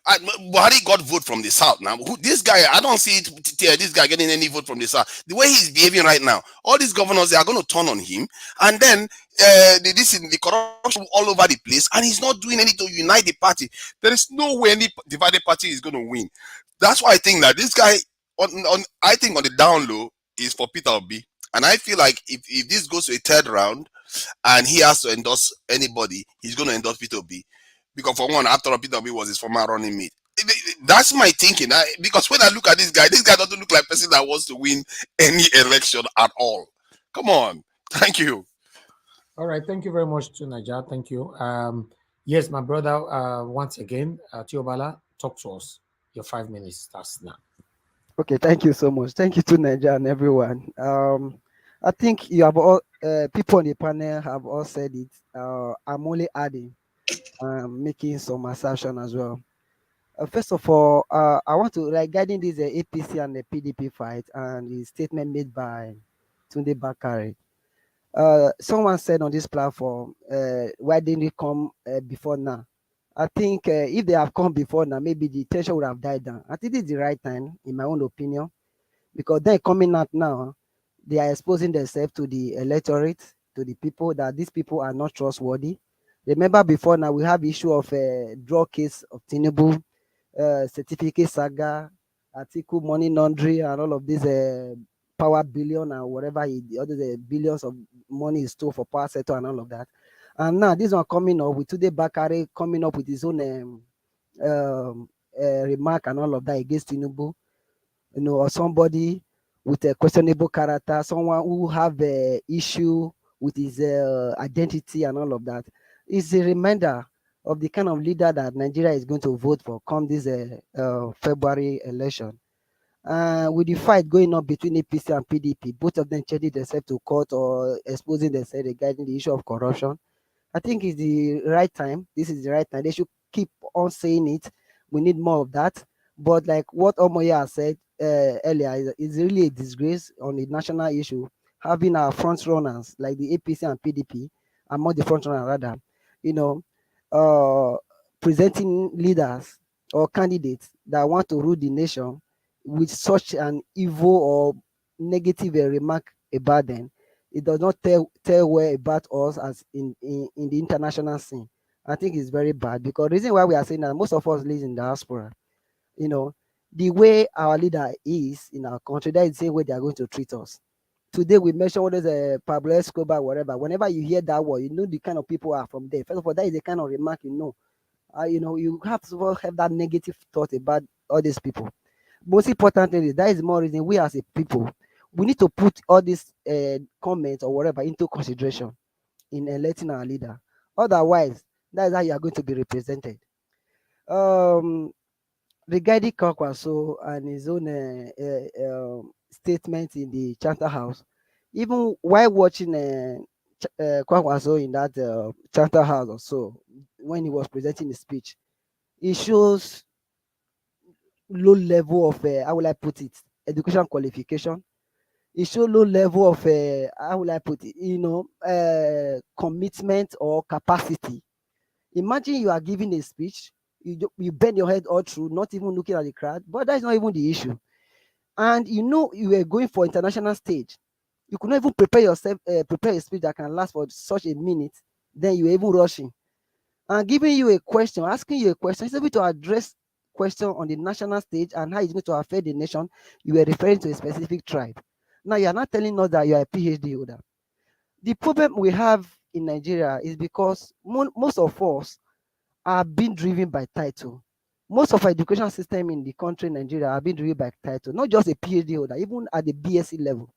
Buhari got vote from the south now. This guy, I don't see this guy getting any vote from the south. The way he's behaving right now, all these governors, they are going to turn on him, and then this is the corruption all over the place, and he's not doing anything to unite the party. There is no way any divided party is going to win. That's why I think that this guy, I think on the down low, is for Peter Obi, and I feel like if this goes to a third round, and he has to endorse anybody, he's going to endorse Peter Obi. Because for one, after all, Peter Obi was his former running mate. That's my thinking. Because when I look at this guy doesn't look like a person that wants to win any election at all. Come on. Thank you. All right. Thank you very much to Naija. Thank you. Yes, my brother, once again, Tiobala, talk to us. Your 5 minutes starts now. Okay, thank you so much. Thank you to Naija and everyone. I think you have all people on the panel have all said it. I'm only adding, making some assertion as well. First of all, I want to, regarding this APC and the PDP fight and the statement made by Tunde Bakare. Someone said on this platform, why didn't it come before now? I think if they have come before now, maybe the tension would have died down. I think it's the right time, in my own opinion, because they're coming out now. They are exposing themselves to the electorate, to the people, that these people are not trustworthy. Remember before now, we have issue of a drug case of Tinubu, certificate saga, article money laundering, and all of these power billion and whatever the other billions of money is stole for power sector and all of that. And now this one coming up with Tunde Bakare coming up with his own remark and all of that against Tinubu, or somebody with a questionable character, someone who have a issue with his identity and all of that. It's a reminder of the kind of leader that Nigeria is going to vote for come this February election. With the fight going on between APC and PDP, both of them changing themselves to court or exposing themselves regarding the issue of corruption, I think it's the right time. This is the right time. They should keep on saying it. We need more of that. But like what Omoya said earlier, is really a disgrace on the national issue, having our front runners like the APC and PDP, among the front runners rather, you know, presenting leaders or candidates that want to rule the nation with such an evil or negative remark about them. It does not tell well about us as in the international scene. I think it's very bad, because the reason why we are saying that most of us live in diaspora, you know, the way our leader is in our country, that is the same way they are going to treat us. Today we mentioned what is a Pablo Escobar, whatever. Whenever you hear that word, you know the kind of people are from there. First of all, that is the kind of remark you know. You have to have that negative thought about all these people. Most importantly, that is more reason we as a people, we need to put all these comments or whatever into consideration in electing our leader. Otherwise, that is how you are going to be represented. Regarding Kwankwaso and his own statement in the Charter House, even while watching Kwankwaso in that Charter House or so, when he was presenting his speech, it shows low level of, how will I put it, education qualification. It shows low level of, how will I put it, commitment or capacity. Imagine you are giving a speech, you bend your head all through, not even looking at the crowd, but that's not even the issue. And you were going for international stage. You could not even prepare yourself, prepare a speech that can last for such a minute. Then you were even rushing and giving you a question, asking you a question, instead of to address question on the national stage and how it's going to affect the nation. You were referring to a specific tribe. Now you are not telling us that you are a PhD holder. The problem we have in Nigeria is because most of us are being driven by title. Most of our education system in the country, Nigeria, are being driven by title, not just a PhD holder, even at the BSc level.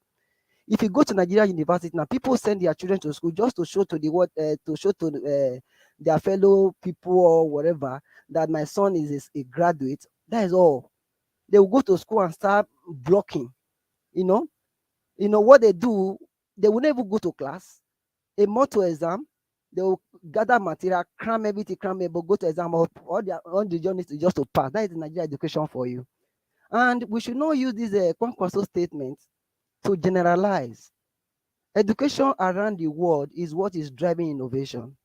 If you go to Nigeria university now, people send their children to school just to show to the world, to show to their fellow people or whatever that my son is a graduate. That is all. They will go to school and start blocking. You know what they do. They will never go to class. A motto exam, they will gather material, cram everything, but go to exam. All the journey is just to pass. That is Nigeria education for you. And we should not use this Kwankwaso statement to generalize. Education around the world is what is driving innovation.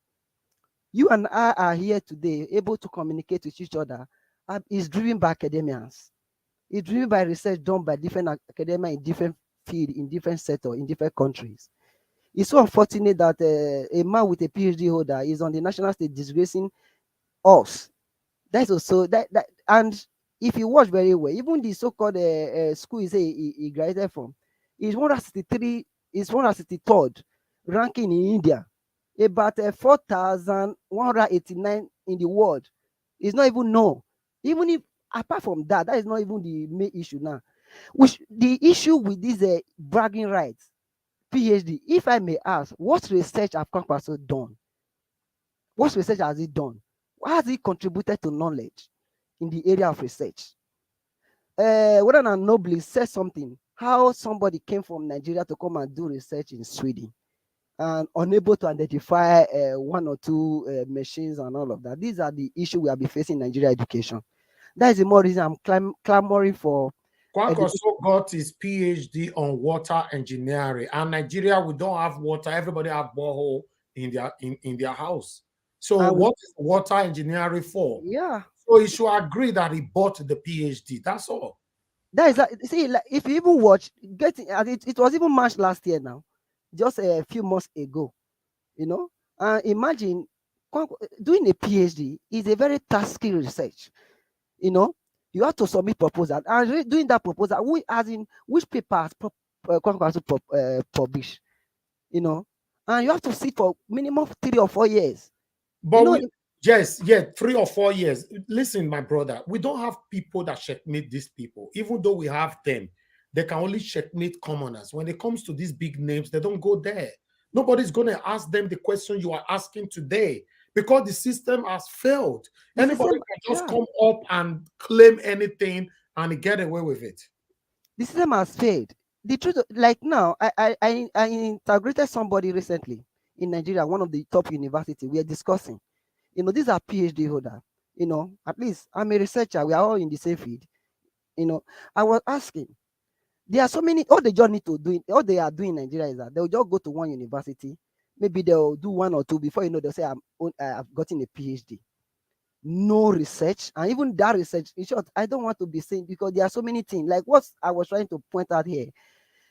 You and I are here today able to communicate with each other. Is driven by academians. It's driven by research done by different academia in different field, in different sector, in different countries. It's so unfortunate that a man with a PhD holder is on the national stage disgracing us. That's also that and if you watch very well, even the so-called school he graduated from is 163, is 163rd ranking in India, about 4,189 in the world. It's not even known. Even if apart from that, that is not even the main issue now. Which the issue with these bragging rights, PhD, if I may ask, what research have Kwankwaso done? What research has he done? How has he contributed to knowledge in the area of research? Whether or Nobly said something, how somebody came from Nigeria to come and do research in Sweden and unable to identify one or two machines and all of that. These are the issues we have been facing in Nigeria education. That is the more reason I'm clamoring for. Kwankwaso got his PhD on water engineering, and Nigeria, we don't have water. Everybody have borehole in their house. So what is water engineering for? Yeah. So he should agree that he bought the PhD. That's all. That is like, see, like, if you even watch, it was even March last year now, just a few months ago, imagine doing a PhD is a very tasky research. You have to submit proposal, and doing that proposal, which papers publish, and you have to sit for minimum 3 or 4 years. But yes, 3 or 4 years. Listen, my brother, we don't have people that checkmate these people. Even though we have them, they can only checkmate commoners. When it comes to these big names, they don't go there. Nobody's going to ask them the question you are asking today because the system has failed. Anybody can just come up and claim anything and get away with it. The system has failed. The truth, like now, I integrated somebody recently in Nigeria, one of the top universities. We are discussing. These are PhD holders. You know, at least I'm a researcher. We are all in the same field. You know, I was asking, there are so many, all they just need to do, all they are doing in Nigeria is that they'll just go to one university, maybe they'll do 1 or 2, before you know, they'll say, I've gotten a PhD. No research, and even that research, in short, I don't want to be saying, because there are so many things, like what I was trying to point out here.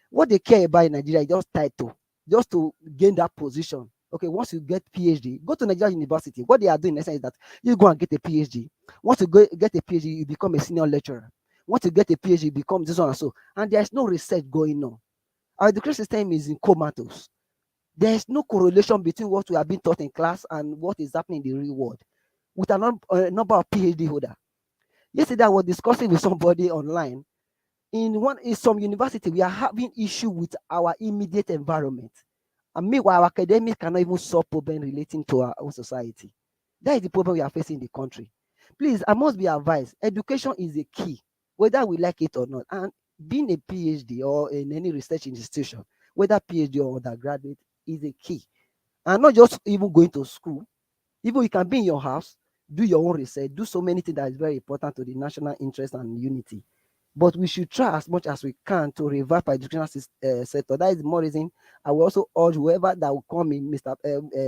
What they care about in Nigeria is just title, just to gain that position. Okay, once you get PhD, go to Nigeria University. What they are doing in essence is that you go and get a PhD. Once you get a PhD, you become a senior lecturer. Once you get a PhD, you become this one and so. And there's no research going on. Our education system is in comatose. There's no correlation between what we have been taught in class and what is happening in the real world. With a number of PhD holder. Yesterday, I was discussing with somebody online. In some university, we are having issue with our immediate environment. And meanwhile, our academics cannot even solve problems relating to our own society. That is the problem we are facing in the country. Please, I must be advised, education is a key, whether we like it or not. And being a PhD or in any research institution, whether PhD or undergraduate, is a key. And not just even going to school. Even you can be in your house, do your own research, do so many things that is very important to the national interest and unity. But we should try as much as we can to revive our educational sector. That is the more reason I will also urge whoever that will come in, Mr.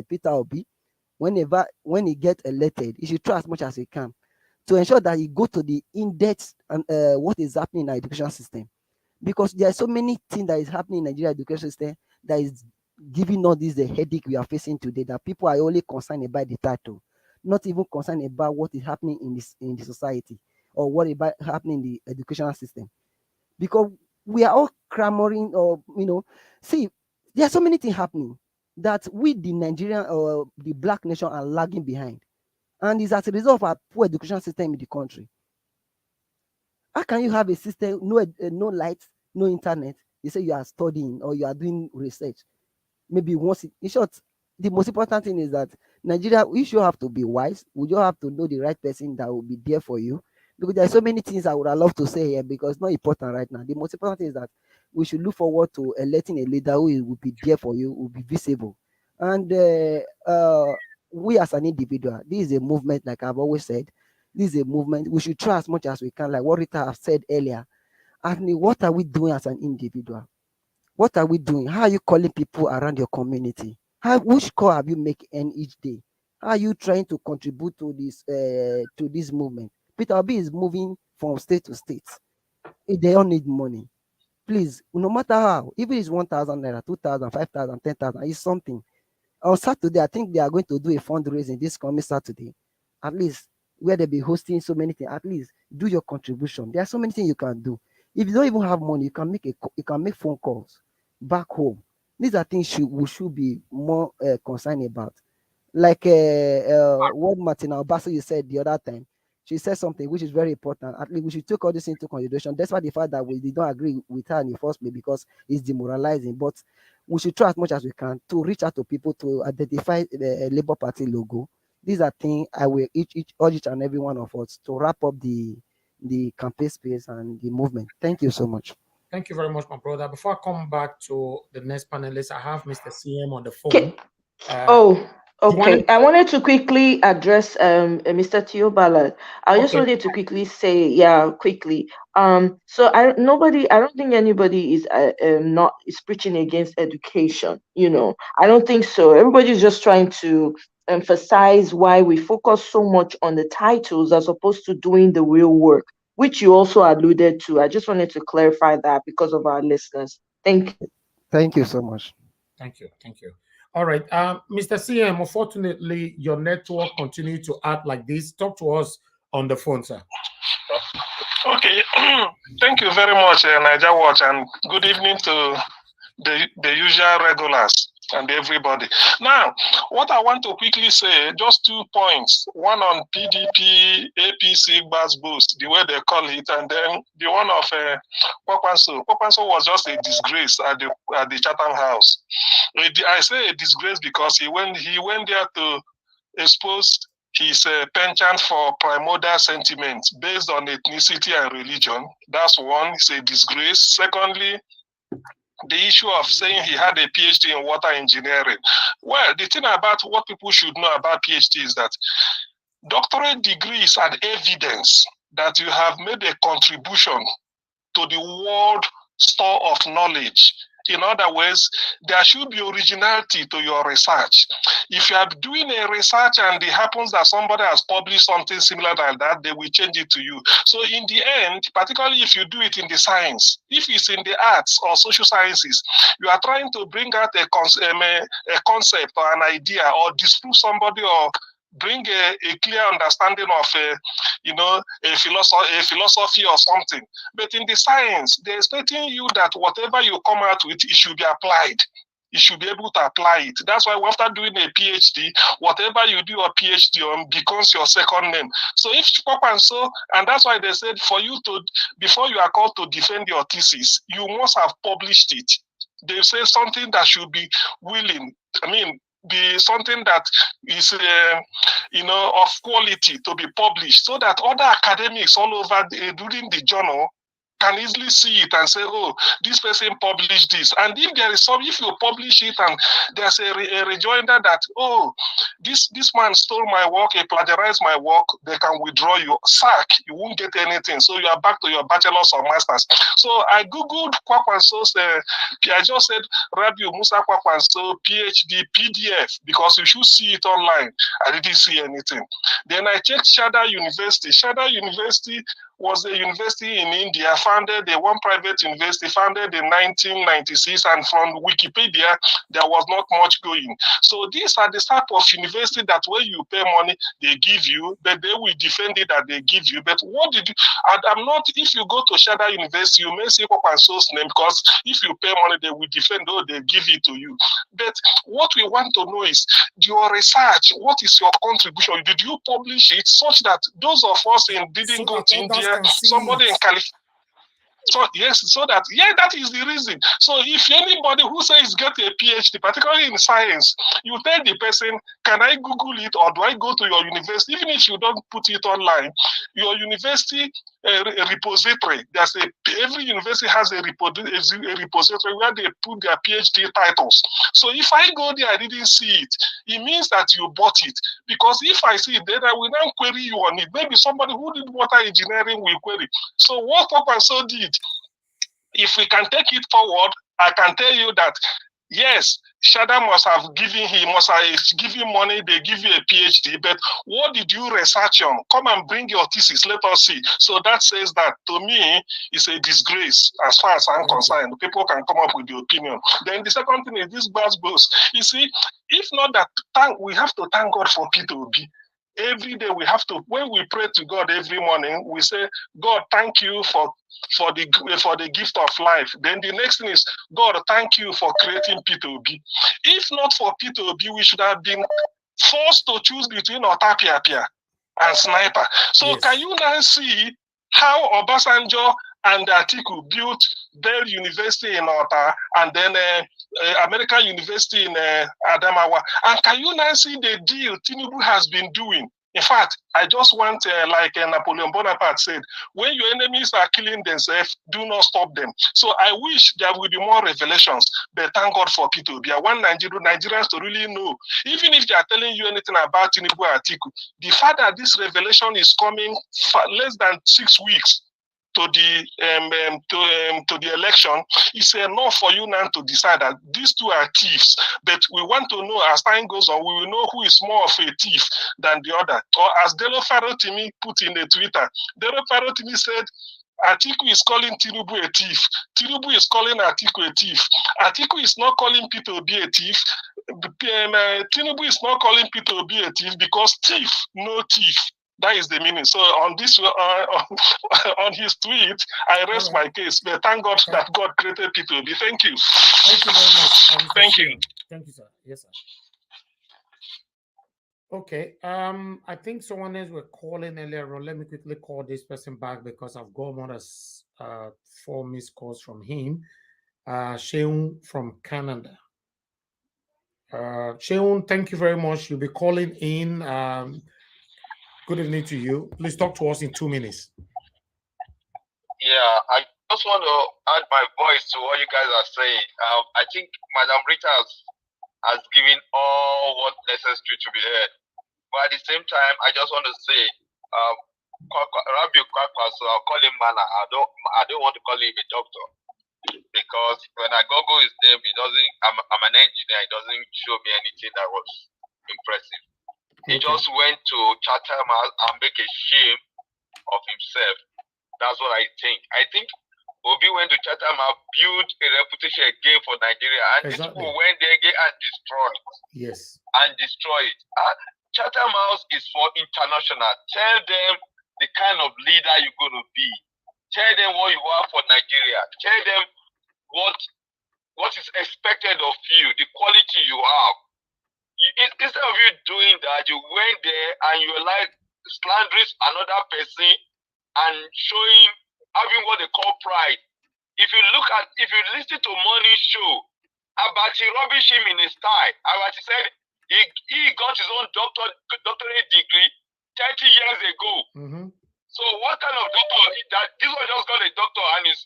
Peter Obi, when he gets elected, he should try as much as he can to ensure that he go to the in-depth and what is happening in our education system. Because there are so many things that is happening in Nigeria education system that is giving all this the headache we are facing today, that people are only concerned about the title, not even concerned about what is happening in the society or what is happening in the educational system. Because we are all clamoring, or see, there are so many things happening that we, the Nigerian or the black nation, are lagging behind, and it's as a result of our poor education system in the country. How can you have a system, no light, no internet? You say you are studying or you are doing research. Maybe once, in short, the most important thing is that Nigeria, we should have to be wise. We just have to know the right person that will be there for you. Because there are so many things I would have loved to say here, because it's not important right now. The most important thing is that we should look forward to electing a leader who will be there for you, will be visible. And we as an individual, this is a movement, like I've always said, this is a movement. We should try as much as we can, like what Rita have said earlier. And what are we doing as an individual? What are we doing? How are you calling people around your community? Which call have you make each day? How are you trying to contribute to this movement? Peter Obi is moving from state to state. They all need money. Please, no matter how, even if it's 1,000 naira, 2,000, 5,000, 10,000, it's something. On Saturday, I think they are going to do a fundraising this coming Saturday. At least where they'll be hosting so many things. At least do your contribution. There are so many things you can do. If you don't even have money, you can make phone calls back home. These are things we should be more concerned about. Like what Martina Obaso you said the other time. She said something which is very important. At least we should take all this into consideration. Despite the fact that we did not agree with her in the first place because it's demoralizing. But we should try as much as we can to reach out to people to identify the Labour Party logo. These are things I will urge each and every one of us to wrap up the campaign space and the movement. Thank you so much. Thank you very much, my brother. Before I come back to the next panelist, I have Mr. CM on the phone. Okay. I wanted to quickly address Mr. Teobala. I just wanted to quickly say, quickly. So I don't think anybody is preaching against education. I don't think so. Everybody's just trying to emphasize why we focus so much on the titles as opposed to doing the real work, which you also alluded to. I just wanted to clarify that because of our listeners. Thank you. Thank you so much. Thank you. All right, Mr. CM, unfortunately, your network continues to act like this. Talk to us on the phone, sir. Okay, thank you very much, Niger Watch, and good evening to the usual regulars and everybody. Now, what I want to quickly say, just 2 points. One on PDP, APC, Buzz Boost, the way they call it, and then the one of Kwankwaso. Kwankwaso was just a disgrace at the Chatham House. I say a disgrace because he went there to expose his penchant for primordial sentiments based on ethnicity and religion. That's one, it's a disgrace. Secondly, the issue of saying he had a PhD in water engineering. Well, the thing about what people should know about PhD is that Doctorate degree is an evidence that you have made a contribution to the world store of knowledge. In other words, there should be originality to your research. If you are doing a research and it happens that somebody has published something similar like that, they will change it to you. So in the end, particularly if you do it in the science, if it's in the arts or social sciences, you are trying to bring out a concept or an idea or disprove somebody or bring a clear understanding of a philosophy or something. But in the science, they're expecting you that whatever you come out with, it should be applied. You should be able to apply it. That's why after doing a PhD, whatever you do a PhD on becomes your second name. So if Kwankwaso, and that's why they said for you to, before you are called to defend your thesis, you must have published it. They say something that should be willing, be something that is, of quality to be published, so that other academics all over during the journal can easily see it and say, oh, this person published this. And if there is some, if you publish it and there's a rejoinder that, oh, this man stole my work, he plagiarized my work, they can withdraw you, sack, you won't get anything. So you are back to your bachelor's or master's. So I Googled Kwankwaso's, I just said Rabiu Musa Kwankwaso PhD PDF, because you should see it online. I didn't see anything. Then I checked Shada University. Shada University was a university in India, founded one private university, founded in 1996, and from Wikipedia, there was not much going. So these are the type of university that when you pay money, they give you, but they will defend it that they give you. But what did you, I'm not, if you go to Shada University, you may see Kwankwaso's name, because if you pay money, they will defend, oh, they give it to you. But what we want to know is your research, what is your contribution? Did you publish it such that those of us didn't go to India, somebody in California. So yes, so that that is the reason. So if anybody who says get a PhD, particularly in science, you tell the person, can I Google it or do I go to your university? Even if you don't put it online, your university repository. Every university has a repository where they put their PhD titles. So if I go there, I didn't see it, it means that you bought it. Because if I see it, then I will now query you on it. Maybe somebody who did water engineering will query. So what Kwankwaso did, if we can take it forward, I can tell you that yes, Shada must have given money, they give you a PhD, but what did you research on? Come and bring your thesis, let us see. So that says that, to me, it's a disgrace as far as I'm concerned. People can come up with the opinion. Then the second thing is this goes. You see, if not that, we have to thank God for Peter Obi. Every day we have to, when we pray to God every morning, we say, God, thank you for the gift of life. Then the next thing is, God, thank you for creating Peter Obi. If not for Peter Obi, we should have been forced to choose between Otapiapia and Sniper. So can you now see how Obasanjo and Atiku built Bell University in Ota and then American University in Adamawa? And can you now see the deal Tinubu has been doing? In fact, I just want, like Napoleon Bonaparte said, when your enemies are killing themselves, do not stop them. So I wish there will be more revelations, but thank God for Peter Obi. I want Nigerians to really know, even if they are telling you anything about Tinubu Atiku, the fact that this revelation is coming for less than 6 weeks to the election is enough for you now to decide that these two are thieves. But we want to know, as time goes on, we will know who is more of a thief than the other. Or as Delo Farotimi put in the Twitter, Delo Farotimi said, Atiku is calling Tinubu a thief. Tinubu is calling Atiku a thief. Atiku is not calling Peter Obi a thief. Tinubu is not calling Peter Obi a thief because thief, no thief. That is the meaning. So on this, on his tweet, I rest my case. But thank God that God created Peter Obi. Thank you. Thank you very much. Thank you. Thank you, sir. Yes, sir. Okay. I think someone else were calling earlier on. Let me quickly call this person back because I've got more than 4 missed calls from him. Sheung from Canada. Sheung, thank you very much. You'll be calling in. Good evening to you. Please talk to us in 2 minutes. Yeah, I just want to add my voice to what you guys are saying. I think Madam Rita has given all what's necessary to be heard. But at the same time, I just want to say, Rabbi Kwankwaso, I'll call him Mana. I don't want to call him a doctor because when I Google his name, he doesn't. I'm an engineer. It doesn't show me anything that was impressive. He just went to Chatham and make a shame of himself. That's what I think. I think Obi went to Chatham and built a reputation again for Nigeria, and these people went there again and destroyed it. Yes. And destroy it. Chatham House is for international. Tell them the kind of leader you're going to be. Tell them what you are for Nigeria. Tell them what is expected of you, the quality you have. Instead of you doing that, you went there and you like slandering another person and having what they call pride. If you listen to Morning Show, Abati rubbish him in his style. Abati said he got his own doctorate degree 30 years ago. So what kind of doctor is that? This one just got a doctor and is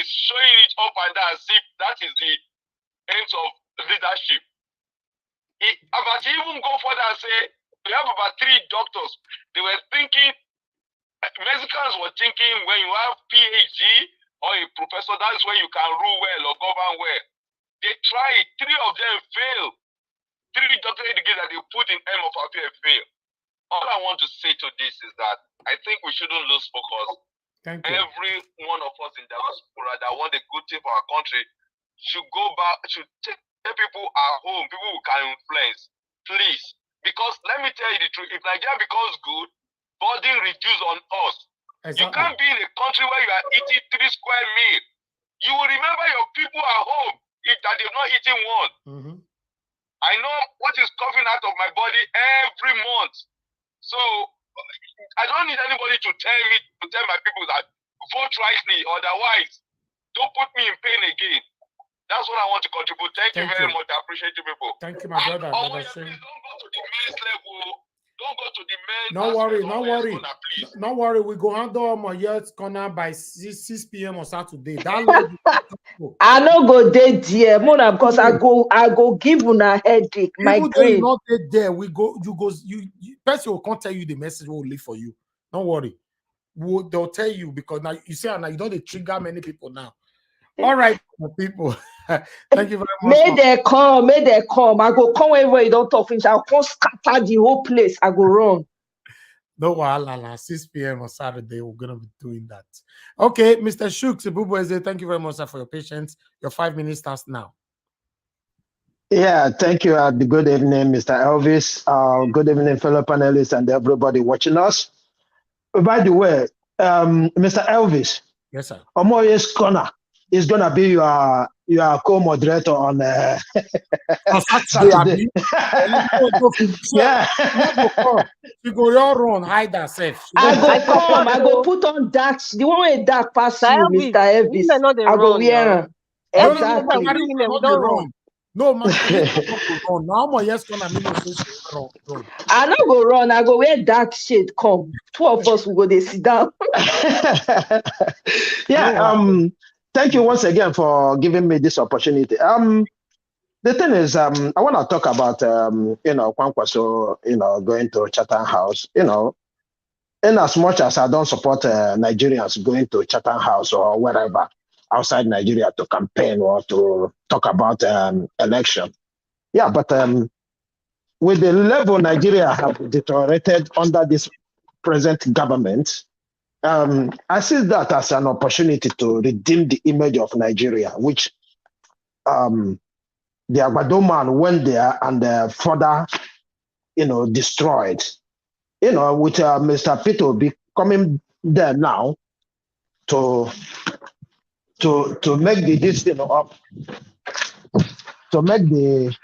showing it up and down as if that is the end of leadership. Abati even go further and say we have about 3 doctors. They were thinking, Mexicans were thinking when you have PhD or a professor, that is when you can rule well or govern well. They tried, 3 of them failed. 3 doctorate degrees that they put in M of Appeal failed. All I want to say to this is that I think we shouldn't lose focus. Thank you. Every one of us in diaspora that want a good thing for our country should go back, should take people at home, people who can influence, please. Because let me tell you the truth, if Nigeria becomes good, burden reduce on us. You can't be in a country where you are eating 3 square meals. You will remember your people at home that they've not eaten one. I know what is coughing out of my body every month. So I don't need anybody to tell my people that vote rightly, otherwise don't put me in pain again. That's what I want to contribute. Thank you very much. I appreciate you people. Thank you, my brother. Don't go to the men's level. Don't go to the men's. No worry. We go handle my yacht corner by 6 p.m. on Saturday. I no go there, dear, Mona, because I go give una headache. My brain. Not there. We go. You person will can't tell you the message will leave for you. Don't worry. They'll tell you because now you see now you don't trigger many people now. All right, people. Thank you very much. May they come. I go come wherever you don't talk finish. I'll come scatter the whole place. I go run. No, 6 p.m. on Saturday, we're gonna be doing that. Okay, Mr. Shooks, thank you very much, sir, for your patience. Your 5 minutes starts now. Yeah, thank you. Good evening, Mr. Elvis. Good evening, fellow panelists and everybody watching us. By the way, Mr. Elvis. Yes, sir. Omoye's Corner is gonna be your co-moderator on Saturday. Yeah. You go your run, hide herself. I go put on dark. The one with dark pass you, Mr. Elvis. I go wear. Exactly. No, man. Now my yes gonna mean run. I no go run. I go wear dark shade. Come, 2 of us will go there sit down. Yeah. Thank you once again for giving me this opportunity. The thing is, I want to talk about Kwankwaso, going to Chatham House. In as much as I don't support Nigerians going to Chatham House or wherever outside Nigeria to campaign or to talk about election. Yeah, but with the level Nigeria have deteriorated under this present government, I see that as an opportunity to redeem the image of Nigeria, which the Agbado man went there and further, destroyed. With Mr. Peter Obi coming there now to make the destiny up, to make the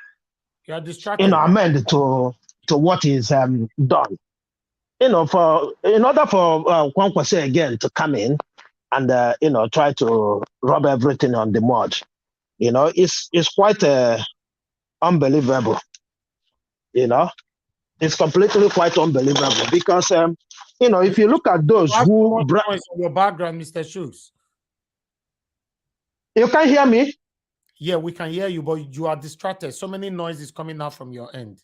amend to what is done. In order for Kwankwaso again to come in and try to rub everything on the mud, it's quite unbelievable. It's completely quite unbelievable because if you look at those who your background, Mr. Shoes. You can't hear me? Yeah, we can hear you, but you are distracted. So many noises coming out from your end.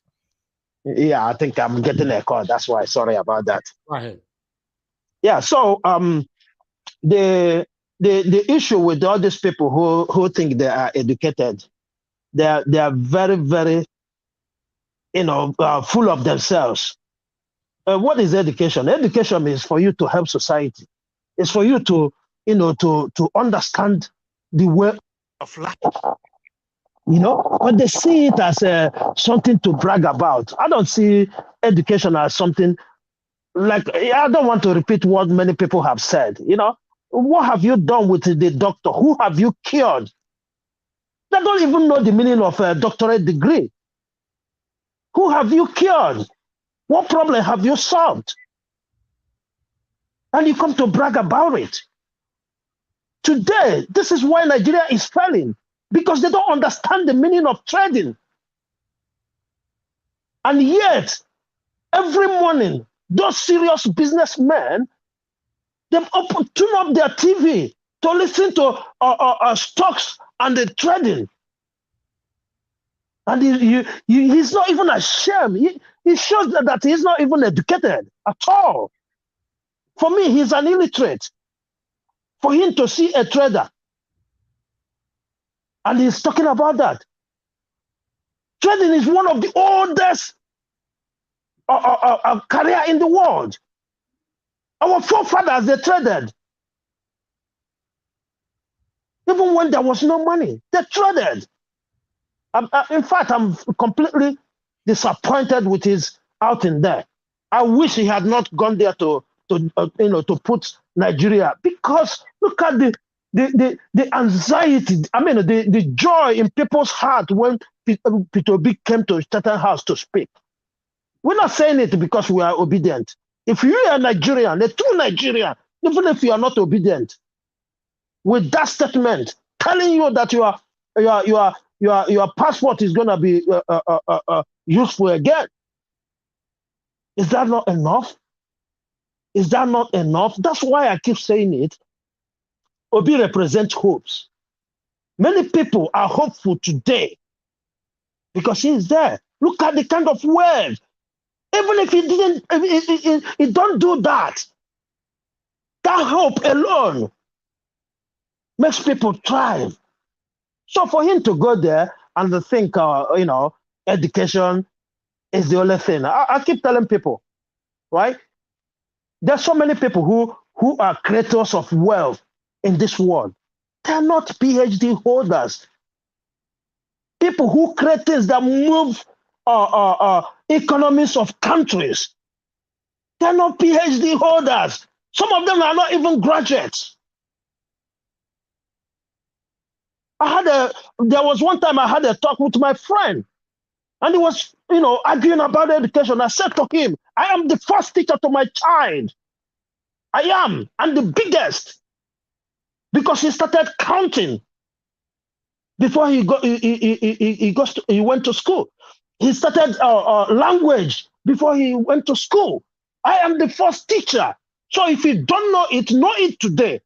Yeah, I think I'm getting a call. That's why. Sorry about that. Go ahead. Yeah. So the issue with all these people who think they are educated, they are very, very, full of themselves. What is education? Education is for you to help society. It's for you to to understand the way of life. But they see it as something to brag about. I don't see education as something like, I don't want to repeat what many people have said. What have you done with the doctor? Who have you cured? They don't even know the meaning of a doctorate degree. Who have you cured? What problem have you solved? And you come to brag about it. Today, this is why Nigeria is failing, because they don't understand the meaning of trading. And yet, every morning, those serious businessmen, they tune up their TV to listen to stocks and the trading. And he's not even ashamed. He shows that he's not even educated at all. For me, he's an illiterate. For him to see a trader, and he's talking about that. Trading is one of the oldest career in the world. Our forefathers, they traded. Even when there was no money, they traded. In fact, I'm completely disappointed with his outing there. I wish he had not gone there to put Nigeria, because look at the anxiety. I mean, the joy in people's heart when Peter Obi came to Chatham House to speak. We're not saying it because we are obedient. If you are Nigerian, a true Nigerian, even if you are not obedient, with that statement telling you that your passport is going to be useful again, is that not enough? Is that not enough? That's why I keep saying it. Obi represents hopes. Many people are hopeful today because he is there. Look at the kind of word. Even if he don't do that, that hope alone makes people thrive. So for him to go there and to think, education is the only thing. I keep telling people, right? There's so many people who are creators of wealth in this world. They're not PhD holders. People who create things that move economies of countries. They're not PhD holders. Some of them are not even graduates. There was one time I had a talk with my friend, and he was, arguing about education. I said to him, I am the first teacher to my child. I am, and the biggest, because he started counting before he went to school. He started language before he went to school. I am the first teacher. So if you don't know it today.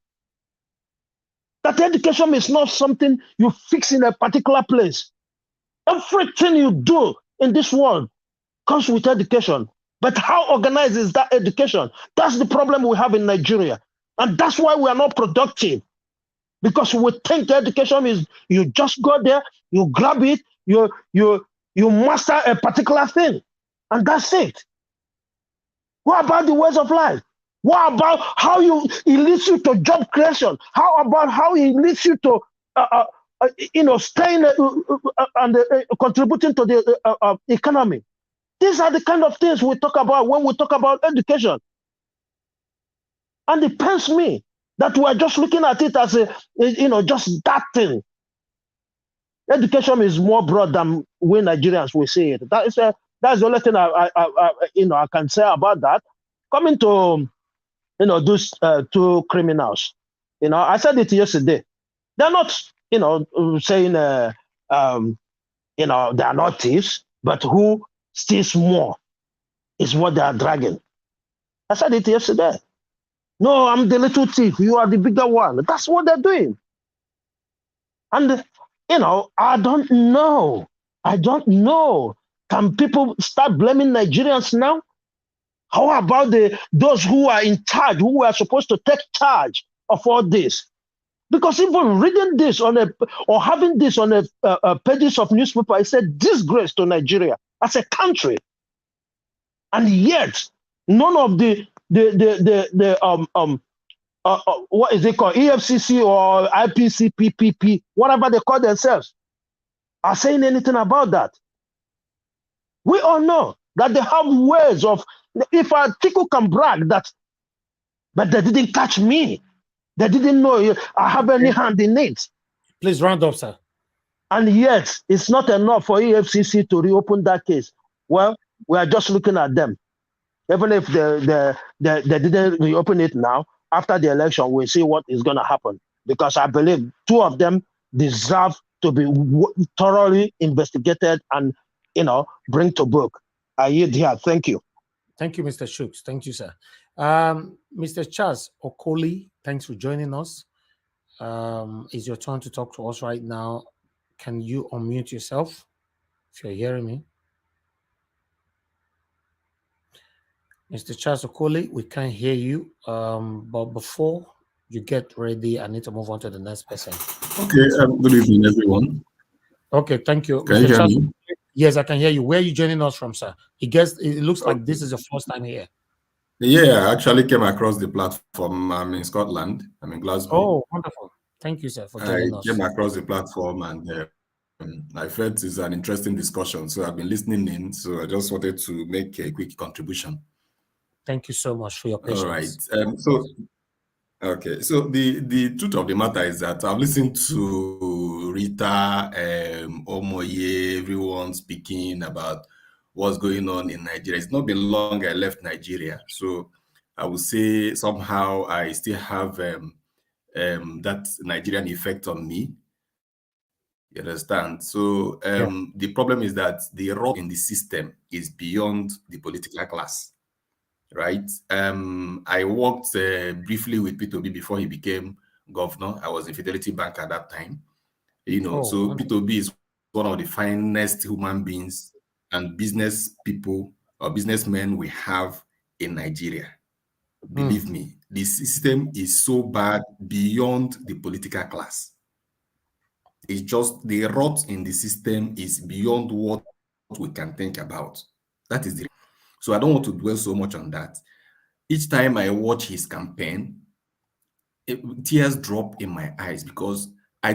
That education is not something you fix in a particular place. Everything you do in this world comes with education. But how organized is that education? That's the problem we have in Nigeria. And that's why we are not productive. Because we think education is, you just go there, you grab it, you master a particular thing, and that's it. What about the ways of life? What about how it leads you to job creation? How about how it leads you to, staying and contributing to the economy? These are the kind of things we talk about when we talk about education. And it pains me that we are just looking at it as just that thing. Education is more broad than we Nigerians will see it. That's the only thing I can say about that. Coming to those two criminals, I said it yesterday. They're not saying they are not thieves, but who steals more is what they are dragging. I said it yesterday. No, I'm the little thief. You are the bigger one. That's what they're doing. And, I don't know. Can people start blaming Nigerians now? How about those who are in charge, who are supposed to take charge of all this? Because even reading this or having this on a pages of newspaper, it's a disgrace to Nigeria as a country. And yet, none of what is it called, EFCC or IPC, PPP, whatever they call themselves, are saying anything about that. We all know that they have ways of, if Atiku can brag that, but they didn't catch me. They didn't know I have any hand in it. Please round up, sir. And yet, it's not enough for EFCC to reopen that case. Well, we are just looking at them. Even if they didn't reopen it now, after the election, we'll see what is going to happen. Because I believe two of them deserve to be thoroughly investigated and, bring to book. I yield here. Thank you. Thank you, Mr. Shooks. Thank you, sir. Mr. Charles Okoli, thanks for joining us. It's your turn to talk to us right now. Can you unmute yourself if you're hearing me? Mr. Charles Okoli, we can't hear you. But before you get ready, I need to move on to the next person. Okay, good evening, everyone. Okay, thank you. Can you hear me? Yes, I can hear you. Where are you joining us from, sir? It looks like this is your first time here. Yeah, I actually came across the platform. I'm in Scotland. I'm in Glasgow. Oh, wonderful. Thank you, sir, for joining us. I came across the platform and I felt it's an interesting discussion. So I've been listening in. So I just wanted to make a quick contribution. Thank you so much for your patience. All right. Okay. So the truth of the matter is that I've listened to Rita, Omoye, everyone speaking about what's going on in Nigeria. It's not been long I left Nigeria. So I would say somehow I still have that Nigerian effect on me. You understand? So the problem is that the rot in the system is beyond the political class. Right. I worked briefly with Peter Obi before he became governor. I was in Fidelity Bank at that time. So Peter Obi is one of the finest human beings and business people or businessmen we have in Nigeria. Believe me, the system is so bad beyond the political class. It's just the rot in the system is beyond what we can think about. That is the. So I don't want to dwell so much on that. Each time I watch his campaign, tears drop in my eyes because I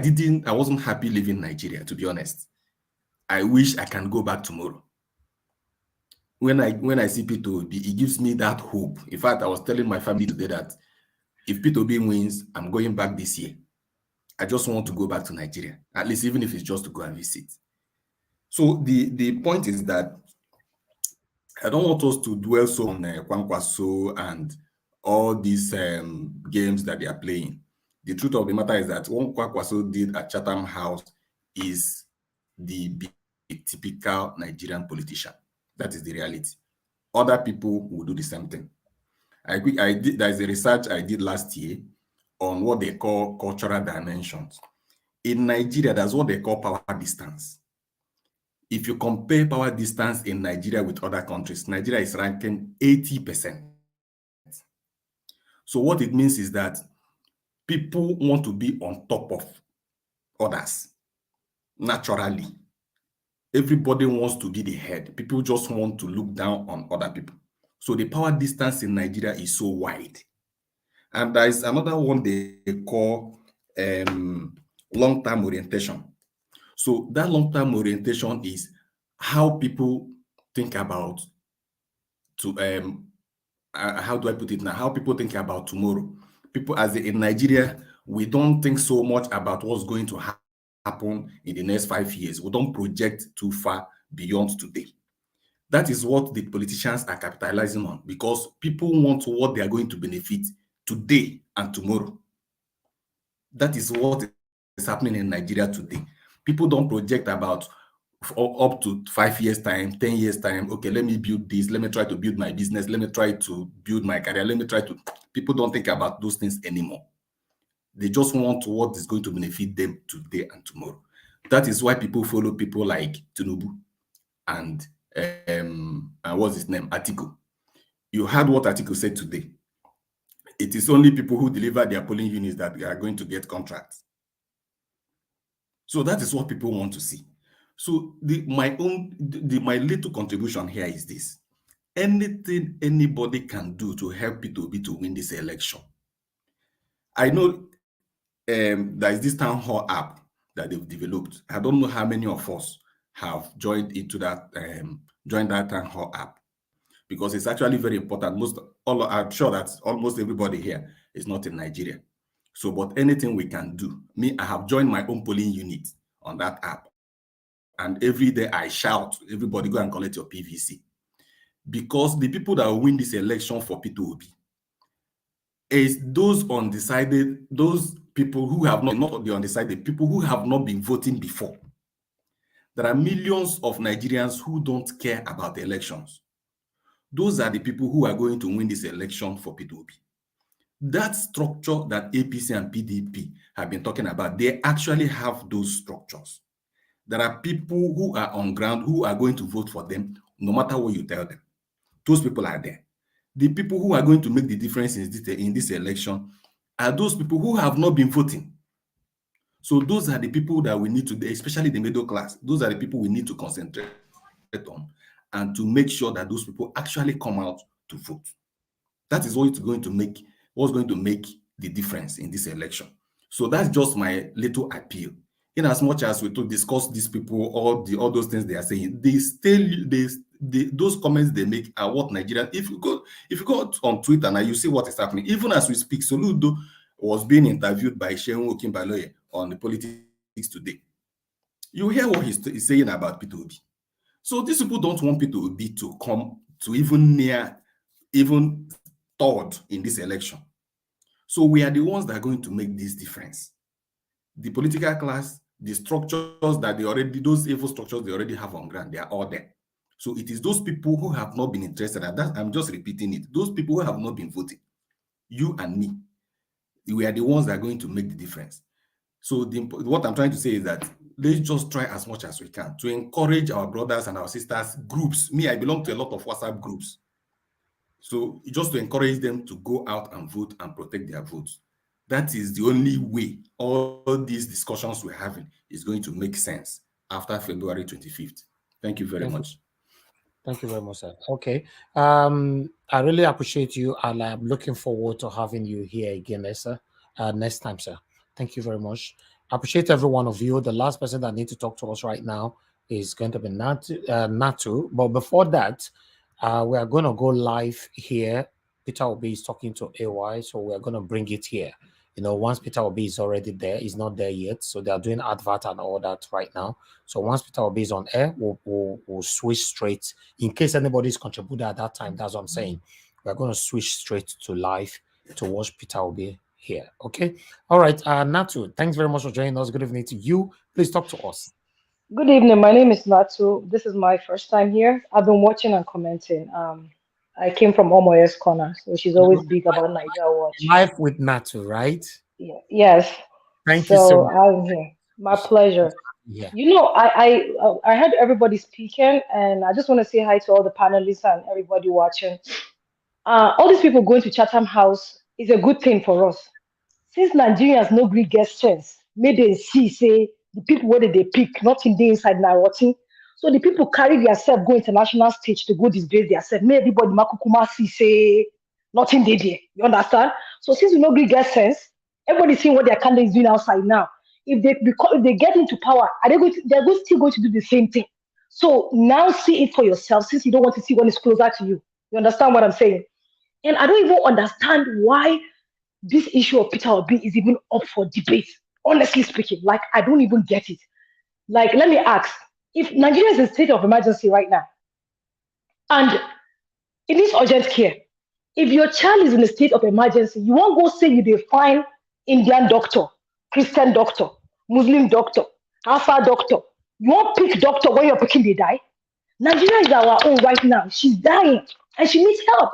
wasn't happy leaving Nigeria, to be honest. I wish I can go back tomorrow. When I see Peter Obi, it gives me that hope. In fact, I was telling my family today that if Peter Obi wins, I'm going back this year. I just want to go back to Nigeria, at least even if it's just to go and visit. So the point is that I don't want us to dwell so on Kwankwaso and all these games that they are playing. The truth of the matter is that what Kwankwaso did at Chatham House is the typical Nigerian politician. That is the reality. Other people will do the same thing. There's a research I did last year on what they call cultural dimensions. In Nigeria, that's what they call power distance. If you compare power distance in Nigeria with other countries, Nigeria is ranking 80%. So what it means is that people want to be on top of others naturally. Everybody wants to be the head. People just want to look down on other people. So the power distance in Nigeria is so wide. And there is another one they call long-term orientation. So that long-term orientation is how people think about how do I put it now? How people think about tomorrow. People, as in Nigeria, we don't think so much about what's going to happen in the next 5 years. We don't project too far beyond today. That is what the politicians are capitalizing on because people want what they are going to benefit today and tomorrow. That is what is happening in Nigeria today. People don't project about up to 5 years time, 10 years time. Okay, let me build this. Let me try to build my business. Let me try to build my career. People don't think about those things anymore. They just want what is going to benefit them today and tomorrow. That is why people follow people like Tinubu and what's his name, Atiku. You heard what Atiku said today. It is only people who deliver their polling units that are going to get contracts. So that is what people want to see. So my little contribution here is this: anything anybody can do to help Peter Obi to win this election. I know there is this town hall app that they've developed. I don't know how many of us have joined into that town hall app, because it's actually very important. I'm sure that almost everybody here is not in Nigeria. So, but anything we can do. I have joined my own polling unit on that app, and every day I shout, everybody go and collect your PVC, because the people that will win this election for Peter Obi is those undecided, those people who have not the undecided, people who have not been voting before. There are millions of Nigerians who don't care about the elections. Those are the people who are going to win this election for Peter Obi. That structure that APC and PDP have been talking about, they actually have those structures. There are people who are on ground who are going to vote for them, no matter what you tell them. Those people are there. The people who are going to make the difference in this election are those people who have not been voting. So those are the people that we need to, especially the middle class, those are the people we need to concentrate on, and to make sure that those people actually come out to vote. That is what's going to make the difference in this election. So that's just my little appeal. In as much as we to discuss these people, all those things they are saying, those comments they make are what Nigerians. If you go on Twitter now, you see what is happening. Even as we speak, Soludo was being interviewed by Shehu Okinbaloye on the Politics Today. You hear what he's saying about Peter Obi. So these people don't want Peter Obi to come to even third in this election. So we are the ones that are going to make this difference. The political class, the structures that those evil structures they already have on ground, they are all there. So it is those people who have not been interested at that. I'm just repeating it. Those people who have not been voting, you and me, we are the ones that are going to make the difference. So what I'm trying to say is that let's just try as much as we can to encourage our brothers and our sisters groups. I belong to a lot of WhatsApp groups. So just to encourage them to go out and vote and protect their votes. That is the only way all these discussions we're having is going to make sense after February 25th. Thank you very much. Thank you very much, sir. Okay. I really appreciate you, and I'm looking forward to having you here again, sir. Next time, sir. Thank you very much. I appreciate every one of you. The last person that needs to talk to us right now is going to be Natu. But before that, we are going to go live here. Peter Obi is talking to AY, so we are going to bring it here. Once Peter Obi is already there, he's not there yet, so they are doing advert and all that right now. So once Peter Obi is on air, we'll switch straight. In case anybody's contributed at that time, that's what I'm saying. We're going to switch straight to live to watch Peter Obi here. Okay. All right. Natu, thanks very much for joining us. Good evening to you. Please talk to us. Good evening. My name is Natu. This is my first time here. I've been watching and commenting. I came from Omoye's Corner, so she's always big about Nigeria Watch. Live with Natu, right? Yeah. Yes. Thank you so much. I'm here. My pleasure. Yeah. I heard everybody speaking, and I just want to say hi to all the panelists and everybody watching. All these people going to Chatham House is a good thing for us. Since Nigerians no great get sense, may they see, say, the people where they pick, nothing they inside narrating. So the people carry themselves, go international stage to go disgrace themselves. May everybody makukuma see, say, nothing they there. You understand? So since we no great get sense, everybody seeing what their candidate is doing outside now. If they get into power, they're still going to do the same thing. So now see it for yourself, since you don't want to see one is closer to you. You understand what I'm saying? And I don't even understand why this issue of Peter Obi is even up for debate. Honestly speaking, I don't even get it. Let me ask, if Nigeria is in a state of emergency right now, and it needs urgent care, if your child is in a state of emergency, you won't go say you define Indian doctor, Christian doctor, Muslim doctor, Alpha doctor. You won't pick doctor when you're picking they die. Nigeria is our own right now. She's dying and she needs help.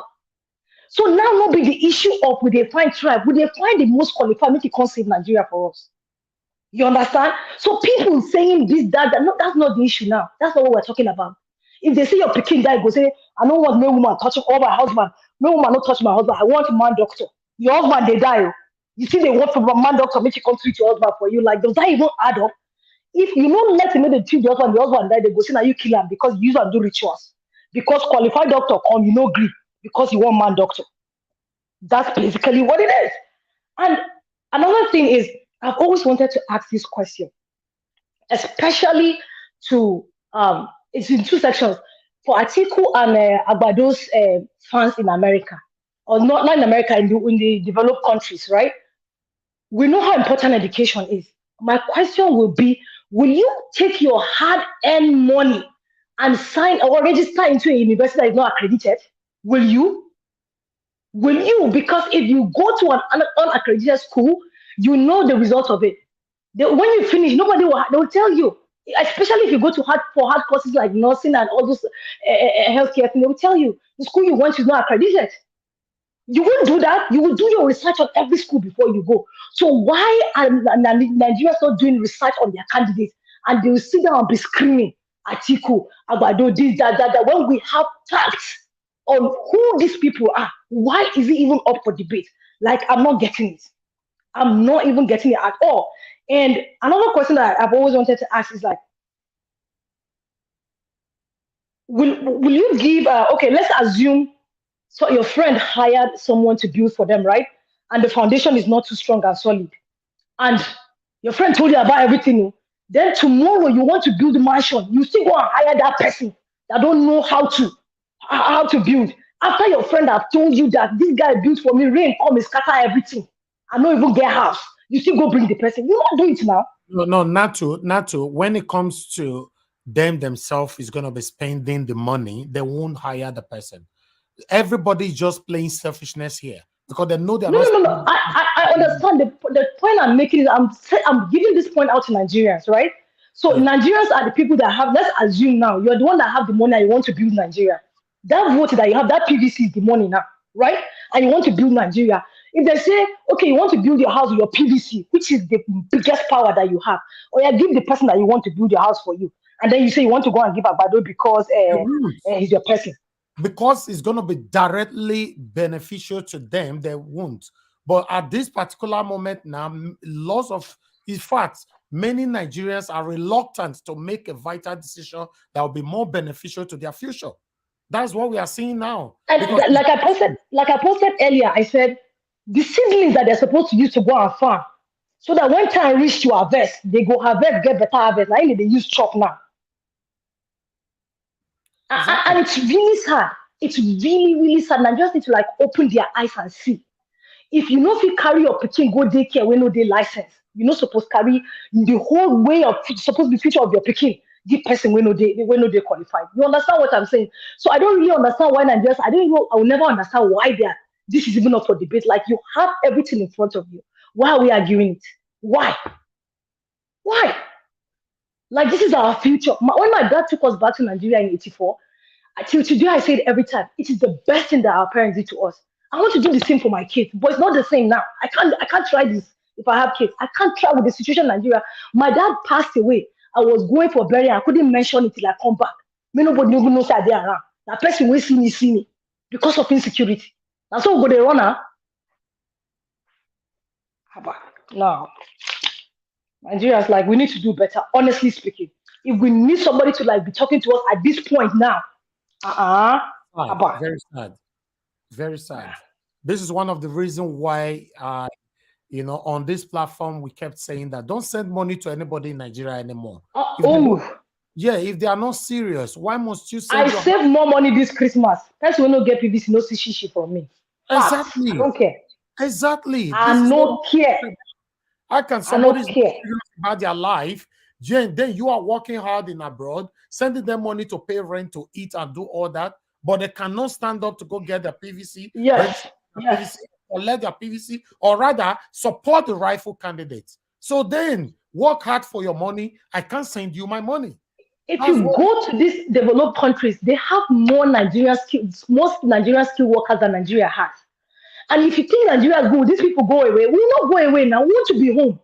So now will be the issue of will they find tribe? Will they find the most qualified make it come save Nigeria for us? You understand? So people saying this, that, no, that's not the issue now. That's not what we're talking about. If they say your Peking guy go say, I don't want no woman touching all my husband, no woman not touch my husband, I want a man doctor. Your husband they die. Oh. You see they want from a man doctor make you come treat your husband for you. Like, does that even add up? If you don't let him make the treat the husband die, they go say now you kill him because you use and do rituals. Because qualified doctor come, you know agree because you want man doctor. That's basically what it is. And another thing is, I've always wanted to ask this question, especially to it's in two sections for Atiku and Agbado's fans in America, or not in America, in the developed countries, right? We know how important education is. My question will be, will you take your hard-earned money and sign or register into a university that is not accredited? Will you? Will you? Because if you go to an unaccredited school, you know the result of it. When you finish, nobody will tell you. Especially if you go to hard courses like nursing and all those healthcare things, they will tell you the school you went is not accredited. You won't do that. You will do your research on every school before you go. So why are Nigerians not doing research on their candidates? And they will sit down and be screaming, Atiku, Agbado, this, that. When we have facts on who these people are, why is it even up for debate? Like, I'm not getting it. I'm not even getting it at all. And another question that I've always wanted to ask is like, will you give, okay, let's assume so your friend hired someone to build for them, right? And the foundation is not too strong and solid. And your friend told you about everything. Then tomorrow you want to build a mansion. You still go and hire that person that don't know how to build. After your friend have told you that this guy built for me, rain come and scatter everything. I don't even get house. You still go bring the person. You don't do it now. No, not to. When it comes to them themselves is going to be spending the money, they won't hire the person. Everybody's just playing selfishness here because they know they're not. No. I understand the point I'm making is I'm giving this point out to Nigerians, right? So Nigerians are the people that have. Let's assume now you're the one that have the money and you want to build Nigeria. That vote that you have, that PVC is the money now, right? And you want to build Nigeria. If they say, okay, you want to build your house with your PVC, which is the biggest power that you have, or you give the person that you want to build your house for you, and then you say you want to go and give Agbado because he's your person. Because it's going to be directly beneficial to them, they won't. But at this particular moment now, in fact, many Nigerians are reluctant to make a vital decision that will be more beneficial to their future. That's what we are seeing now. And like I posted earlier, I said the seedlings that they're supposed to use to go and farm, so that when time reach to harvest, they go harvest, get better harvest. Like they use chop now. Exactly. And it's really sad. It's really, really sad. And just need to like open their eyes and see. If you know if you carry your Peking go daycare when no day license, you're not supposed to carry the whole way of supposed to be future of your Peking. The person when no day qualified. You understand what I'm saying? So I don't really understand why Nigerians. I will never understand why this is even up for debate. Like you have everything in front of you. Why are we arguing it? Why? Like this is our future. When my dad took us back to Nigeria in '84, till today I say it every time. It is the best thing that our parents did to us. I want to do the same for my kids, but it's not the same now. I can't try this if I have kids. I can't try with the situation in Nigeria. My dad passed away. I was going for burial. I couldn't mention it till I come back. Nobody even knows that they are around. That person will see me because of insecurity. That's all go they run now. No. Nigerians, like, we need to do better, honestly speaking. If we need somebody to like be talking to us at this point now, very sad. Very sad. This is one of the reasons why on this platform we kept saying that don't send money to anybody in Nigeria anymore. If they are not serious, why must you send? I save more money this Christmas. Person will not get PVC, no see shishi from me. Exactly. I don't care. Exactly. I don't care. How can somebody care about their life? Then you are working hard in abroad, sending them money to pay rent, to eat, and do all that, but they cannot stand up to go get their PVC, PVC, or let their PVC, or rather support the rightful candidates. So then work hard for your money. I can't send you my money. If you go to these developed countries, they have more most Nigerian skilled workers than Nigeria has. And if you think Nigeria is good, these people go away. We not go away now. We want to be home.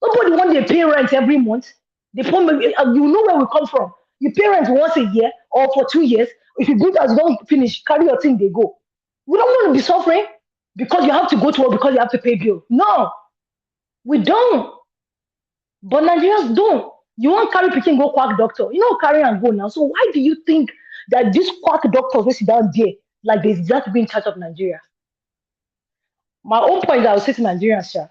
Nobody wants to pay rent every month. You know where we come from. You pay rent once a year. or for 2 years. If you do that, you don't finish, carry your thing, they go. We don't want to be suffering because you have to go to work, because you have to pay bill. No, we don't. But Nigerians don't. You want carry picking go quack doctor. You know, carry and go now. So why do you think that these quack doctors will sit down there like they just be in charge of Nigeria? My own point that I was saying to Nigerians, sir,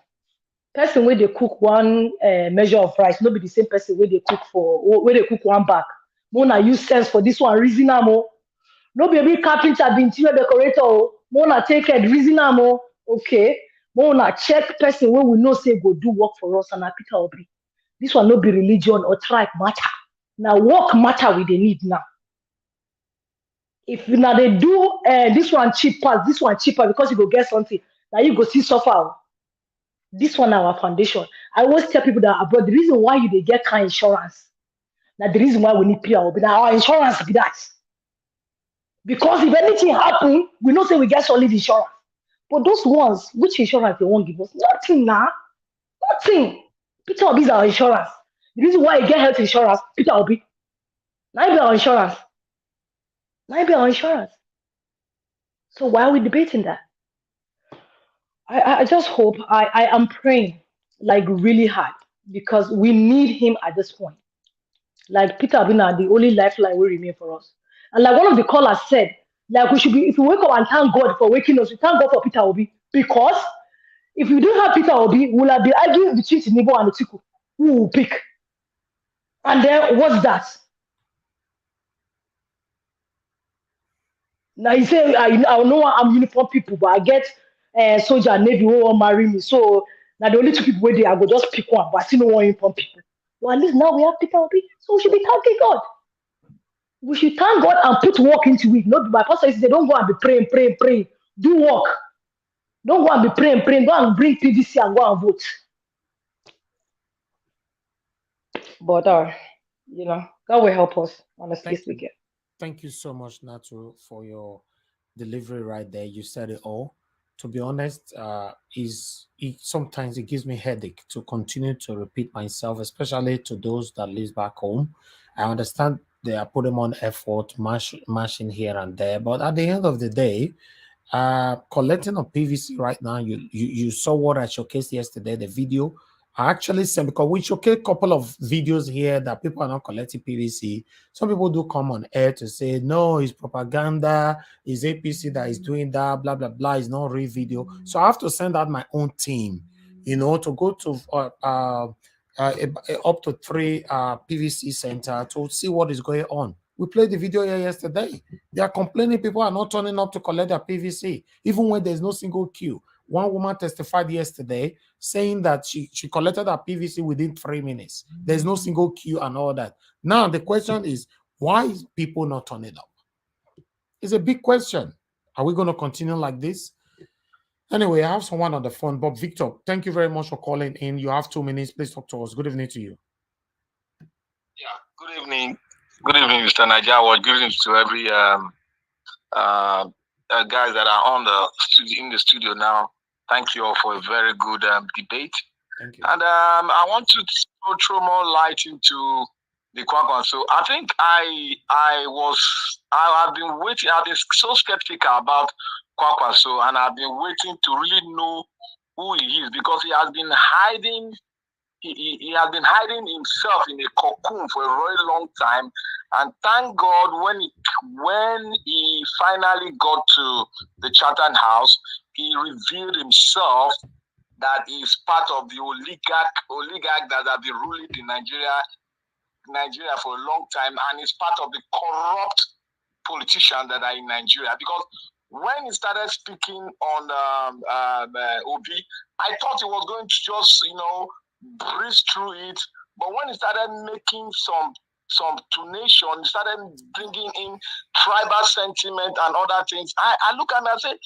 person where they cook one measure of rice, not be the same person where they cook one bag. Mona use sense for this one, reason amo. No baby carpenter, be interior decorator. Mona take it, reason amo. Okay. Mona check person where we know say go do work for us and a Peter Obi. This one no be religion or tribe matter. Now work matter we they need now. If now they do this one cheaper because you go get something. Now you go see suffer. This one our foundation. I always tell people that abroad the reason why you they get car insurance. Now the reason why we need PR but now our insurance be that. Because if anything happen, we know say we get solid insurance. But those ones, which insurance they won't give us? Nothing now. Nothing. Peter Obi is our insurance. The reason why you get health insurance, Peter Obi. Now be our insurance. Now be our insurance. So why are we debating that? I just hope, I am praying like really hard because we need him at this point. Like Peter Obi now, the only lifeline will remain for us. And like one of the callers said, like we should be, if we wake up and thank God for waking us, we thank God for Peter Obi. Because if we didn't have Peter Obi, we'll have been arguing between Tinubu and Atiku. Who will pick? And then what's that? Now you say I know I'm uniform people, but I get soldier and navy who won't marry me. So now the only two people where they I go just pick one, but I still no one uniform people. Well, at least now we have Peter Obi, so we should be thanking God. We should thank God and put work into it. Not by pastor they don't go and be praying. Do work. Don't go and be praying. Go and bring PVC and go and vote. But you know, God will help us honestly this weekend. Thank you so much, Natu, for your delivery right there. You said it all. To be honest, sometimes it gives me headache to continue to repeat myself, especially to those that live back home. I understand they are putting on effort, mashing here and there, but at the end of the day, collecting on PVC right now, you saw what I showcased yesterday, the video. I actually sent, because we showcase a couple of videos here that people are not collecting PVC. Some people do come on air to say, no, it's propaganda, it's APC that is doing that, blah, blah, blah, it's not real video. So I have to send out my own team, you know, to go to up to 3 PVC center to see what is going on. We played the video here yesterday. They are complaining people are not turning up to collect their PVC, even when there's no single queue. One woman testified yesterday saying that she collected her PVC within 3 minutes. There's no single queue and all that. Now, the question is, why is people not turning up? It's a big question. Are we going to continue like this? Anyway, I have someone on the phone. Bob Victor, thank you very much for calling in. You have 2 minutes. Please talk to us. Good evening to you. Yeah, good evening. Good evening, Mr. Najawa. Good evening to every guys that are on in the studio now. Thank you all for a very good debate. Thank you. And I want to throw more light into the Kwankwaso. I think I've been waiting. I've been so skeptical about Kwankwaso, and I've been waiting to really know who he is, because he has been hiding. He has been hiding himself in a cocoon for a very long time, and thank God when he finally got to the Chatham House, he revealed himself that he is part of the oligarch that have been ruling in Nigeria for a long time, and is part of the corrupt politicians that are in Nigeria. Because when he started speaking on Obi, I thought he was going to just breeze through it, but when he started making some tunation, he started bringing in tribal sentiment and other things. I look at him and say,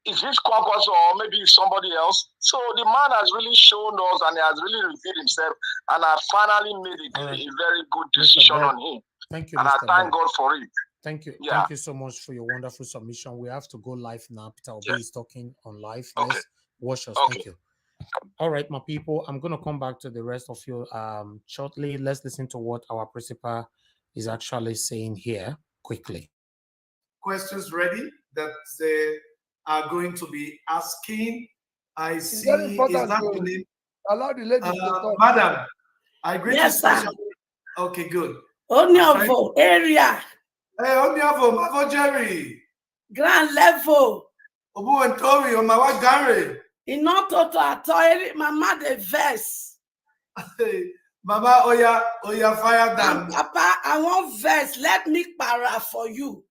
is this Kwankwaso or maybe somebody else? So the man has really shown us, and he has really revealed himself, and I finally made a very good decision on him. Thank you, and Mr. I thank God for it. Thank you. Yeah. Thank you so much for your wonderful submission. We have to go live now. Peter Obi is talking on live. Okay. Let's watch us. Okay. Thank you. All right, my people. I'm going to come back to the rest of you shortly. Let's listen to what our principal is actually saying here quickly. Questions ready that they are going to be asking. I see. Is that the name? Allow the ladies to talk. Madam, I greet Yes, you sir. specially. Okay, good. Oniovo area. Hey, Oniovo, Mavo Jerry. Grand level. Obu and Tori, Omawa Gary. Ino toto atoiri, mama the verse. Mama, Oya, fire down. Papa, I want verse. Let me para for you.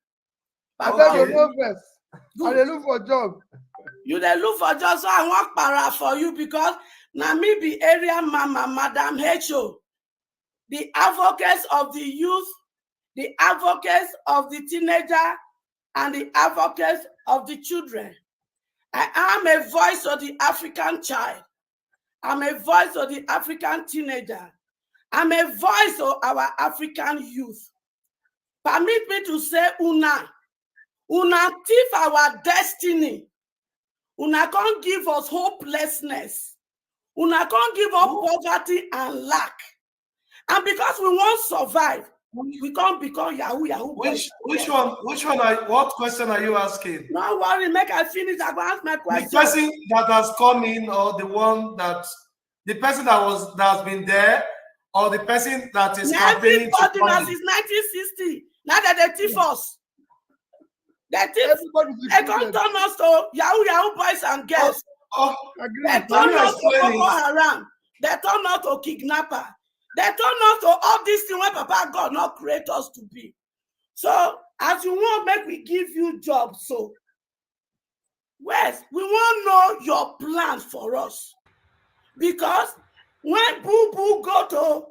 Papa, okay. You know verse. I dey look for job. You dey look for job, so I want para for you because na me be area mama, Madam H.O. The advocates of the youth, the advocates of the teenager, and the advocates of the children. I am a voice of the African child. I'm a voice of the African teenager. I'm a voice of our African youth. Permit me to say, Una thief our destiny. Una can't give us hopelessness. Una can't give up poverty and lack. And because we won't survive, we can't become Yahoo. Which one? What question are you asking? Don't worry, make I finish. I will ask my question. The person that has come in, or the person that has been there, or the person that is campaigning to come in? Since 1960. Now that they thief us. They can't turn us to Yahoo boys and girls. They turn us to Boko Haram. They turn us to kidnapper. They turn us to all these things where Papa God not create us to be. So, as you want, make we give you jobs. So, Wes, we want to know your plan for us. Because when Boo Boo go to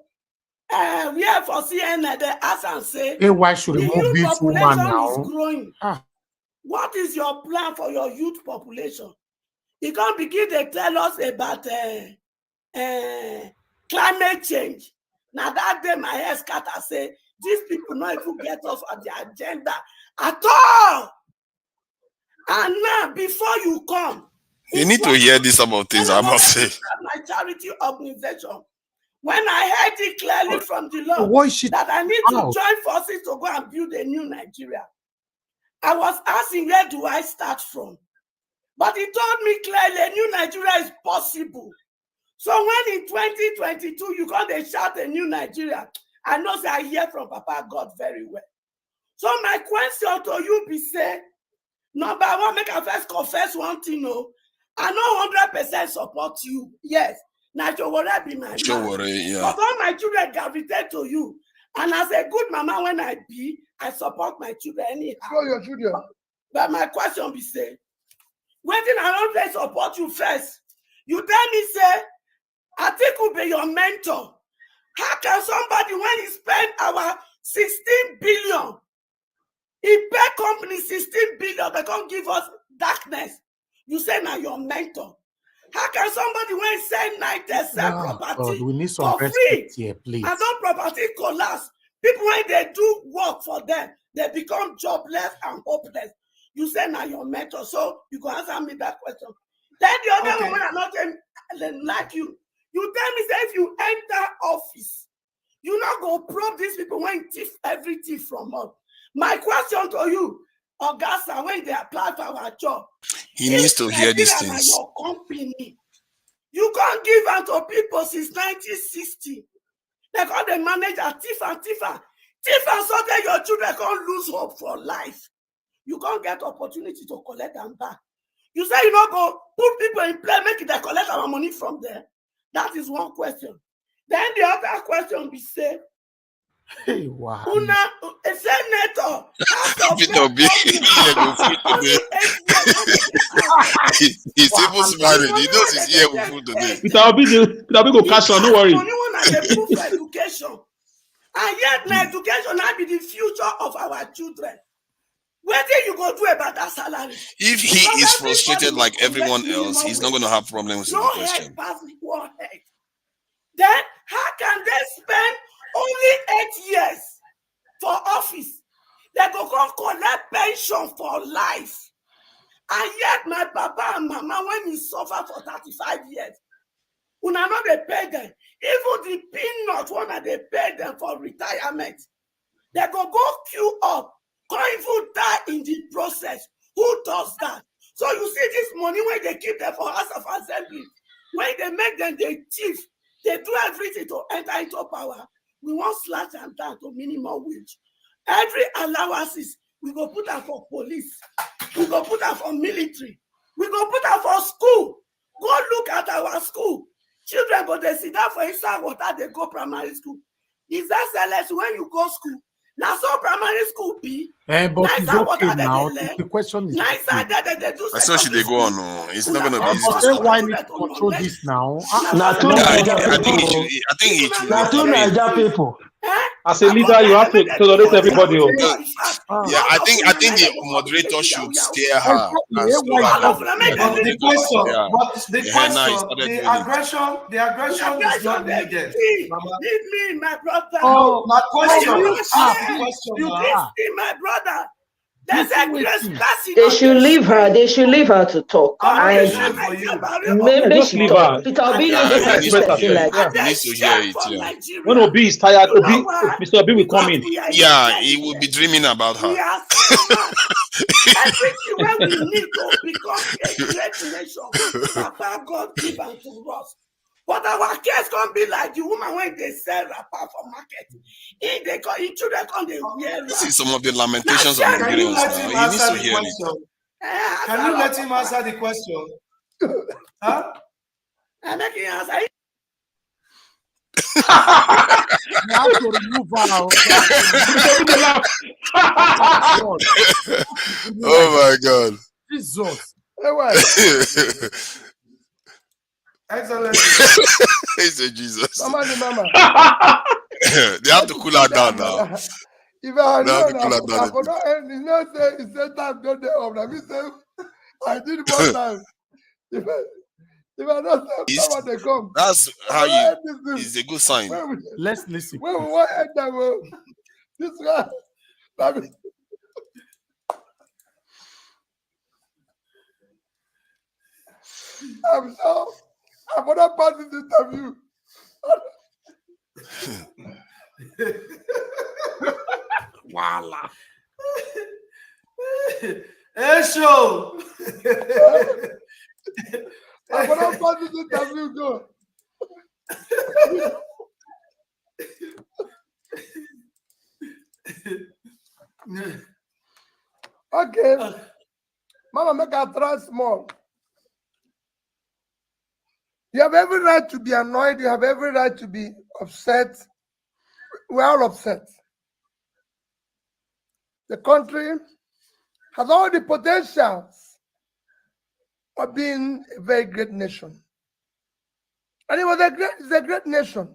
we have for CNN, they ask and say, hey, why should we move this woman now? Is growing. What is your plan for your youth population? You can't begin to tell us about climate change. Now that day my hair scatter say, these people not even get us on the agenda at all. And now before you come, you need to hear this about things, I must say. My charity organization, when I heard it clearly from the Lord that I need to join forces to go and build a new Nigeria, I was asking, where do I start from? But he told me clearly, a new Nigeria is possible. So when in 2022, you come and shout a new Nigeria, I know that I hear from Papa God very well. So my question to you be say, number one, make I first confess one thing, I know 100% support you. Yes, Nigeria be my man. But all my children gravitate to you. And as a good mama, when I support my children anyhow. Show your children. But my question be say, waiting I don't support you first. You tell me, say, Atiku be your mentor. How can somebody, when he spend our 16 billion, he pay company 16 billion, they can't give us darkness? You say now your mentor. How can somebody, when he sell 97 property we need some for free, here, please. and no property collapse? People, when they do work for them, they become jobless and hopeless. You say now your mentor, so you can answer me that question. Then the other one, I'm not like you. You tell me, say, if you enter office, you not go probe these people when you thief everything from us. My question to you, Augusta, when they apply for our job, he needs to hear these things. Your company, you can't give out to people since 1960. They call the manager thief and so that your children can't lose hope for life. You can't get opportunity to collect them back. You say you not go put people in play, make it they collect our money from there. That is one question. Then the other question be say, hey, wow. Una a senator. Peter Obi, he's even smiling. He knows he's here with food today. Peter Obi go cash on, no worry. Only one they move for education. And yet now education now be the future of our children. What do you go do about that salary? If he is frustrated like everyone else, he's not going to have problems with the question. Then how can they spend only 8 years for office? They go come collect pension for life. And yet my papa and mama, when he suffer for 35 years, una not they pay them. Even the peanut one they pay them for retirement. They go queue up, can't even die in the process. Who does that? So you see this money when they keep them for House of Assembly, when they make them the chief, they do everything to enter into power. We want slash and down to minimum wage. Every allowances, we go put them for police. We go put them for military. We go put them for school. Go look at our school. Children, but they sit down for inside water, they go primary school. Is that SLS when you go school? Now, so primary school be. But nice it's okay now. The question is. Nice okay. they do. I saw she they go on. No, it's not gonna be easy. But then why need to control this now? I think it should. Now, two Niger people. As a leader, you have to tolerate everybody. Yeah, I think the moderator should steer her. The aggression is not needed. Leave me, my brother. Oh, my question. You see, my brother. They should leave her. They should leave her to talk. Maybe she talk. Peter Obi needs to hear it. When Obi is tired, Mr. Obi will come in. Yeah, he will be dreaming about her. Everything when we need to become a great nation, Papa God give unto us. But our case can't be like the woman when they sell wrapper for market. If they come, if children come, they wear. See some of the lamentations of Nigerians now. He needs to hear it. Can you let him answer the question? Huh? I'm making answer. You have to remove her. Oh my God. Jesus. Excellent. He said Jesus. Mama. They have to cool her down now. If I know it's not say it's that time don't they up. Let me say I did one time. If I not say someone they come. That's how you. It's a good sign. Let's listen. When we want end them, this guy. I'm so. I'm gonna pass this interview. Voila. Hey, show. I'm gonna pass this interview. Go. Okay. Mama, make a try small. You have every right to be annoyed. You have every right to be upset. We're all upset. The country has all the potentials of being a very great nation. And it's a great nation.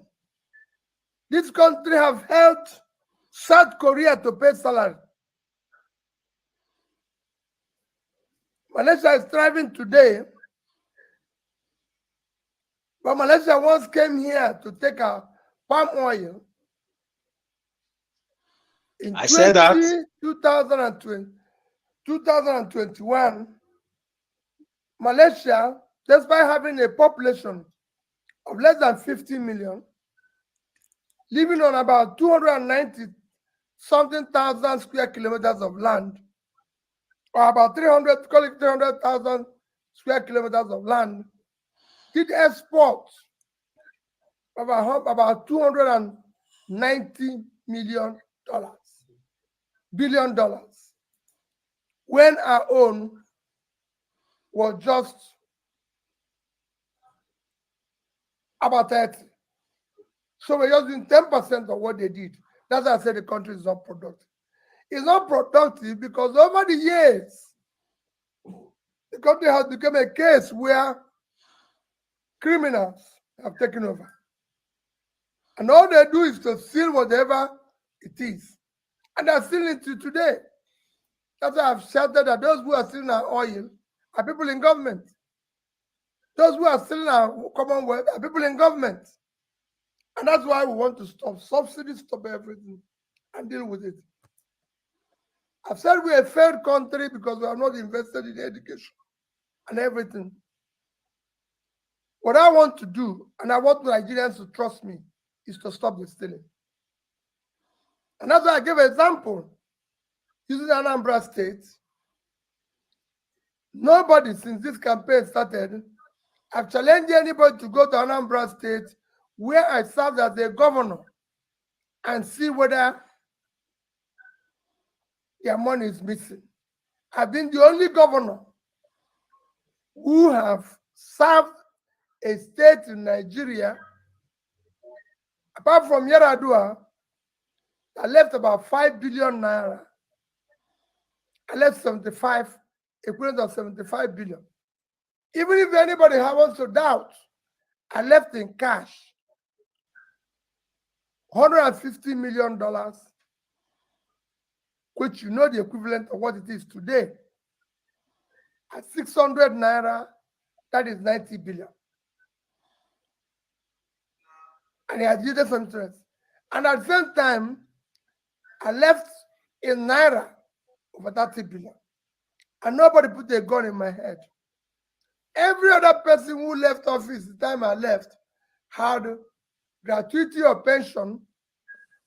This country have helped South Korea to pay salary. Malaysia is thriving today. But Malaysia once came here to take our palm oil. In 2021, Malaysia, despite having a population of less than 50 million, living on about 290-something thousand square kilometers of land, or about 300,000 square kilometers of land, did export about $290 billion, when our own was just about 30. So we're using 10% of what they did. That's why I said the country is not productive. It's not productive because over the years, the country has become a case where criminals have taken over. And all they do is to steal whatever it is. And they're stealing it today. That's why I've shouted that those who are stealing our oil are people in government. Those who are stealing our commonwealth are people in government. And that's why we want to stop subsidies, stop everything, and deal with it. I've said we're a failed country because we have not invested in education and everything. What I want to do, and I want Nigerians to trust me, is to stop the stealing. And that's why I give an example. Using Anambra State, nobody since this campaign started have challenged anybody to go to Anambra State, where I served as a governor, and see whether their money is missing. I've been the only governor who have served a state in Nigeria, apart from Yaradua, I left about 5 billion naira. I left 75, equivalent of 75 billion. Even if anybody wants to doubt, I left in cash $150 million, which you know the equivalent of what it is today. At 600 naira, that is 90 billion. And it has yielded some interest. And at the same time, I left in naira over 30 billion. And nobody put a gun in my head. Every other person who left office the time I left had gratuity or pension.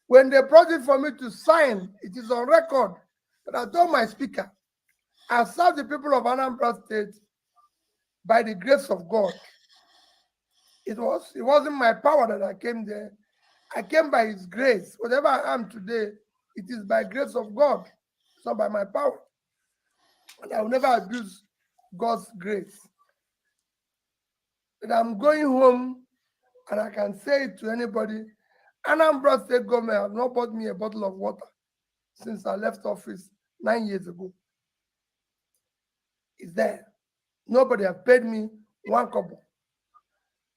When they brought it for me to sign, it is on record. But I told my speaker, I served the people of Anambra State by the grace of God. It wasn't my power that I came there. I came by his grace. Whatever I am today, it is by grace of God. It's not by my power. And I will never abuse God's grace. But I'm going home, and I can say it to anybody, Anambra State government has not bought me a bottle of water since I left office 9 years ago. It's there. Nobody has paid me one kobo.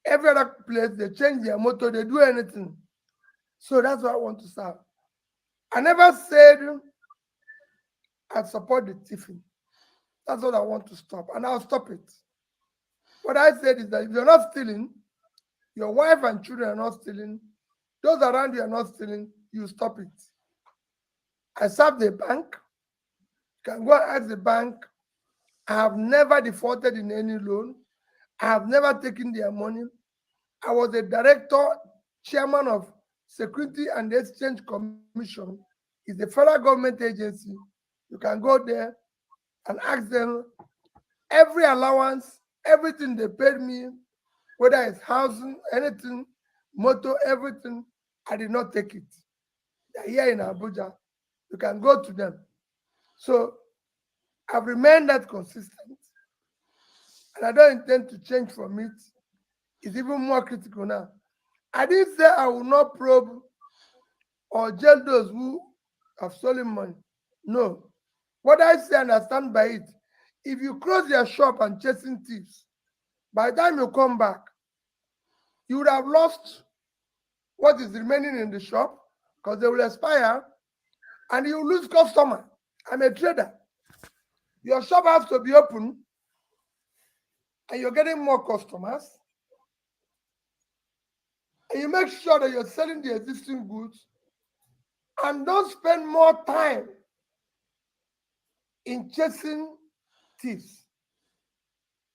Every other place, they change their motto, they do anything. So that's what I want to serve. I never said I support the thieving. That's what I want to stop, and I'll stop it. What I said is that if you're not stealing, your wife and children are not stealing, those around you are not stealing, you stop it. I serve the bank. You can go and ask the bank. I have never defaulted in any loan. I have never taken their money. I was a director, chairman of Security and Exchange Commission. It's a federal government agency. You can go there and ask them every allowance, everything they paid me, whether it's housing, anything, motor, everything, I did not take it. They're here in Abuja. You can go to them. So I've remained that consistent. And I don't intend to change from it. It's even more critical now. I didn't say I will not probe or jail those who have stolen money. No. What I say and I stand by it, if you close your shop and chasing thieves, by the time you come back, you would have lost what is remaining in the shop because they will expire and you lose customer. I'm a trader. Your shop has to be open and you're getting more customers. And you make sure that you're selling the existing goods and don't spend more time in chasing thieves.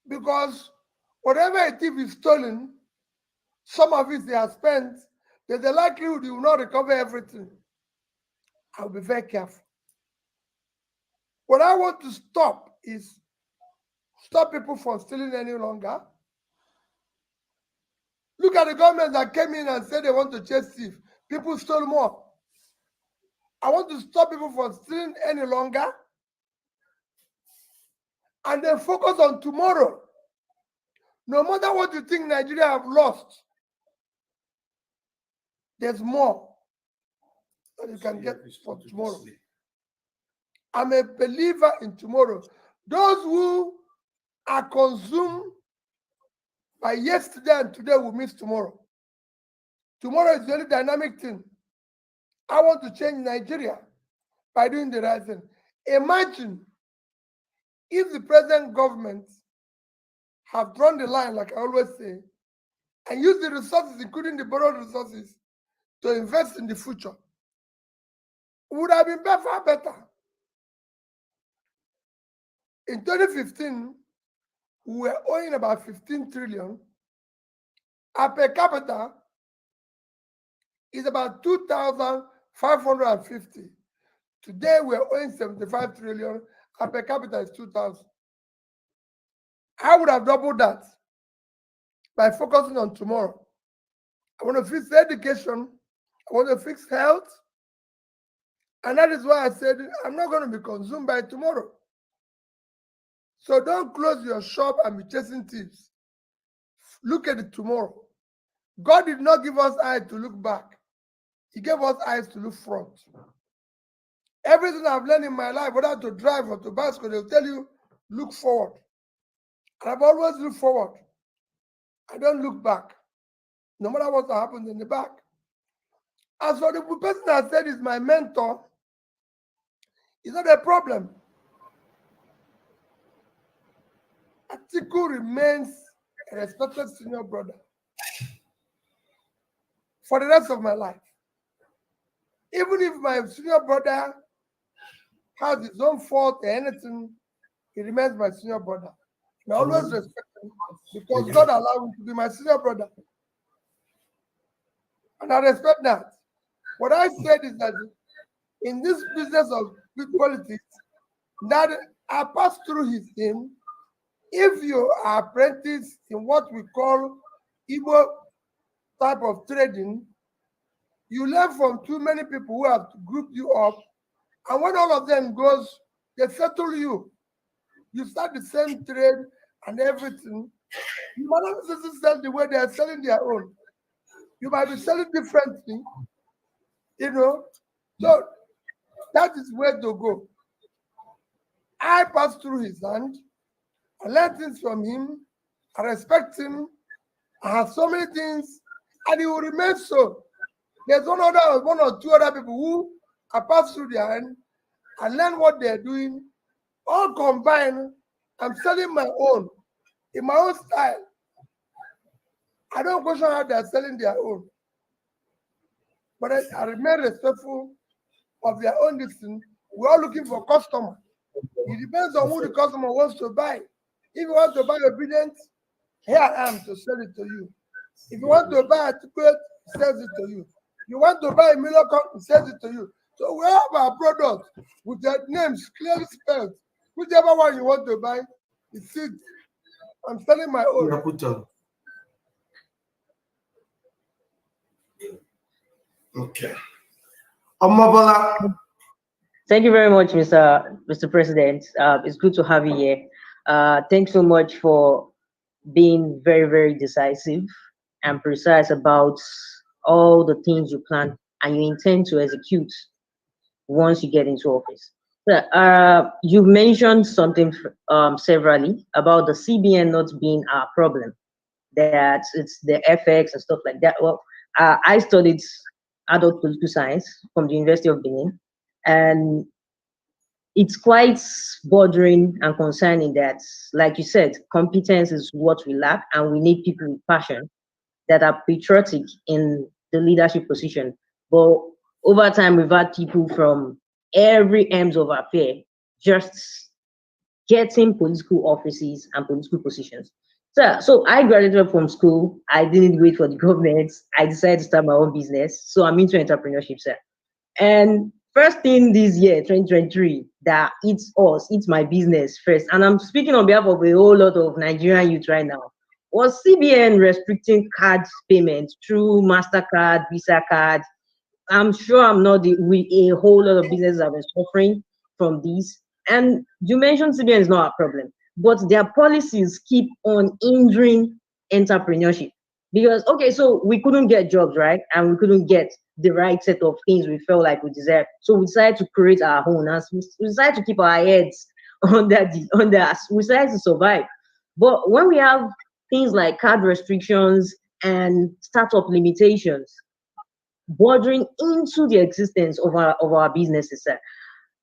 Because whatever a thief is stolen, some of it they have spent, there's a likelihood you will not recover everything. I'll be very careful. What I want to stop is stop people from stealing any longer. Look at the government that came in and said they want to chase thieves. People stole more. I want to stop people from stealing any longer and then focus on tomorrow. No matter what you think Nigeria have lost, there's more that you can get for tomorrow. I'm a believer in tomorrow. Those who are consumed by yesterday and today will miss tomorrow. Tomorrow is the only dynamic thing. I want to change Nigeria by doing the right thing. Imagine if the present government have drawn the line, like I always say, and use the resources, including the borrowed resources, to invest in the future. It would have been far better. In 2015, we were owing about 15 trillion. Our per capita is about 2,500 550. Today we're owing 75 trillion, and per capita is 2,000. I would have doubled that by focusing on tomorrow. I want to fix education, I want to fix health, and that is why I said I'm not going to be consumed by tomorrow. So don't close your shop and be chasing thieves. Look at it tomorrow. God did not give us eyes to look back. He gave us eyes to look front. Everything I've learned in my life, whether to drive or to bicycle, they'll tell you, look forward. And I've always looked forward. I don't look back, no matter what happens in the back. As for the person I said is my mentor, it's not a problem. Atiku remains a respected senior brother for the rest of my life. Even if my senior brother has his own fault or anything, he remains my senior brother. I always respect him because God allowed him to be my senior brother. And I respect that. What I said is that in this business of politics, that I passed through him. If you are apprentice in what we call Igbo type of trading, you learn from too many people who have grouped you up, and when all of them goes, they settle you. You start the same trade and everything. You might not necessarily sell the way they are selling their own. You might be selling differently, you know. So that is where to go. I passed through his hand. I learned things from him. I respect him. I have so many things, and he will remain so. There's one or two other people who I passed through their hand. I learn what they're doing. All combined, I'm selling my own, in my own style. I don't question how they're selling their own. But I remain respectful of their own distance. We're all looking for customers. It depends on who the customer wants to buy. If you want to buy obedience, here I am to sell it to you. If you want to buy a ticket, sells it to you. You want to buy a million, sells it to you. So we have our product with their names clearly spelled. Whichever one you want to buy, it's it. I'm selling my own. Okay. Thank you very much, Mr. President. It's good to have you here. Thanks so much for being very, very decisive and precise about all the things you plan and you intend to execute once you get into office. You mentioned something severally about the CBN not being our problem, that it's the FX and stuff like that. Well, I studied adult political science from the University of Benin, and it's quite bothering and concerning that, like you said, competence is what we lack, and we need people with passion that are patriotic in the leadership position. But over time, we've had people from every ends of our affair just getting political offices and political positions. So I graduated from school. I didn't wait for the government. I decided to start my own business. So I'm into entrepreneurship, sir. And first thing this year, 2023, that it's my business first. And I'm speaking on behalf of a whole lot of Nigerian youth right now. Was CBN restricting card payments through MasterCard, Visa card? I'm sure I'm not a whole lot of businesses have been suffering from this. And you mentioned CBN is not a problem, but their policies keep on hindering entrepreneurship. Because, okay, so we couldn't get jobs, right? And we couldn't get the right set of things we felt like we deserved. So we decided to create our own. And we decided to keep our heads under us. We decided to survive. But when we have things like card restrictions and startup limitations bordering into the existence of our businesses,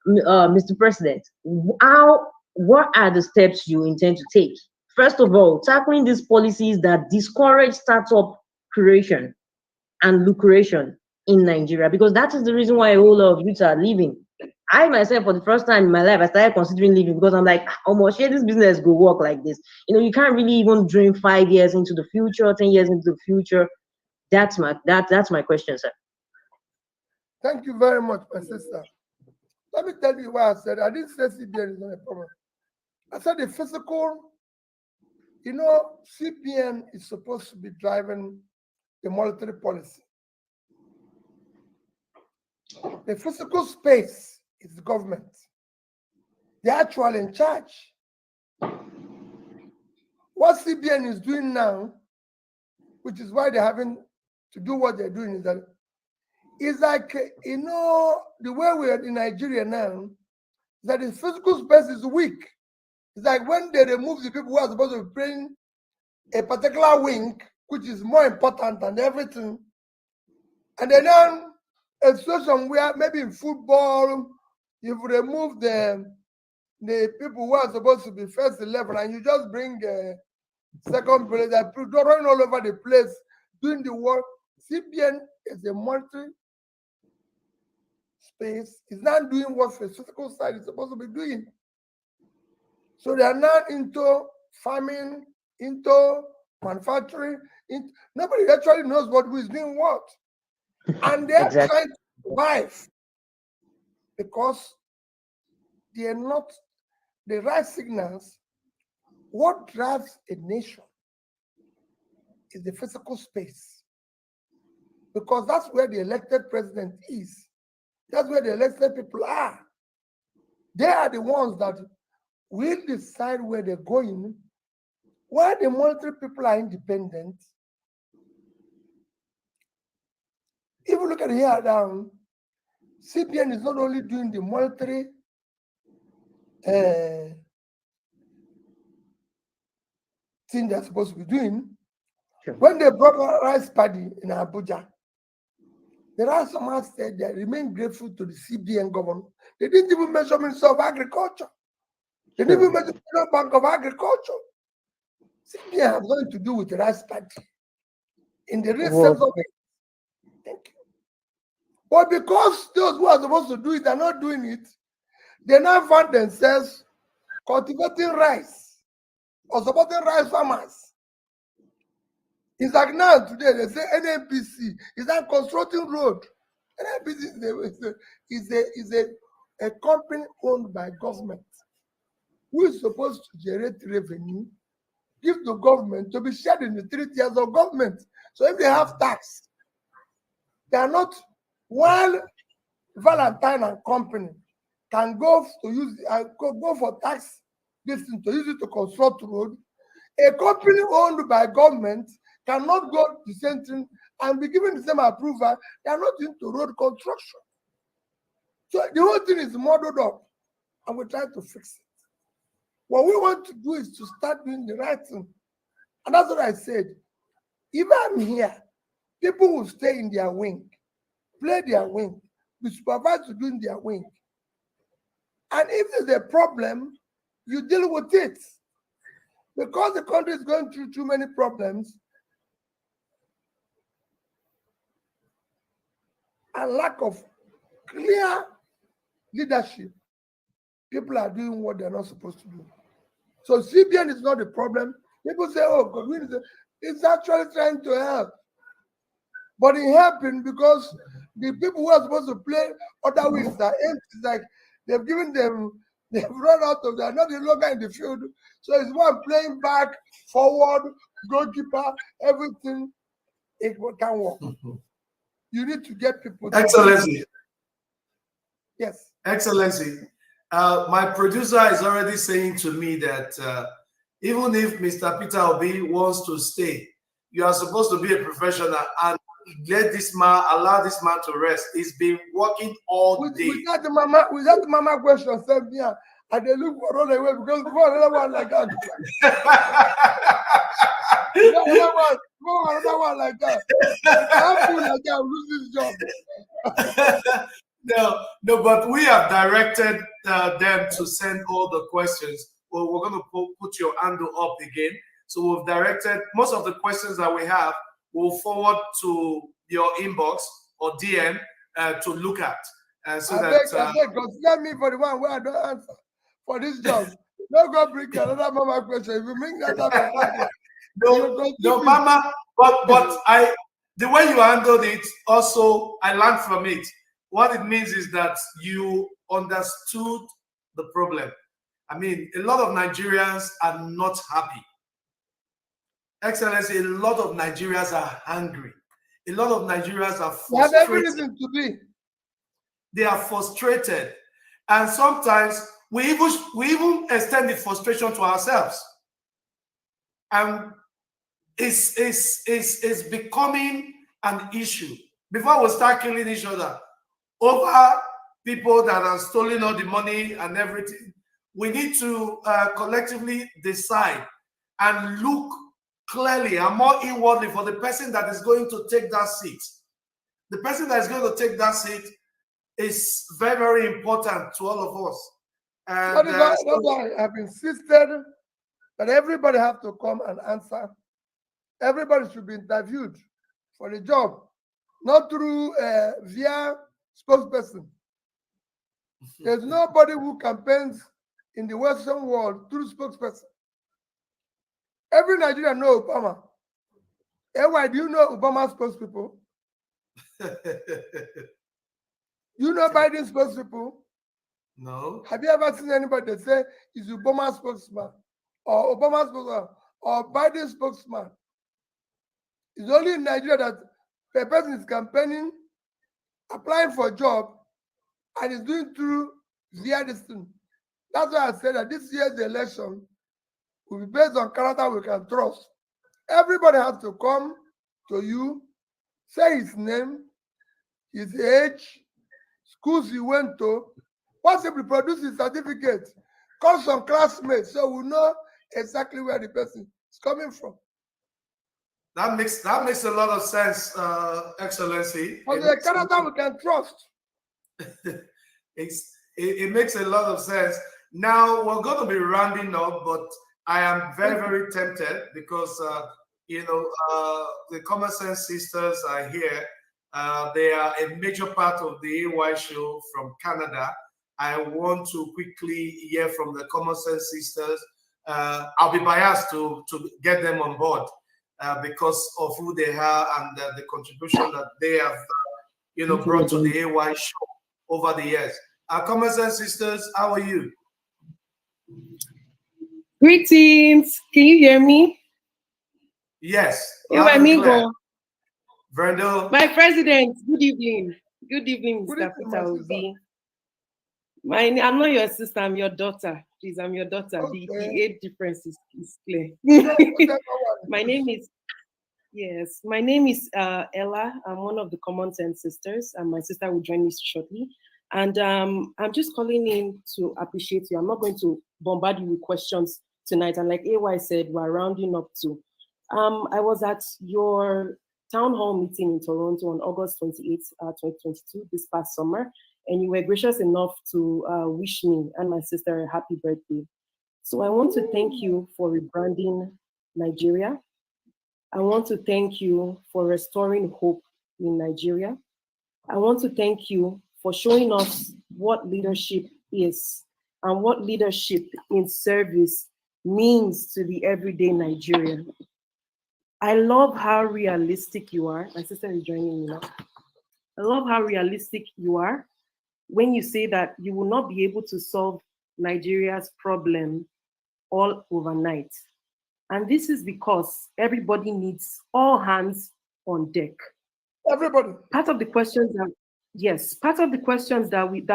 Mr. President, what are the steps you intend to take? First of all, tackling these policies that discourage startup creation and lucration in Nigeria, because that is the reason why a whole lot of youths are leaving. I myself, for the first time in my life, I started considering leaving because I'm like, oh my shit, this business go work like this. You know, you can't really even dream 5 years into the future, 10 years into the future. That's my question, sir. Thank you very much, my sister. Let me tell you why I said I didn't say CBN is not a problem. I said the physical, you know, CBN is supposed to be driving the monetary policy. The physical space is the government. They're actually in charge. What CBN is doing now, which is why they're having to do what they're doing, is that it's like, you know, the way we are in Nigeria now, that the physical space is weak. It's like when they remove the people who are supposed to be playing a particular wing, which is more important than everything, and then a situation where maybe in football, you've removed the people who are supposed to be first 11 and you just bring second place, that running all over the place doing the work. CBN is a monetary space. It's not doing what the physical side is supposed to be doing. So they are not into farming, into manufacturing. Nobody actually knows what is doing what. And they're trying to survive because they are not the right signals. What drives a nation is the physical space, because that's where the elected president is. That's where the elected people are. They are the ones that will decide where they're going. While the monetary people are independent, if you look at here down, CBN is not only doing the monetary thing they're supposed to be doing. When they brought rice paddy in Abuja, the rice farmers said they remain grateful to the CBN government. They didn't even mention Minister of Agriculture. They didn't even mention the Bank of Agriculture. CBN has nothing to do with the rice paddy in the real sense of it. Thank you. But because those who are supposed to do it are not doing it, they now find themselves cultivating rice or supporting rice farmers. It's like now today they say NAPC is not constructing road. NAPC is a company owned by government who is supposed to generate revenue, give the government to be shared in the 3 tiers of government. So if they have tax, they are not, while Valentine and company can go to use go for tax this thing to use it to construct road, a company owned by government cannot go the same thing and be given the same approval. They are not into road construction. So the whole thing is modeled up and we're trying to fix it. What we want to do is to start doing the right thing. And that's what I said. If I'm here, people will stay in their wing, play their wing, be supervised to doing their wing. And if there's a problem, you deal with it. Because the country is going through too many problems and lack of clear leadership, people are doing what they're not supposed to do. So CBN is not the problem. People say, oh, God, it's actually trying to help. But it happened because the people who are supposed to play other wings are empty. It's like they've given them, they've run out of, they're not any longer in the field. So it's one playing back, forward, goalkeeper, everything. It can work. You need to get people. Excellency. Yes. Excellency. My producer is already saying to me that even if Mr. Peter Obi wants to stay, you are supposed to be a professional and let this man, allow this man to rest. He's been working all day. Without the mama question, said me, and they look for all the way because before another one like that. Another one like that. I feel like I lose this job. No, but we have directed them to send all the questions. Well, we're going to put your handle up again. So we've directed most of the questions that we have. We'll forward to your inbox or DM to look at. So I beg, consider me for the one where I don't answer for this job. Don't go bring another mama question. If you bring that type of question, no, mama. But the way you handled it, also I learned from it. what it means is that you understood the problem. I mean, a lot of Nigerians are not happy. Excellency, a lot of Nigerians are angry. A lot of Nigerians are frustrated. They have every reason to be. They are frustrated. And sometimes we even extend the frustration to ourselves. And it's becoming an issue. Before we start killing each other over people that are stealing all the money and everything, we need to collectively decide and look clearly and more inwardly for the person that is going to take that seat. The person that is going to take that seat is very, very important to all of us. And that's why I've insisted that everybody have to come and answer. Everybody should be interviewed for the job, not through via spokesperson. There's nobody who campaigns in the Western world through spokesperson. Every Nigerian knows Obama. Why do you know Obama's spokespeople? You know Biden's spokespeople? No. Have you ever seen anybody that say is Obama's spokesman or Obama's spokesman or Biden's spokesman? It's only in Nigeria that a person is campaigning, applying for a job, and is doing through via this thing. That's why I said that this year's election will be based on character we can trust. Everybody has to come to you, say his name, his age, schools he went to, possibly produce his certificate, call some classmates so we know exactly where the person is coming from. That makes a lot of sense, Excellency. But the character we can trust. It makes a lot of sense. Now we're going to be rounding up, but I am very, very tempted because the Common Sense sisters are here. They are a major part of the AY show from Canada. I want to quickly hear from the Common Sense sisters. I'll be biased to get them on board because of who they are and the contribution that they have, brought to the AY show over the years. Common Sense sisters, how are you? Greetings. Can you hear me? Yes. Brendo. My president, good evening. Good evening, Mr. Peter Obi. I'm not your sister, I'm your daughter. Please, I'm your daughter. Okay. The age difference is clear. My name is Ella. I'm one of the Common Sense sisters, and my sister will join me shortly. And I'm just calling in to appreciate you. I'm not going to bombard you with questions tonight. And like AY said, we're rounding up to. I was at your town hall meeting in Toronto on August 28, 2022, this past summer, and you were gracious enough to wish me and my sister a happy birthday. So I want to thank you for rebranding Nigeria. I want to thank you for restoring hope in Nigeria. I want to thank you for showing us what leadership is and what leadership in service means to the everyday Nigerian. I love how realistic you are. My sister is joining me now. I love how realistic you are when you say that you will not be able to solve Nigeria's problem all overnight. And this is because everybody needs all hands on deck. Everybody. Part of the questions that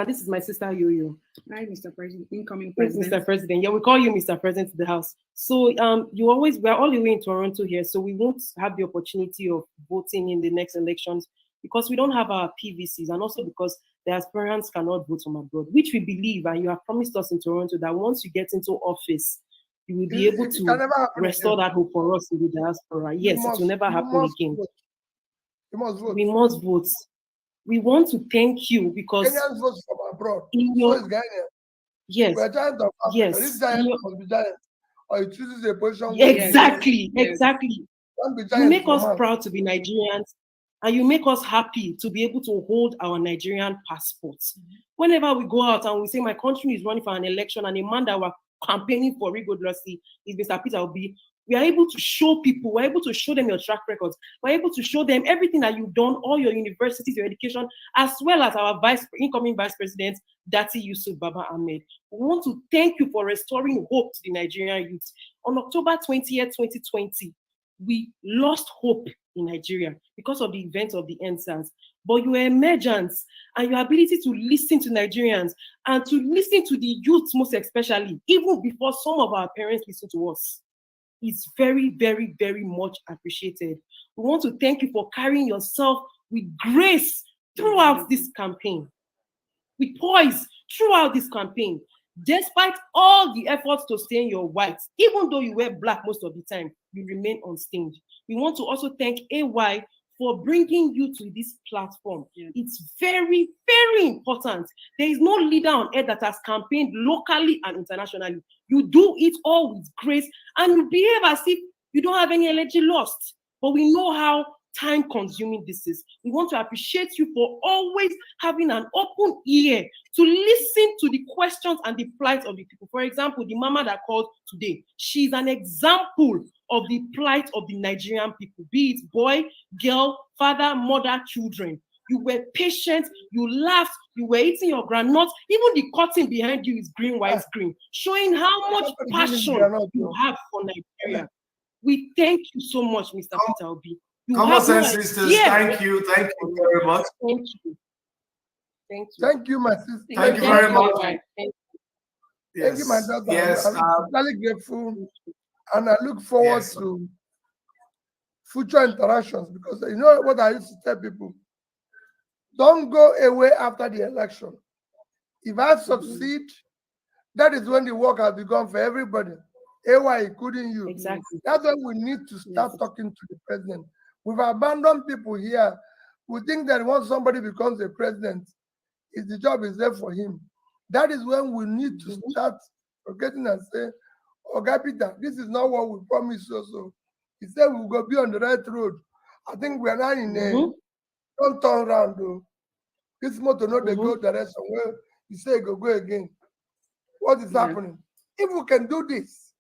this is my sister Yo-Yo. Hi, Mr. President, incoming President. President. Mr. President. Yeah, we call you Mr. President to the House. So we're all the way in Toronto here, so we won't have the opportunity of voting in the next elections because we don't have our PVCs, and also because the aspirants cannot vote from abroad, which we believe, and you have promised us in Toronto that once you get into office, you will be able to restore that hope for us in the diaspora. Yes, it will never happen again. You must vote. We must vote. We want to thank you because Kenyans vote from abroad. So is Ghana. Yes. We're giant of Africa. Yes. This giant must be giant. Or it chooses a position. Exactly. You make us proud proud to be Nigerians, and you make us happy to be able to hold our Nigerian passports. Whenever we go out and we say my country is running for an election and a man that we're campaigning for rigorously is Mr. Peter Obi, We are able to show people, we're able to show them your track records. We're able to show them everything that you've done, all your universities, your education, as well as our incoming Vice President, Dati Yusuf Baba Ahmed. We want to thank you for restoring hope to the Nigerian youth. On October 20th, 2020, we lost hope in Nigeria because of the events of the EndSARS. But your emergence and your ability to listen to Nigerians and to listen to the youth most especially, even before some of our parents listen to us, is very, very, very much appreciated. We want to thank you for carrying yourself with grace throughout this campaign, with poise throughout this campaign, despite all the efforts to stain your white. Even though you wear black most of the time, you remain unstained. We want to also thank AY for bringing you to this platform. It's very, very important. There is no leader on earth that has campaigned locally and internationally. You do it all with grace and you behave as if you don't have any energy lost. But we know how time-consuming this is. We want to appreciate you for always having an open ear to listen to the questions and the plight of the people. For example, the mama that called today, she's an example of the plight of the Nigerian people, be it boy, girl, father, mother, children. You were patient, you laughed, you were eating your granuts. Even the curtain behind you is green, white, green, showing how much passion you have for Nigeria. We thank you so much, Mr. Peter Obi. Common sense sisters, thank you very much. Thank you. Thank you. Thank you, my sister. Thank you very much. Thank you, my daughter. Yes, I'm very grateful, and I look forward to future interactions, because you know what I used to tell people: don't go away after the election. If I succeed, that is when the work has begun for everybody. AY, including you. Exactly. That's when we need to start talking to the president. We've abandoned people here who think that once somebody becomes a president, the job is there for him. That is when we need to start forgetting and say, "Okay, Peter, this is not what we promised you." So he said we'll go be on the right road. I think we are now in a don't turn around though. This motor not the go direction where you say go again. What is happening? If we can do this,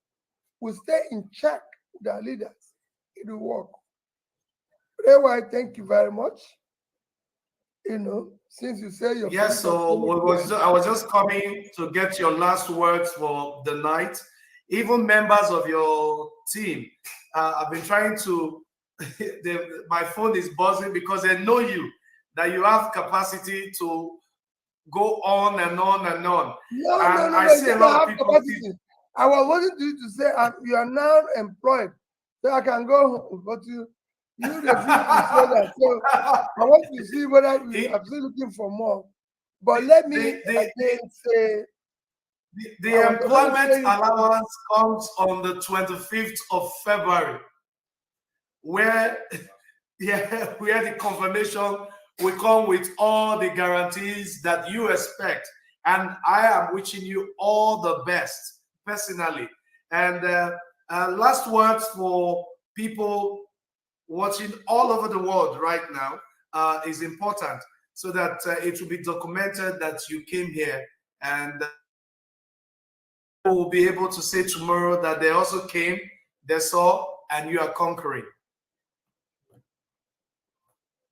we stay in check with our leaders, it will work. AY, thank you very much. You know, since you say your so I was just coming to get your last words for the night. Even members of your team, I've been trying to. My phone is buzzing because they know you, that you have capacity to go on and on and on. No, I see a lot of people. I was wanting you to say you are now employed, so I can go home, but you refuse to say that. So I want to see whether I'm still looking for more. But let me again say the employment allowance comes on the 25th of February, where the confirmation will come with all the guarantees that you expect. And I am wishing you all the best personally. And last words for people watching all over the world right now is important, so that it will be documented that you came here, and will be able to say tomorrow that they also came, they saw, and you are conquering.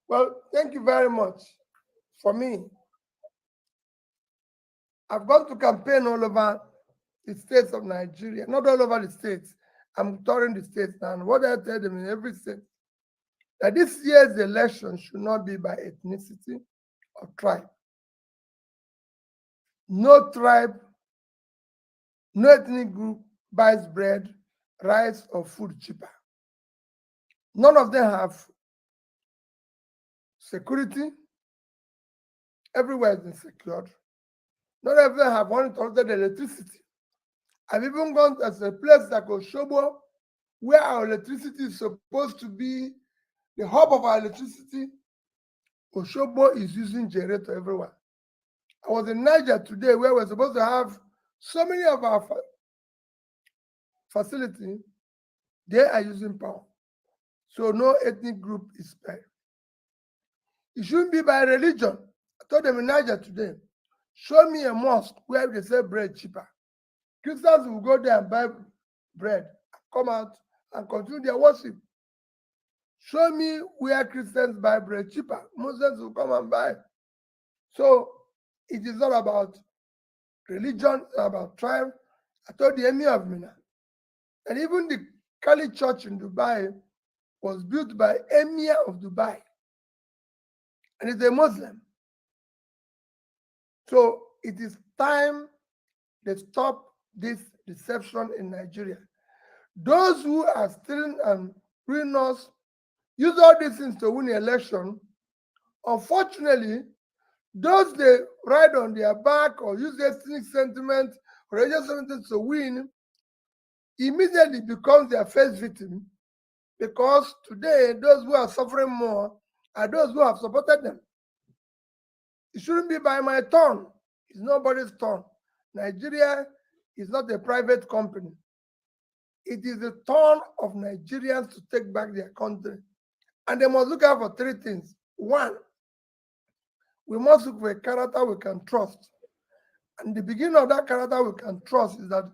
Well, thank you very much. For me, I've gone to campaign all over the states of Nigeria, not all over the states. I'm touring the states now. And what I tell them in every state, that this year's election should not be by ethnicity or tribe. No tribe, no ethnic group buys bread, rice, or food cheaper. None of them have security. Everywhere is insecure. Not everyone have uninterrupted electricity. I've even gone to a place like Oshobo, where our electricity is supposed to be the hub of our electricity. Oshobo is using generator everywhere. I was in Niger today, where we're supposed to have so many of our facilities. They are using power. So no ethnic group is spared. It shouldn't be by religion. I told them in Niger today, show me a mosque where they sell bread cheaper. Christians will go there and buy bread, come out and continue their worship. Show me where Christians buy bread cheaper. Muslims will come and buy. So it is not about religion, it's about tribe. I told the Emir of Mina. And even the Kali Church in Dubai was built by Emir of Dubai. And it's a Muslim. So it is time they stop this deception in Nigeria. Those who are stealing and ruining us use all these things to win the election. Unfortunately, those they ride on their back or use their cynic sentiment or religious sentiment to win immediately becomes their first victim, because today those who are suffering more are those who have supported them. It shouldn't be by my turn. It's nobody's turn. Nigeria is not a private company. It is the turn of Nigerians to take back their country. And they must look out for three things. One, we must look for a character we can trust. And the beginning of that character we can trust is that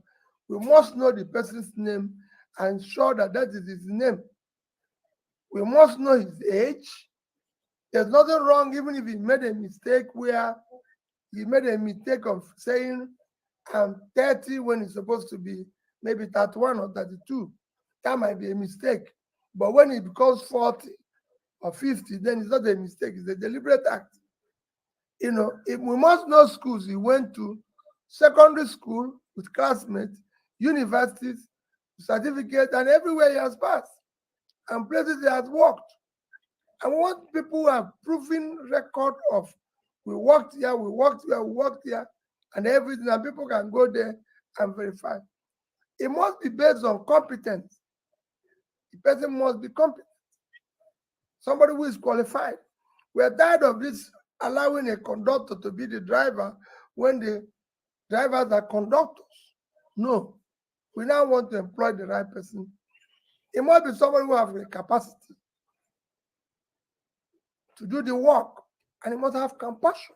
we must know the person's name and ensure that that is his name. We must know his age. There's nothing wrong even if he made a mistake where he made a mistake of saying I'm 30 when he's supposed to be maybe 31 or 32. That might be a mistake. But when he becomes 40 or 50, then it's not a mistake, it's a deliberate act. You know, if we must know schools he went to, secondary school with classmates, universities, certificates, and everywhere he has passed, and places he has worked. And we want people who have proven record of we worked here, we worked here, we worked here, and everything, and people can go there and verify. It must be based on competence. The person must be competent. Somebody who is qualified. We are tired of this allowing a conductor to be the driver when the drivers are conductors. No. We now want to employ the right person. It must be somebody who has the capacity to do the work, and he must have compassion.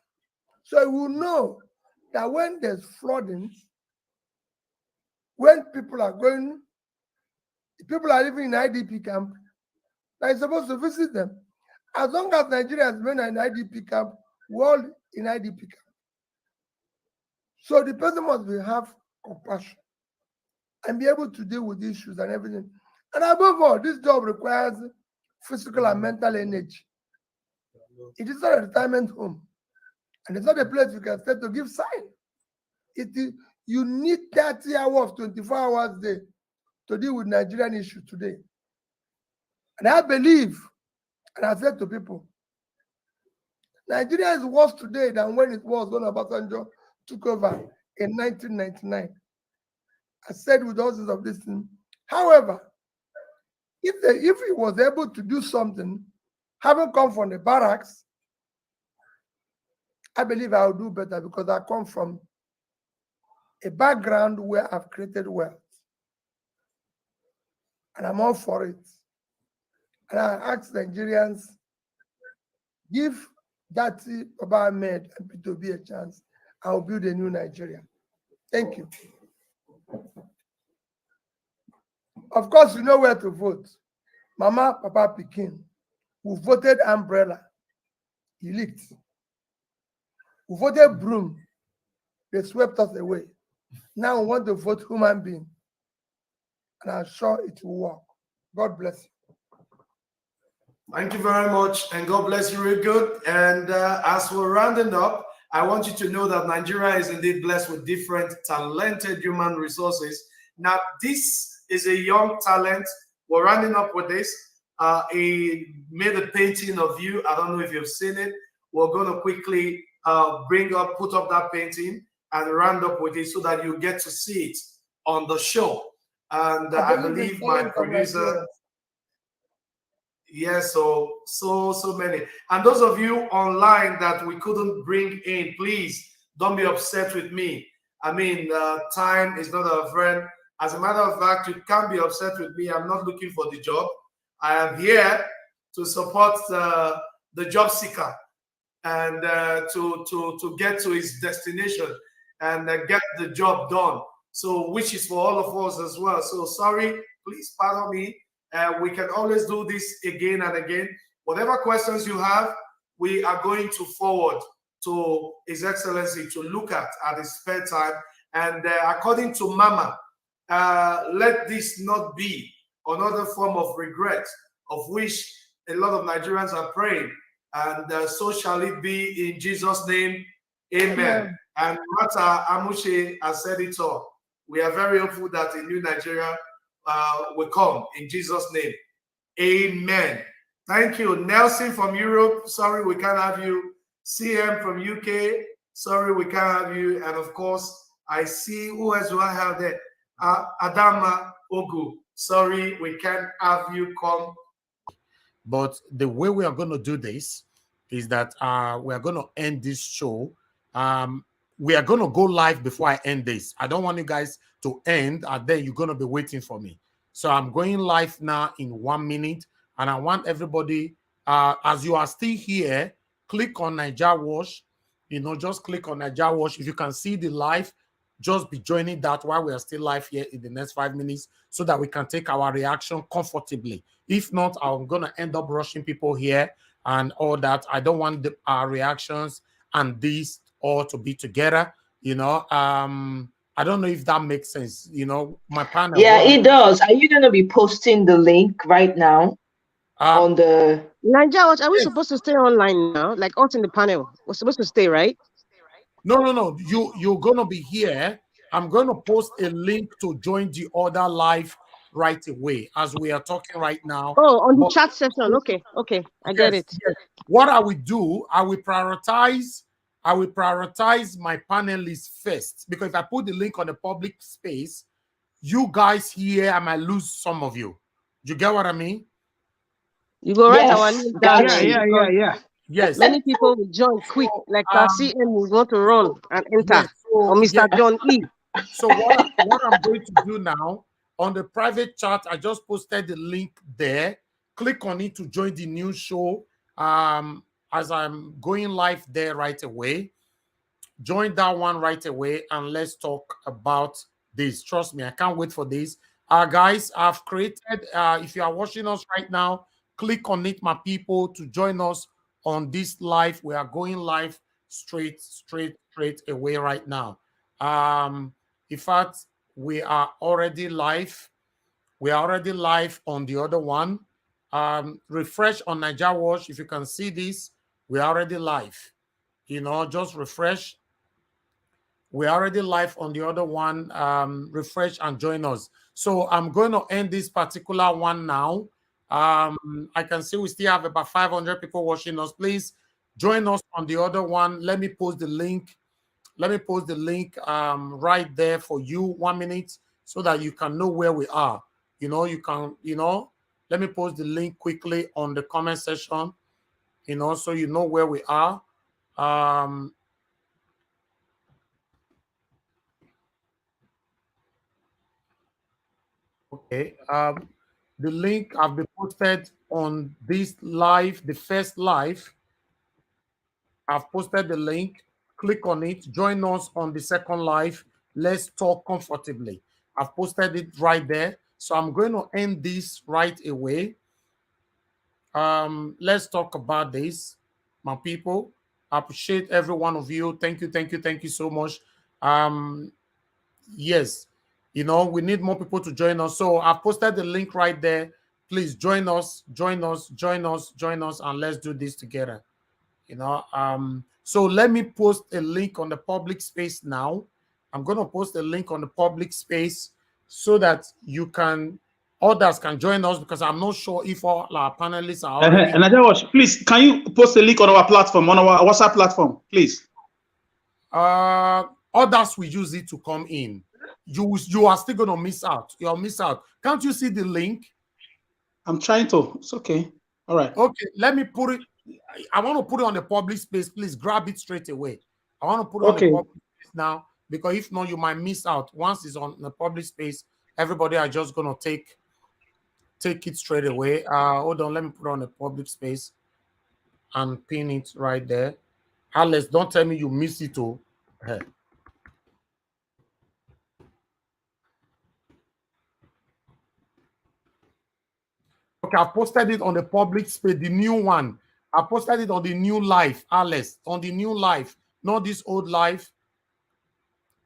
So he will know that when there's flooding, when people are living in IDP camp, that is supposed to visit them. As long as Nigeria has been in IDP camp, we're all in IDP camp. So the person must have compassion and be able to deal with issues and everything. And above all, this job requires physical and mental energy. It is not a retirement home. And it's not a place you can stay to give sign. You need 30 hours, 24 hours a day to deal with Nigerian issues today. And I believe, and I said to people, Nigeria is worse today than when it was when Obasanjo took over in 1999. I said with all of this thing. However, if he was able to do something, having come from the barracks, I believe I will do better because I come from a background where I've created wealth. And I'm all for it. And I ask Nigerians, give Dati Baba Ahmed and Peter Obi a chance. I will build a new Nigeria. Thank you. Of course, you know where to vote. Mama, Papa, Pikin, who voted umbrella, he leaked. Who voted broom, they swept us away. Now we want to vote human being. And I'm sure it will work. God bless you. Thank you very much, and God bless you real good. And as we're rounding up, I want you to know that Nigeria is indeed blessed with different talented human resources. Now, this is a young talent. We're rounding up with this. He made a painting of you. I don't know if you've seen it. We're going to quickly put up that painting and round up with it so that you get to see it on the show. And I believe my producer. Yes, so many. And those of you online that we couldn't bring in, please don't be upset with me. I mean, time is not our friend. As a matter of fact, you can't be upset with me. I'm not looking for the job. I am here to support the job seeker and to get to his destination and get the job done. So, which is for all of us as well. So sorry Please pardon me. We can always do this again and again. Whatever questions you have, we are going to forward to His Excellency to look at his spare time. And according to Mama, let this not be another form of regret, of which a lot of Nigerians are praying. And so shall it be in Jesus' name. Amen. And Mata Amushe has said it all. We are very hopeful that a new Nigeria will come in Jesus' name. Amen. Thank you. Nelson from Europe. Sorry, we can't have you. CM from UK. Sorry, we can't have you. And of course, I see who else do I have there? Adama Ogu. Sorry, we can't have you come. But the way we are going to do this is that we are going to end this show. We are going to go live before I end this. I don't want you guys to end, and then you're going to be waiting for me. So I'm going live now in 1 minute, and I want everybody, as you are still here, click on Niger Watch. You know, just click on Niger Watch. If you can see the live, just be joining that while we are still live here in the next 5 minutes so that we can take our reaction comfortably. If not, I'm going to end up rushing people here and all that. I don't want our reactions and these all to be together. You know, I don't know if that makes sense. You know, my panel. Yeah, it does. Are you going to be posting the link right now on the... Niger Watch, are we supposed to stay online now? Like us in the panel? We're supposed to stay, right? No. You're going to be here. I'm going to post a link to join the other live right away as we are talking right now. Oh, on the chat session. Okay. I get it. Yes. What I will do, I will prioritize my panelists first, because if I put the link on the public space, you guys here, I might lose some of you. You get what I mean? You go write our link down. Yeah. Yes. Many people will join quick, like CM will want to run and enter, yes, or Mr. John E. So what I'm going to do now, on the private chat, I just posted the link there. Click on it to join the new show. As I'm going live there right away. Join that one right away and let's talk about this. Trust me, I can't wait for this. Guys, I've created, if you are watching us right now, click on it, my people, to join us on this live. We are going live straight away right now. In fact, we are already live. We are already live on the other one. Refresh on Niger Watch. If you can see this, we are already live. You know, just refresh. We're already live on the other one. Refresh and join us. So I'm going to end this particular one now. I can see we still have about 500 people watching us. Please join us on the other one. Let me post the link. Let me post the link right there for you. 1 minute so that you can know where we are. You know, let me post the link quickly on the comment section, you know, so you know where we are. Okay. The link have been posted on this live, the first live. I've posted the link. Click on it. Join us on the second live. Let's talk comfortably. I've posted it right there. So I'm going to end this right away. Let's talk about this, my people. I appreciate every one of you. Thank you so much. Yes, you know, we need more people to join us. So I've posted the link right there. Please join us, and let's do this together. You know, so let me post a link on the public space now. I'm going to post a link on the public space so that others can join us, because I'm not sure if all our panelists are already. And Niger Watch, please, can you post a link on our platform, on our WhatsApp platform, please? Others will use it to come in. You are still going to miss out. You'll miss out. Can't you see the link? I'm trying to. It's okay. All right. Okay, let me put it. I want to put it on the public space. Please grab it straight away. I want to put it on the public space now, because if not, you might miss out. Once it's on the public space, everybody are just going to take it straight away. Hold on, let me put it on the public space and pin it right there. Alex, don't tell me you miss it too. Okay, I posted it on the public space, the new one. I posted it on the new life, Alice, on the new life, not this old life.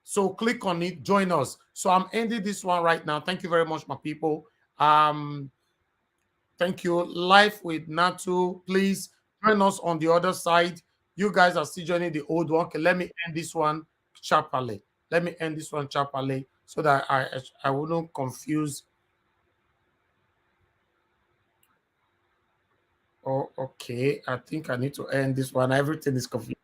So click on it, join us. So I'm ending this one right now. Thank you very much, my people. Thank you. Life with Natu. Please join us on the other side. You guys are still joining the old one. Okay, let me end this one sharply. Let me end this one sharply so that I wouldn't confuse. Oh, okay. I think I need to end this one. Everything is confused.